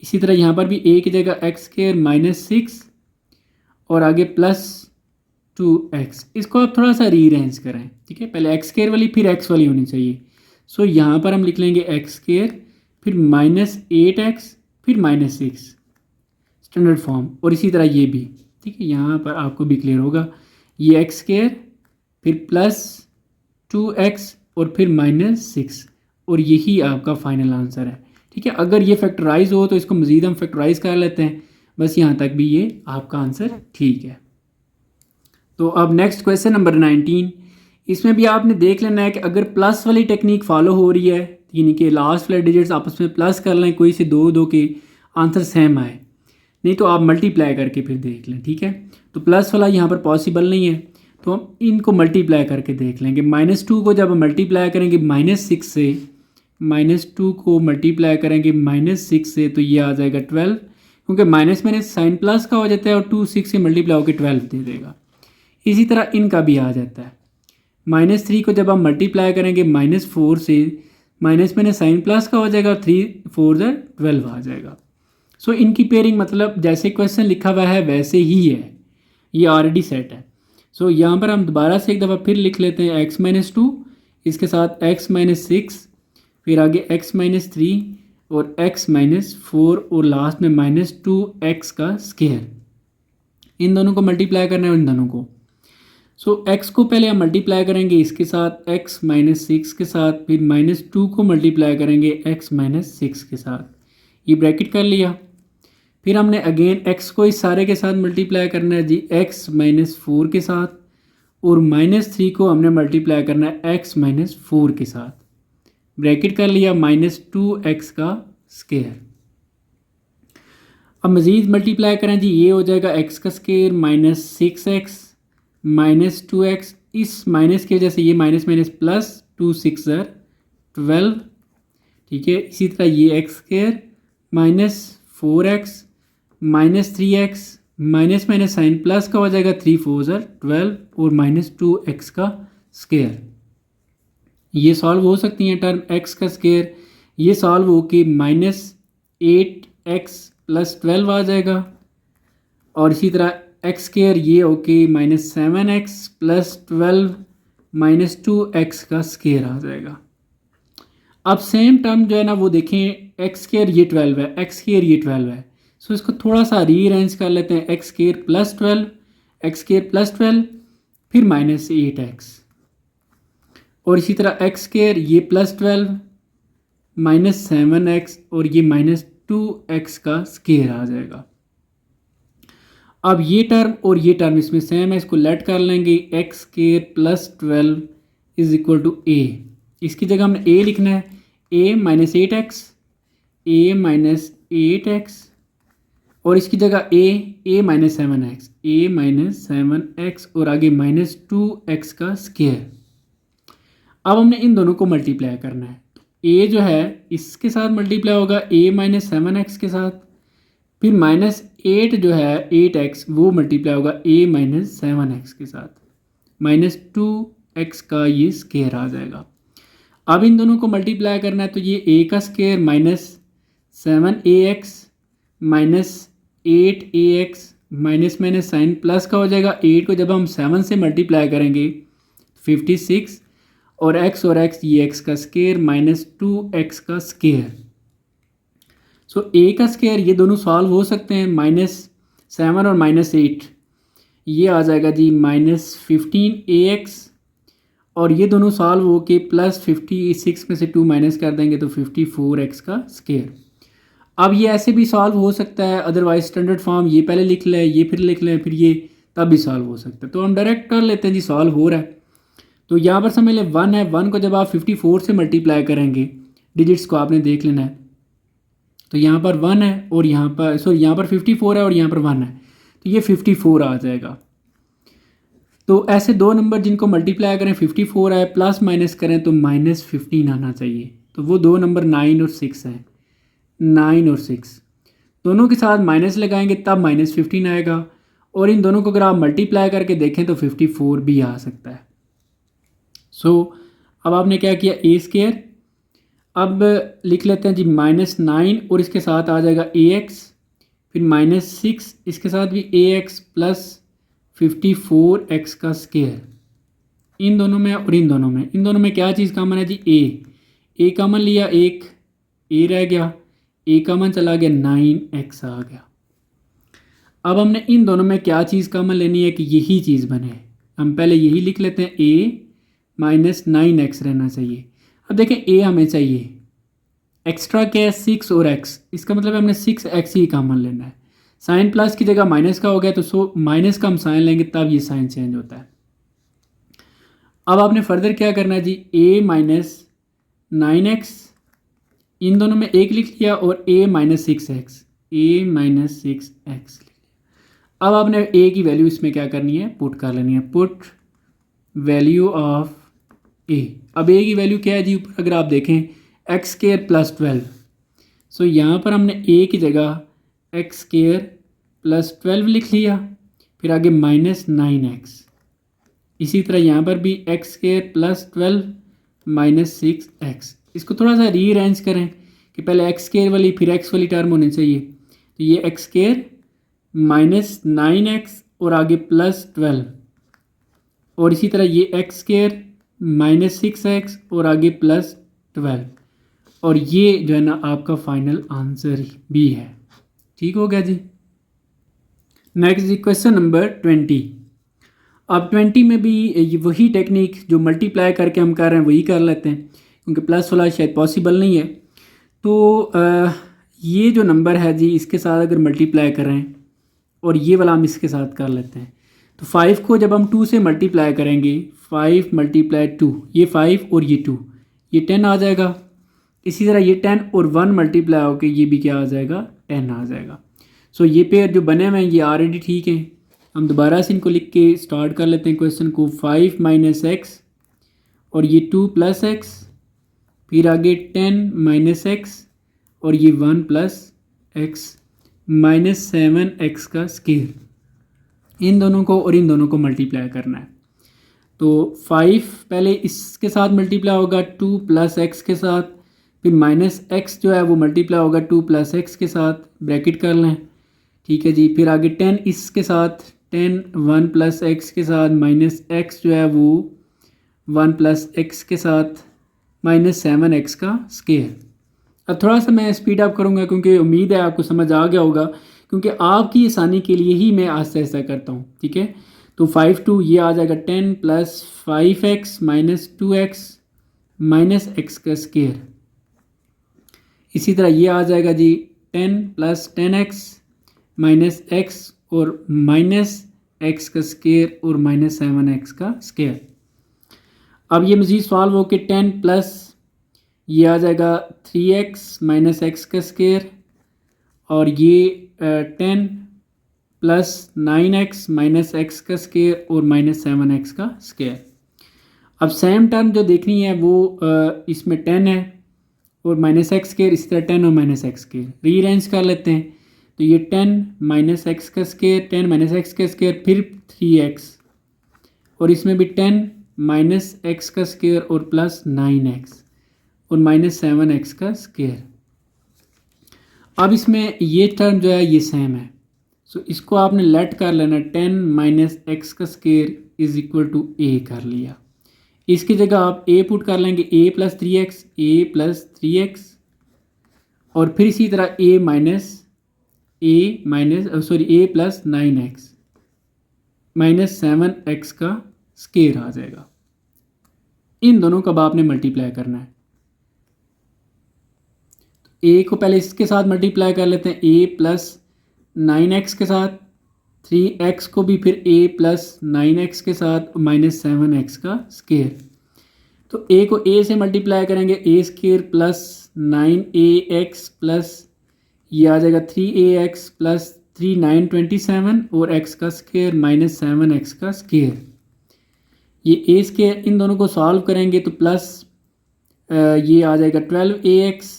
इसी तरह यहाँ पर भी a की जगह x² -6 और आगे +2x। इसको आप थोड़ा सा रीअरेंज करें। ठीक है, पहले x² वाली फिर x वाली होनी चाहिए। सो यहाँ पर हम लिख लेंगे x² फिर -8x फिर -6, स्टैंडर्ड फॉर्म। और इसी तरह ये भी, ठीक है, यहाँ पर आपको भी क्लियर होगा, ये x² फिर +2x और फिर -6 और यही आपका फाइनल आंसर है। ठीक है, अगर ये फैक्टराइज हो तो इसको मज़ीद हम फैक्टराइज कर लेते हैं, बस यहाँ तक भी ये आपका आंसर ठीक है। तो अब नेक्स्ट क्वेश्चन नंबर 19, इसमें भी आपने देख लेना है कि अगर प्लस वाली टेक्निक फॉलो हो रही है, यानी कि लास्ट वाले डिजिट्स आपस में प्लस कर लें, कोई से दो के आंसर सेम आए, नहीं तो आप मल्टीप्लाई करके फिर देख लें। ठीक है, तो प्लस वाला यहाँ पर पॉसिबल नहीं है तो हम इनको मल्टीप्लाई करके देख लेंगे। -2 को जब हम मल्टीप्लाई करेंगे -6 से, -2 को मल्टीप्लाई करेंगे -6 से तो ये आ जाएगा 12, क्योंकि माइनस में साइन प्लस का हो जाता है और 2 6 से मल्टीप्लाई होकर 12 दे देगा। इसी तरह इनका भी आ जाता है, -3 को जब हम मल्टीप्लाई करेंगे -4 से, माइनस में साइन प्लस का हो जाएगा और 3 4 12 आ जाएगा। सो इनकी पेयरिंग मतलब जैसे क्वेश्चन लिखा हुआ है वैसे ही है, ये ऑलरेडी सेट है। सो यहाँ पर हम दोबारा से एक दफ़ा फिर लिख लेते हैं x -2, इसके साथ x -6, फिर आगे x -3 और x -4 और लास्ट में -2x का स्क्वायर। इन दोनों को मल्टीप्लाई करना है, इन दोनों को। सो x को पहले हम मल्टीप्लाई करेंगे इसके साथ x -6 के साथ, फिर -2 को मल्टीप्लाई करेंगे x -6 के साथ, ये ब्रैकेट कर लिया। फिर हमने अगेन x को इस सारे के साथ मल्टीप्लाई करना है जी x -4 के साथ, और -3 को हमने मल्टीप्लाई करना है x -4 के साथ, ब्रैकेट कर लिया, -2x का स्क्वायर। अब मज़ीद मल्टीप्लाई करें जी, ये हो जाएगा x का स्क्वायर -6x -2x, इस माइनस की वजह से ये माइनस प्लस 2 6 12। ठीक है, इसी तरह ये x² -4x -3x minus minus sign plus का हो जाएगा, 3 4 12 और -2x का स्क्वायर। ये सॉल्व हो सकती हैं टर्म x का स्क्वायर, ये सॉल्व हो के -8x + 12 आ जाएगा। और इसी तरह x स्क्वायर ये ओके -7x + 12 -2x का स्क्वायर आ जाएगा। अब सेम टर्म जो है ना वो देखें, x स्क्वायर ये 12 है, x स्क्वायर ये 12 है, सो इसको थोड़ा सा रीअरेंज कर लेते हैं। x स्क्वायर + 12, x स्क्वायर + 12 फिर -8x, और इसी तरह x स्क्वायर ये +12 -7x और ये -2x का स्क्वायर आ जाएगा। अब ये टर्म और ये टर्म इसमें सेम है, इसको लेट कर लेंगे। x स्क्वायर + 12 = a, इसकी जगह हमने a लिखना है, a -8x, a -8x, और इसकी जगह a -7x, a -7x और आगे -2x का स्क्वायर। अब हमने इन दोनों को मल्टीप्लाई करना है, तो a जो है इसके साथ मल्टीप्लाई होगा a -7x के साथ, फिर -8 जो है 8x वो मल्टीप्लाई होगा a -7x के साथ, -2x का ये स्क्वायर आ जाएगा। अब इन दोनों को मल्टीप्लाई करना है, तो ये a का square -7ax -8ax minus minus sign plus का हो जाएगा। 8 को जब हम 7 से मल्टीप्लाई करेंगे 56, और x ये x का स्क्वायर -2x का स्क्वायर। सो a का स्क्वायर ये दोनों सॉल्व हो सकते हैं, -7 और -8 ये आ जाएगा जी -15ax, और ये दोनों सॉल्व हो के +56 में से 2 माइनस कर देंगे तो 54x का स्क्वायर। अब ये ऐसे भी सॉल्व हो सकता है, अदरवाइज स्टैंडर्ड फॉर्म ये पहले लिख लें, ये फिर लिख लें, फिर ये तब भी सॉल्व हो सकता है। तो हम डायरेक्ट कर लेते हैं जी, सॉल्व हो रहा है। तो यहाँ पर समझ लें 1 है, 1 को जब आप 54 से मल्टीप्लाई करेंगे, डिजिट्स को आपने देख लेना है, तो यहाँ पर 1 है और यहाँ पर यहाँ पर 54 है और यहाँ पर 1 है, तो ये 54 आ जाएगा। तो ऐसे दो नंबर जिनको मल्टीप्लाई करें 54 आए, प्लस माइनस करें तो -15 आना चाहिए। तो वो दो नंबर 9 और 6 हैं, 9 और 6 दोनों के साथ माइनस लगाएंगे तब -15 आएगा, और इन दोनों को अगर आप मल्टीप्लाई करके देखें तो 54 भी आ सकता है। अब आपने क्या किया, a स्क्वायर, अब लिख लेते हैं जी -9 और इसके साथ आ जाएगा ax, फिर -6 इसके साथ भी ax प्लस 54x का स्क्वायर। इन दोनों में और इन दोनों में क्या चीज़ कॉमन है जी, a कॉमन लिया, एक a रह गया, a कॉमन चला गया, 9x आ गया। अब हमने इन दोनों में क्या चीज़ कॉमन लेनी है कि यही चीज़ बने, हम पहले यही लिख लेते हैं, a -9x रहना चाहिए। अब देखें a हमें चाहिए, एक्स्ट्रा क्या है 6 और x, इसका मतलब हमने 6x ही कॉमन लेना है। साइन प्लस की जगह माइनस का हो गया, तो माइनस का हम साइन लेंगे तब ये साइन चेंज होता है। अब आपने फर्दर क्या करना है जी, a -9x, इन दोनों में एक लिख लिया, और a -6x, लिख लिया। अब आपने a की वैल्यू इसमें क्या करनी है, पुट कर लेनी है, पुट वैल्यू ऑफ a। अब a की वैल्यू क्या है जी, ऊपर अगर आप देखें x स्क्वायर + 12, सो यहाँ पर हमने a की जगह x स्क्वायर + 12 लिख लिया, फिर आगे -9x, इसी तरह यहाँ पर भी x स्क्वायर + 12 -6x। इसको थोड़ा सा रीअरेंज करें कि पहले x स्क्वायर वाली फिर x वाली टर्म होनी चाहिए, तो ये x स्क्वायर -9x और आगे +12, और इसी तरह ये x स्क्वायर -6x और आगे +12, और ये जो है ना आपका फाइनल आंसर भी है। ठीक हो गया जी। नेक्स्ट जी क्वेश्चन नंबर 20। अब 20 में भी वही टेक्निक जो मल्टीप्लाई करके हम कर रहे हैं वही कर लेते हैं, क्योंकि प्लस वाला शायद पॉसिबल नहीं है। तो ये जो नंबर है जी इसके साथ अगर मल्टीप्लाई करें और ये वाला हम इसके साथ कर लेते हैं, तो 5 को जब हम 2 से मल्टीप्लाई करेंगे, 5 × 2, ये 5 और ये 2, ये 10 आ जाएगा। इसी तरह ये 10 और 1 मल्टीप्लाई होकर ये भी क्या आ जाएगा, 10 आ जाएगा। सो ये पेयर जो बने हुए हैं ये ऑलरेडी ठीक है। हम दोबारा से इनको लिख के स्टार्ट कर लेते हैं क्वेश्चन को। 5 - x और ये 2 + x, फिर आगे 10 - x और ये 1 + x -7x का स्क्वायर। इन दोनों को और इन दोनों को मल्टीप्लाई करना है। तो 5 पहले इसके साथ मल्टीप्लाई होगा 2 प्लस एक्स के साथ, फिर माइनस एक्स जो है वो मल्टीप्लाई होगा 2 प्लस एक्स के साथ, ब्रैकेट कर लें, ठीक है जी। फिर आगे 10 इसके साथ, 10 1 प्लस एक्स के साथ, माइनस एक्स जो है वो 1 प्लस एक्स के साथ, माइनस 7 एक्स का स्क्वायर। अब थोड़ा सा मैं स्पीड अप करूँगा क्योंकि उम्मीद है आपको समझ आ गया होगा, क्योंकि आपकी आसानी के लिए ही मैं आहिस्ता आहिस्ता करता हूँ, ठीक है। तो 5 2 ये आ जाएगा 10 plus 5x minus 2x minus x का स्क्वायर। इसी तरह ये आ जाएगा जी 10 प्लस 10x माइनस एक्स और माइनस एक्स का स्क्वायर और माइनस 7x का स्क्वायर। अब ये मज़ीद सॉल्व हो के 10 प्लस ये आ जाएगा 3x माइनस एक्स का स्क्वायर और ये 10 प्लस 9x माइनस एक्स का स्क्वायर और माइनस 7x का स्क्वायर। अब सेम टर्म जो देखनी है वो इसमें 10 है और माइनस एक्स स्क्वायर, इसी तरह 10 और माइनस एक्स स्क्वायर रीअरेंज कर लेते हैं। तो ये 10 माइनस एक्स का स्क्वायर, 10 माइनस एक्स का स्क्वायर, फिर 3x और इसमें भी 10 माइनस एक्स का स्क्वायर और प्लस 9x और माइनस 7x का स्क्वायर। अब इसमें ये टर्म जो है ये सेम है, सो इसको आपने लेट कर लेना 10 माइनस एक्स का स्क्वायर इज इक्वल टू ए कर लिया। इसकी जगह आप ए पुट कर लेंगे, ए प्लस 3x, ए प्लस 3x और फिर इसी तरह ए प्लस 9x माइनस 7x का स्क्वायर आ जाएगा। इन दोनों का अब आपने मल्टीप्लाई करना है। ए को पहले इसके साथ मल्टीप्लाई कर लेते हैं, ए प्लस 9x के साथ, 3x को भी फिर a प्लस 9x के साथ माइनस 7x का स्क्वायर। तो a को a से मल्टीप्लाई करेंगे, a square plus 9ax plus ये आ जाएगा 3ax प्लस 3 9 27 और x का स्क्वायर माइनस 7x का स्क्वायर। ये a स्क्वायर इन दोनों को सॉल्व करेंगे तो प्लस ये आ जाएगा 12ax,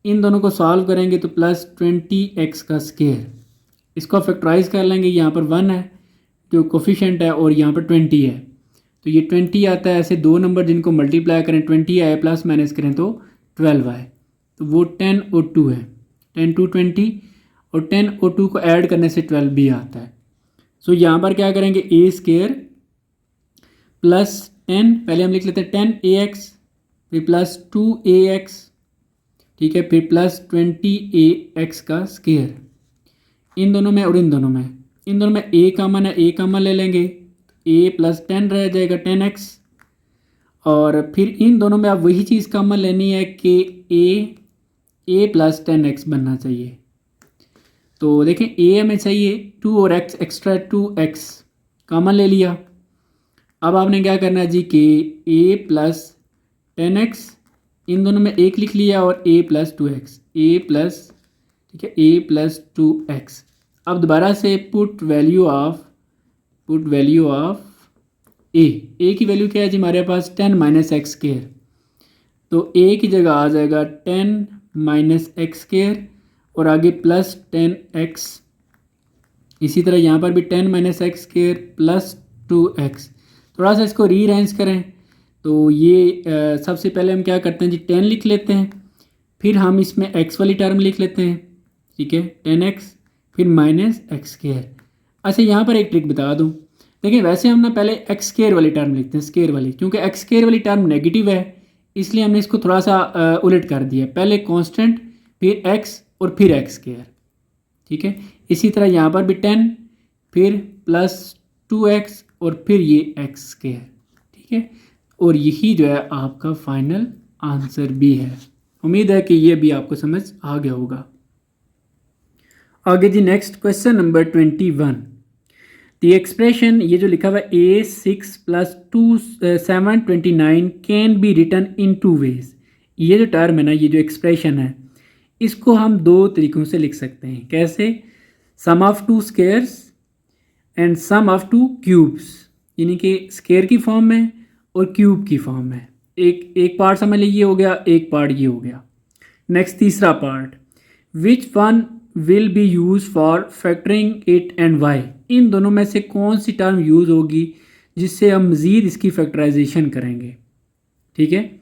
इन दोनों को सॉल्व करेंगे तो प्लस 20x का स्क्वायर। इसको फैक्टराइज कर लेंगे, यहाँ पर 1 है जो कोफिशिएंट है और यहाँ पर 20 है, तो ये 20 आता है। ऐसे दो नंबर जिनको मल्टीप्लाई करें 20 आए प्लस माइनस करें तो 12 आए, तो वो 10 और 2 है, 10 2 20 और 10 और 2 को ऐड करने से 12 भी आता है। सो यहाँ पर क्या करेंगे, ए स्क्वायर प्लस 10 पहले हम लिख लेते हैं 10ax फिर प्लस 2ax, ठीक है, फिर प्लस 20ax का स्क्वायर। इन दोनों में और इन दोनों में a कॉमन है, a कॉमन ले लेंगे, a प्लस 10 रह जाएगा 10x और फिर इन दोनों में आप वही चीज़ कॉमन लेनी है कि a प्लस 10x बनना चाहिए। तो देखें a हमें चाहिए 2 और x एक्स्ट्रा 2x कॉमन ले लिया। अब आपने क्या करना है जी कि a प्लस 10x इन दोनों में एक लिख लिया और a plus 2x, a plus, ठीक है, a प्लस 2x। अब दोबारा से पुट वैल्यू ऑफ a की वैल्यू क्या है जी हमारे पास 10 माइनस एक्स स्क्वायर, तो a की जगह आ जाएगा 10 माइनस एक्स स्क्वायर और आगे प्लस 10x। इसी तरह यहाँ पर भी 10 minus X square plus 2x। थोड़ा सा इसको रीअरेंज करें तो ये सबसे पहले हम क्या करते हैं जी 10 लिख लेते हैं, फिर हम इसमें x वाली टर्म लिख लेते हैं, ठीक है, 10x फिर माइनस एक्स स्क्वायर। अच्छा यहाँ पर एक ट्रिक बता दूँ, देखिए वैसे हम ना पहले एक्स स्क्वायर वाली टर्म लिखते हैं, स्क्वायर वाली, क्योंकि एक्स स्क्वायर वाली टर्म नेगेटिव है इसलिए हमने इसको थोड़ा सा उलट कर दिया, पहले कांस्टेंट फिर x और फिर एक्स स्क्वायर, ठीक है। इसी तरह यहाँ पर भी 10 फिर प्लस 2x और फिर ये एक्स स्क्वायर, ठीक है, और यही जो है आपका फाइनल आंसर भी है। उम्मीद है कि ये भी आपको समझ आ गया होगा। आगे जी next question number 21, the expression ये जो लिखा हुआ है a6 plus 729 can be written in 2 ways. ये जो टर्म है ना, ये जो एक्सप्रेशन है इसको हम दो तरीक़ों से लिख सकते हैं। कैसे? Sum of 2 squares and sum of 2 cubes, यानी कि स्क्वायर की फॉर्म में और क्यूब की फॉर्म में। एक पार्ट समझ लीजिए हो गया, एक पार्ट ये हो गया। नेक्स्ट तीसरा part, which one will be use for factoring it and Y, इन दोनों में से कौन सी टर्म यूज़ होगी जिससे हम मज़ीद इसकी फैक्टराइजेशन करेंगे। ठीक है,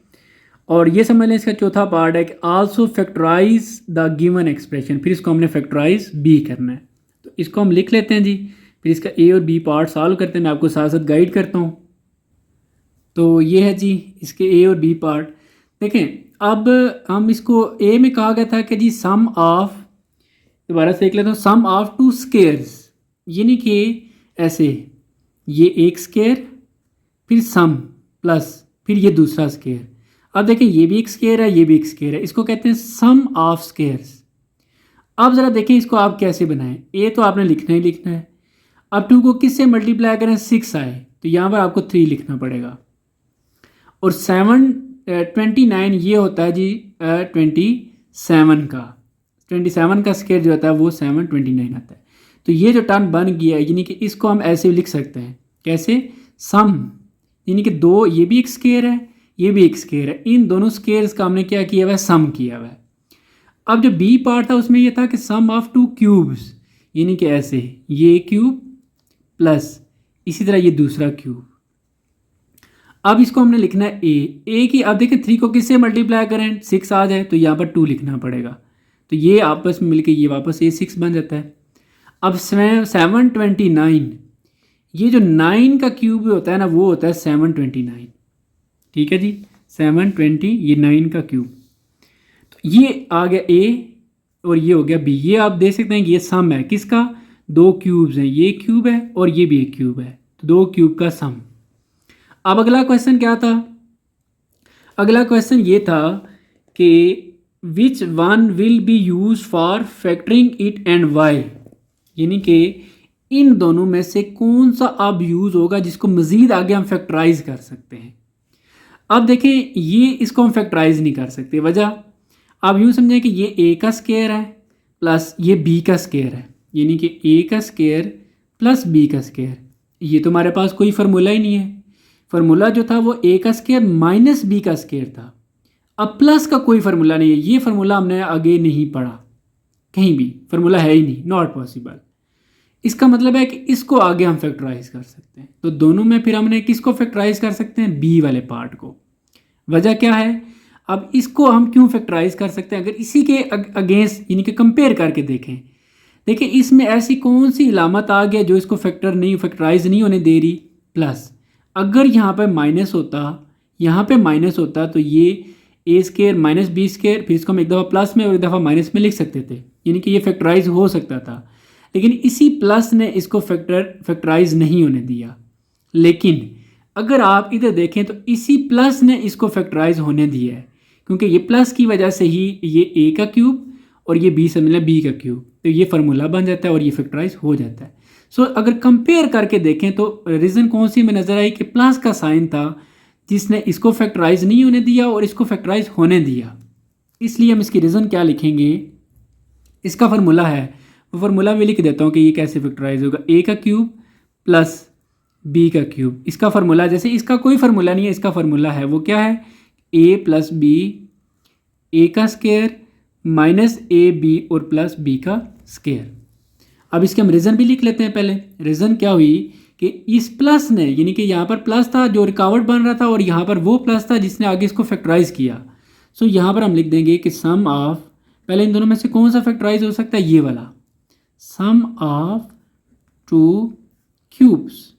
और ये समझ लें इसका चौथा पार्ट है कि also factorize the given expression, फिर इसको हमने फैक्टराइज बी करना है। तो इसको हम लिख लेते हैं जी, फिर इसका ए और बी पार्ट सॉल्व करते हैं, मैं आपको साथ साथ गाइड करता हूँ। तो ये है जी इसके ए और बी पार्ट। देखें अब हम इसको ए में कहा गया था कि जी सम ऑफ, दोबारा से देख लेता हूँ, सम ऑफ टू स्केयर्स, यानी कि ऐसे ये एक स्केयर फिर सम प्लस फिर ये दूसरा स्केयर। अब देखें ये भी एक स्केयर है, ये भी एक स्केयर है, इसको कहते हैं सम ऑफ स्केयर्स। अब ज़रा देखें इसको आप कैसे बनाएं, ए तो आपने लिखना ही लिखना है। अब 2 को किससे मल्टीप्लाई करें, 6 आए तो यहाँ पर आपको 3 लिखना पड़ेगा। और 29 ये होता है जी 27 का स्केयर जो होता है वो 729 आता है। तो ये जो टर्म बन गया है, यानी कि इसको हम ऐसे लिख सकते हैं, कैसे, सम, यानी कि दो, ये भी एक स्केयर है ये भी एक स्केयर है, इन दोनों स्केयर्स का हमने क्या किया हुआ है, सम किया हुआ है। अब जो बी पार्ट था उसमें ये था कि सम ऑफ 2 क्यूब्स, यानी कि ऐसे ये क्यूब प्लस इसी तरह ये दूसरा क्यूब। अब इसको हमने लिखना है ए की। अब देखिए 3 को किससे मल्टीप्लाई करें, 6 आ जाए तो यहाँ पर 2 लिखना पड़ेगा, तो ये आपस में मिलके ये वापस ये 6 बन जाता है। अब 729, ये जो 9 का क्यूब होता है ना वो होता है 729। ठीक है जी, 720 ये 9 का क्यूब। तो ये आ गया ए और ये हो गया बी। ये आप देख सकते हैं कि ये सम है किसका, 2 क्यूब्स हैं, ये क्यूब है और ये भी एक क्यूब है, तो 2 क्यूब का सम। अब अगला क्वेश्चन क्या था, अगला क्वेश्चन ये था कि which one will be use for factoring it and Y, यानी कि इन दोनों में से कौन सा अब यूज़ होगा जिसको मज़ीद आगे हम फैक्टराइज कर सकते हैं। अब देखें ये इसको हम फैक्टराइज नहीं कर सकते, वजह आप यूँ समझें कि ये ए का स्केयर है प्लस ये बी का स्केयर है, यानी कि ए का स्केयर प्लस बी का स्केयर। ये तो हमारे पास कोई फार्मूला ही नहीं है, फार्मूला जो था वो ए का स्केयर माइनस बी का स्केयर था। अब प्लस का कोई फार्मूला नहीं है, ये फार्मूला हमने आगे नहीं पढ़ा, कहीं भी फार्मूला है ही नहीं, नॉट पॉसिबल। इसका मतलब है कि इसको आगे हम फैक्टराइज कर सकते हैं, तो दोनों में फिर हमने किसको फैक्टराइज कर सकते हैं, बी वाले पार्ट को। वजह क्या है, अब इसको हम क्यों फैक्टराइज कर सकते हैं, अगर इसी के अगेंस्ट यानी कि कंपेयर करके देखें, देखिए इसमें ऐसी कौन सी इलामत आ गया जो इसको फैक्टराइज नहीं होने दे रही, प्लस। अगर यहाँ पर माइनस होता, यहाँ पे माइनस होता तो ये ए स्केयर माइनस बी स्केयर, फिर इसको हम एक दफ़ा प्लस में और एक दफ़ा माइनस में लिख सकते थे, यानी कि ये फैक्टराइज हो सकता था। लेकिन इसी प्लस ने इसको फैक्टराइज नहीं होने दिया। लेकिन अगर आप इधर देखें तो इसी प्लस ने इसको फैक्टराइज होने दिया है, क्योंकि ये प्लस की वजह से ही ये ए का क्यूब और ये बी से मिला बी का क्यूब, तो ये फार्मूला बन जाता है और ये फैक्टराइज हो जाता है। सो अगर कंपेयर करके देखें तो रीज़न कौन सी में नज़र आई कि प्लस का साइन था जिसने इसको फैक्टराइज नहीं होने दिया और इसको फैक्टराइज होने दिया। इसलिए हम इसकी रीज़न क्या लिखेंगे, इसका फार्मूला है वो फार्मूला भी लिख देता हूँ कि ये कैसे फैक्टराइज होगा, ए का क्यूब प्लस बी का क्यूब। इसका फार्मूला, जैसे इसका कोई फार्मूला नहीं है, इसका फार्मूला है वो क्या है, ए प्लस बी, ए का स्केयर माइनस ए बी और प्लस बी का स्केयर। अब इसके हम रीज़न भी लिख लेते हैं। पहले रीज़न क्या हुई कि इस प्लस ने, यानी कि यहाँ पर प्लस था जो रिकावट बन रहा था और यहाँ पर वो प्लस था जिसने आगे इसको फैक्टराइज किया। सो यहाँ पर हम लिख देंगे कि सम ऑफ, पहले इन दोनों में से कौन सा फैक्टराइज हो सकता है, ये वाला, सम ऑफ 2 क्यूब्स।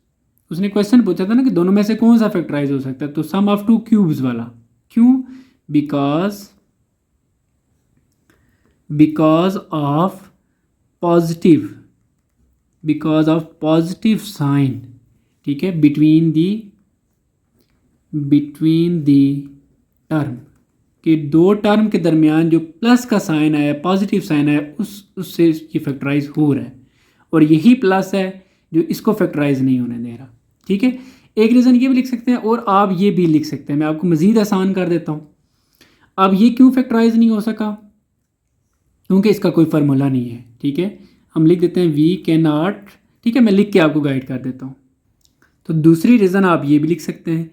उसने क्वेश्चन पूछा था ना कि दोनों में से कौन सा फैक्टराइज हो सकता है, तो सम ऑफ 2 क्यूब्स वाला। क्यों, बिकॉज ऑफ पॉजिटिव साइन, ठीक है, बिटवीन दी टर्म कि 2 टर्म के दरमियान जो प्लस का साइन आया, पॉजिटिव साइन आया, उससे ये फैक्टराइज हो रहा है, और यही प्लस है जो इसको फैक्टराइज नहीं होने दे रहा। ठीक है, एक रीज़न ये भी लिख सकते हैं और आप ये भी लिख सकते हैं, मैं आपको मज़ीद आसान कर देता हूँ। अब ये क्यों फैक्टराइज नहीं हो सका, क्योंकि इसका कोई फार्मूला नहीं है। ठीक है, हम लिख देते हैं वी कैन नॉट, ठीक है, मैं लिख के आपको गाइड कर देता हूँ। तो दूसरी रीज़न आप ये भी लिख सकते हैं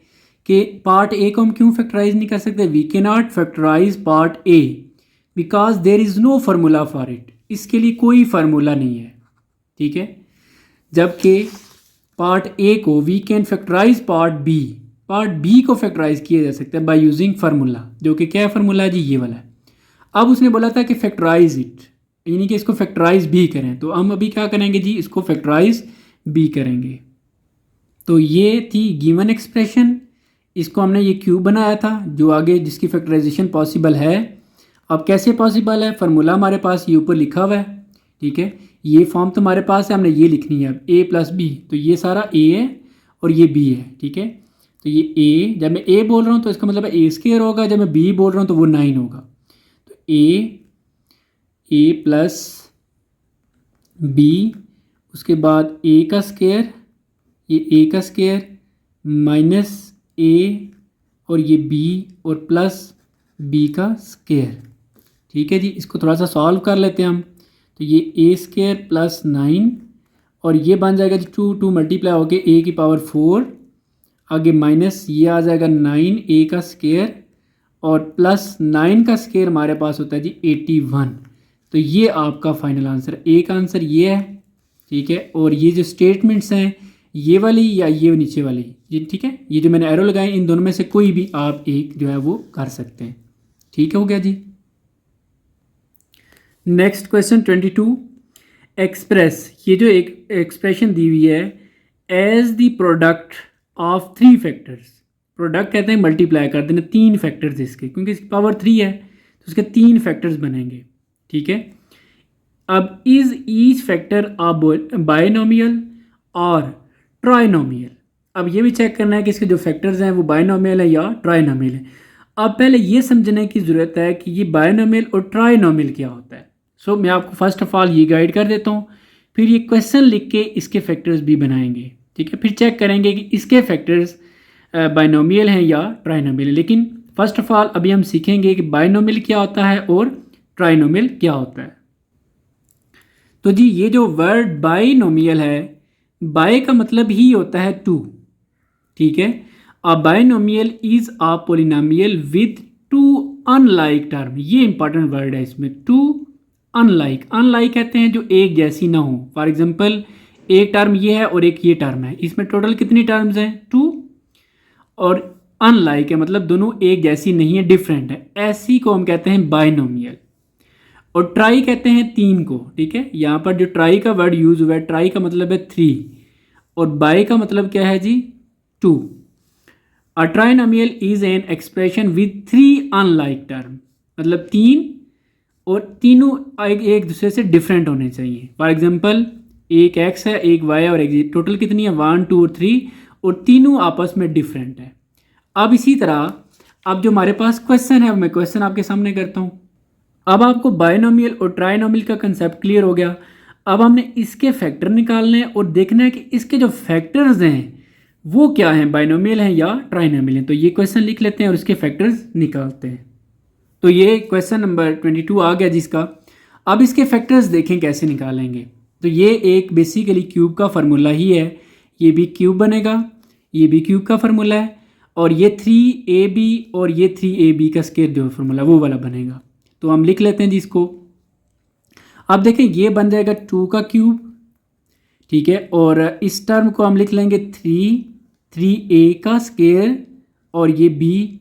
कि पार्ट ए को हम क्यों फैक्टराइज नहीं कर सकते, we can not factorise part A because there is no formula for it. इसके लिए कोई फार्मूला नहीं है, ठीक है। जबकि पार्ट ए को we can factorise part B को फैक्टराइज किया जा सकता है बाय यूजिंग फार्मूला, जो कि क्या फार्मूला है जी, ये वाला है। अब उसने बोला था कि फैक्टराइज इट, यानी कि इसको फैक्टराइज भी करें, तो हम अभी क्या करेंगे जी, इसको फैक्टराइज भी करेंगे। तो ये थी गिवन एक्सप्रेशन, इसको हमने ये क्यूब बनाया था जो आगे जिसकी फैक्टराइजेशन पॉसिबल है। अब कैसे पॉसिबल है, फार्मूला हमारे पास ये ऊपर लिखा हुआ है, ठीक है। ये फॉर्म तो हमारे पास है, हमने ये लिखनी है अब a प्लस बी, तो ये सारा a है और ये b है, ठीक है। तो ये a, जब मैं a बोल रहा हूँ तो इसका मतलब a स्क्वायर होगा, जब मैं b बोल रहा हूँ तो वो 9 होगा। तो a प्लस b, उसके बाद a का स्क्वायर, ये a का स्क्वायर माइनस a और ये b और प्लस b का स्क्वायर, ठीक है जी। इसको थोड़ा सा सॉल्व कर लेते हैं हम। तो ये a स्क्वायर प्लस 9 और ये बन जाएगा जी 2 मल्टीप्लाई होके a की पावर 4, आगे माइनस ये आ जाएगा 9 a का स्क्वायर और प्लस 9 का स्क्वायर हमारे पास होता है जी 81। तो ये आपका फाइनल आंसर, ए का आंसर ये है, ठीक है। और ये जो स्टेटमेंट्स हैं, ये वाली या ये नीचे वाली, ये ठीक है, ये जो मैंने एरो लगाए इन दोनों में से कोई भी आप एक जो है वो कर सकते हैं, ठीक है, हो गया जी। नेक्स्ट क्वेश्चन 22, एक्सप्रेस, ये जो एक एक्सप्रेशन दी हुई है as the product of 3 factors, product कहते हैं मल्टीप्लाई कर देना 3 फैक्टर्स इसके, क्योंकि इसकी पावर 3 है तो उसके 3 फैक्टर्स बनेंगे, ठीक है। अब is each factor a binomial और ट्राइनोमियल, अब ये भी चेक करना है कि इसके जो फैक्टर्स हैं वो बायनोमियल है या ट्राइनोमियल है। अब पहले ये समझने की ज़रूरत है कि ये बायनोमियल और ट्राइनोमियल क्या होता है। सो मैं आपको फर्स्ट ऑफ ऑल ये गाइड कर देता हूँ, फिर ये क्वेश्चन लिख के इसके फैक्टर्स भी बनाएंगे, ठीक है। फिर चेक करेंगे कि इसके फैक्टर्स बायनोमियल हैं या ट्राइनोमियल है। लेकिन फर्स्ट ऑफ ऑल अभी हम सीखेंगे कि बायनोमियल क्या होता है और ट्राइनोमियल क्या होता है। तो जी ये जो वर्ड बायनोमियल है, बाय का मतलब ही होता है 2, ठीक है। A binomial is a polynomial with 2 unlike term, ये इंपॉर्टेंट वर्ड है इसमें, 2 अनलाइक, अनलाइक कहते हैं जो एक जैसी ना हो। फॉर एग्जांपल एक टर्म ये है और एक ये टर्म है, इसमें टोटल कितनी टर्म्स हैं 2, और अनलाइक है मतलब दोनों एक जैसी नहीं है, डिफरेंट है, ऐसी को हम कहते हैं बायनोमियल। और ट्राई कहते हैं 3 को, ठीक है। यहाँ पर जो ट्राई का वर्ड यूज हुआ है, ट्राई का मतलब है 3 और बाय का मतलब क्या है जी 2। A trinomial is an expression with 3 unlike term, मतलब 3 और तीनों एक दूसरे से डिफरेंट होने चाहिए। फॉर एग्जांपल एक x है, एक y है और एक z, टोटल कितनी है 1 2 और 3, और तीनों आपस में डिफरेंट है। अब इसी तरह अब जो हमारे पास क्वेश्चन है, मैं क्वेश्चन आपके सामने करता हूँ। अब आपको बायनोमियल और ट्राइनोमियल का कंसेप्ट क्लियर हो गया। अब हमने इसके फैक्टर निकालने हैं और देखना है कि इसके जो फैक्टर्स हैं वो क्या हैं, बायनोमियल हैं या ट्राइनोमियल हैं। तो ये क्वेश्चन लिख लेते हैं और इसके फैक्टर्स निकालते हैं। तो ये क्वेश्चन नंबर 22 आ गया जिसका। अब इसके फैक्टर्स देखें कैसे निकालेंगे। तो ये एक बेसिकली क्यूब का फार्मूला ही है, ये भी क्यूब बनेगा, ये भी क्यूब का फार्मूला है, और ये 3ab और ये 3ab का स्क्वायर जो फार्मूला वो वाला बनेगा। तो हम लिख लेते हैं जी इसको। अब देखें ये बन जाएगा 2 का क्यूब, ठीक है, और इस टर्म को हम लिख लेंगे 3a का स्क्वायर और ये b,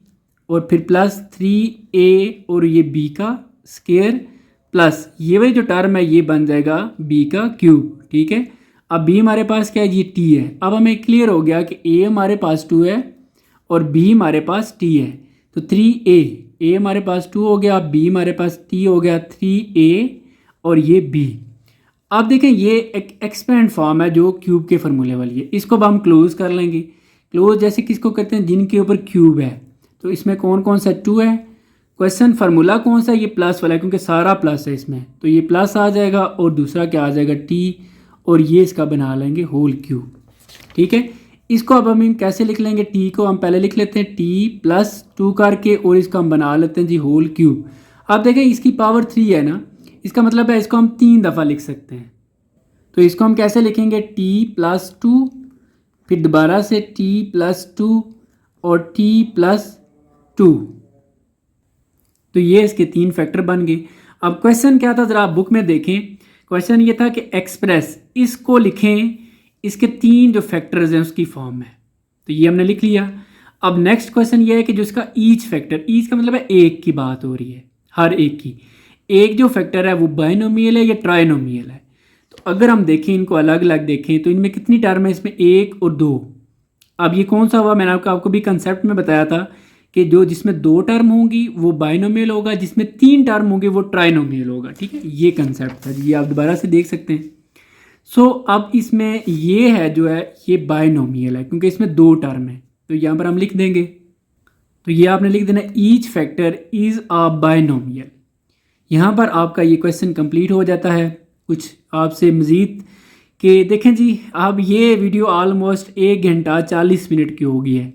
और फिर प्लस 3a और ये b का स्क्वायर, प्लस ये वाली जो टर्म है ये बन जाएगा b का क्यूब, ठीक है। अब b हमारे पास क्या है, ये t है। अब हमें क्लियर हो गया कि a हमारे पास 2 है और b हमारे पास t है। तो 3a हमारे पास 2 हो गया, b हमारे पास t हो गया 3a और ये b। अब देखें ये एक एक्सपेंड फॉर्म है जो क्यूब के फार्मूले वाली है, इसको अब हम क्लोज कर लेंगे। क्लोज जैसे किसको करते हैं, जिनके ऊपर क्यूब है। तो इसमें कौन कौन सा 2 है, क्वेश्चन फार्मूला कौन सा, ये प्लस वाला है क्योंकि सारा प्लस है इसमें, तो ये प्लस आ जाएगा और दूसरा क्या आ जाएगा t, और ये इसका बना लेंगे होल क्यूब, ठीक है। इसको अब हम कैसे लिख लेंगे, t को हम पहले लिख लेते हैं t प्लस 2 करके, और इसको हम बना लेते हैं जी होल क्यूब। अब देखें इसकी पावर 3 है ना, इसका मतलब है इसको हम 3 दफ़ा लिख सकते हैं। तो इसको हम कैसे लिखेंगे, t प्लस 2, फिर दोबारा से t प्लस 2 और t प्लस 2। तो ये इसके 3 फैक्टर बन गए। अब क्वेश्चन क्या था, ज़रा आप बुक में देखें। क्वेश्चन ये था कि एक्सप्रेस, इसको लिखें इसके 3 जो फैक्टर्स हैं उसकी फॉर्म में। तो ये हमने लिख लिया। अब नेक्स्ट क्वेश्चन ये है कि जो इसका ईच फैक्टर, ईच का मतलब है एक की बात हो रही है, हर एक की। एक जो फैक्टर है वो बाइनोमियल है या ट्राइनोमियल है। तो अगर हम देखें इनको अलग अलग देखें तो इनमें कितनी टर्म है, इसमें 1 और 2। अब ये कौन सा हुआ, मैंने आपको भी कंसेप्ट में बताया था कि जो जिसमें 2 टर्म होंगी वो बाइनोमियल होगा, जिसमें 3 टर्म होंगे वो ट्राइनोमियल होगा। ठीक है, ये कंसेप्ट था जी, आप दोबारा से देख सकते हैं। सो अब इसमें ये है जो है ये बाइनोमियल है क्योंकि इसमें 2 टर्म है, तो यहाँ पर हम लिख देंगे। तो ये आपने लिख देना each factor is a binomial. यहाँ पर आपका ये क्वेश्चन कंप्लीट हो जाता है। कुछ आपसे मज़ीद कि देखें जी, अब ये वीडियो ऑलमोस्ट 1 घंटा 40 मिनट की हो गई है,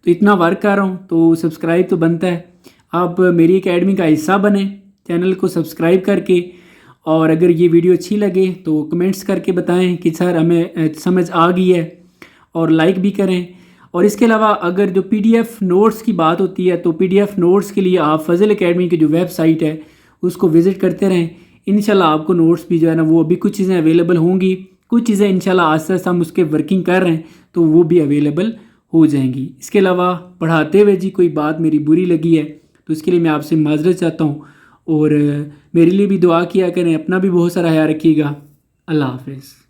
तो इतना वर्क कर रहा हूँ तो सब्सक्राइब तो बनता है। आप मेरी एकेडमी का हिस्सा बने चैनल को सब्सक्राइब करके, और अगर ये वीडियो अच्छी लगे तो कमेंट्स करके बताएं कि सर हमें समझ आ गई है, और लाइक भी करें। और इसके अलावा अगर जो पीडीएफ नोट्स की बात होती है तो पीडीएफ नोट्स के लिए आप फजल एकेडमी की जो वेबसाइट है उसको विज़िट करते रहें। इंशाल्लाह आपको नोट्स भी जो है ना वो अभी कुछ चीज़ें अवेलेबल होंगी, कुछ चीज़ें इंशाल्लाह आस्ते आस्ते हम उसके वर्किंग कर रहे हैं तो वो भी अवेलेबल हो जाएंगी। इसके अलावा पढ़ाते हुए जी कोई बात मेरी बुरी लगी है तो इसके लिए मैं आपसे माजरत चाहता हूँ, और मेरे लिए भी दुआ किया करें। अपना भी बहुत सारा ख्याल रखिएगा। अल्लाह हाफ़िज़।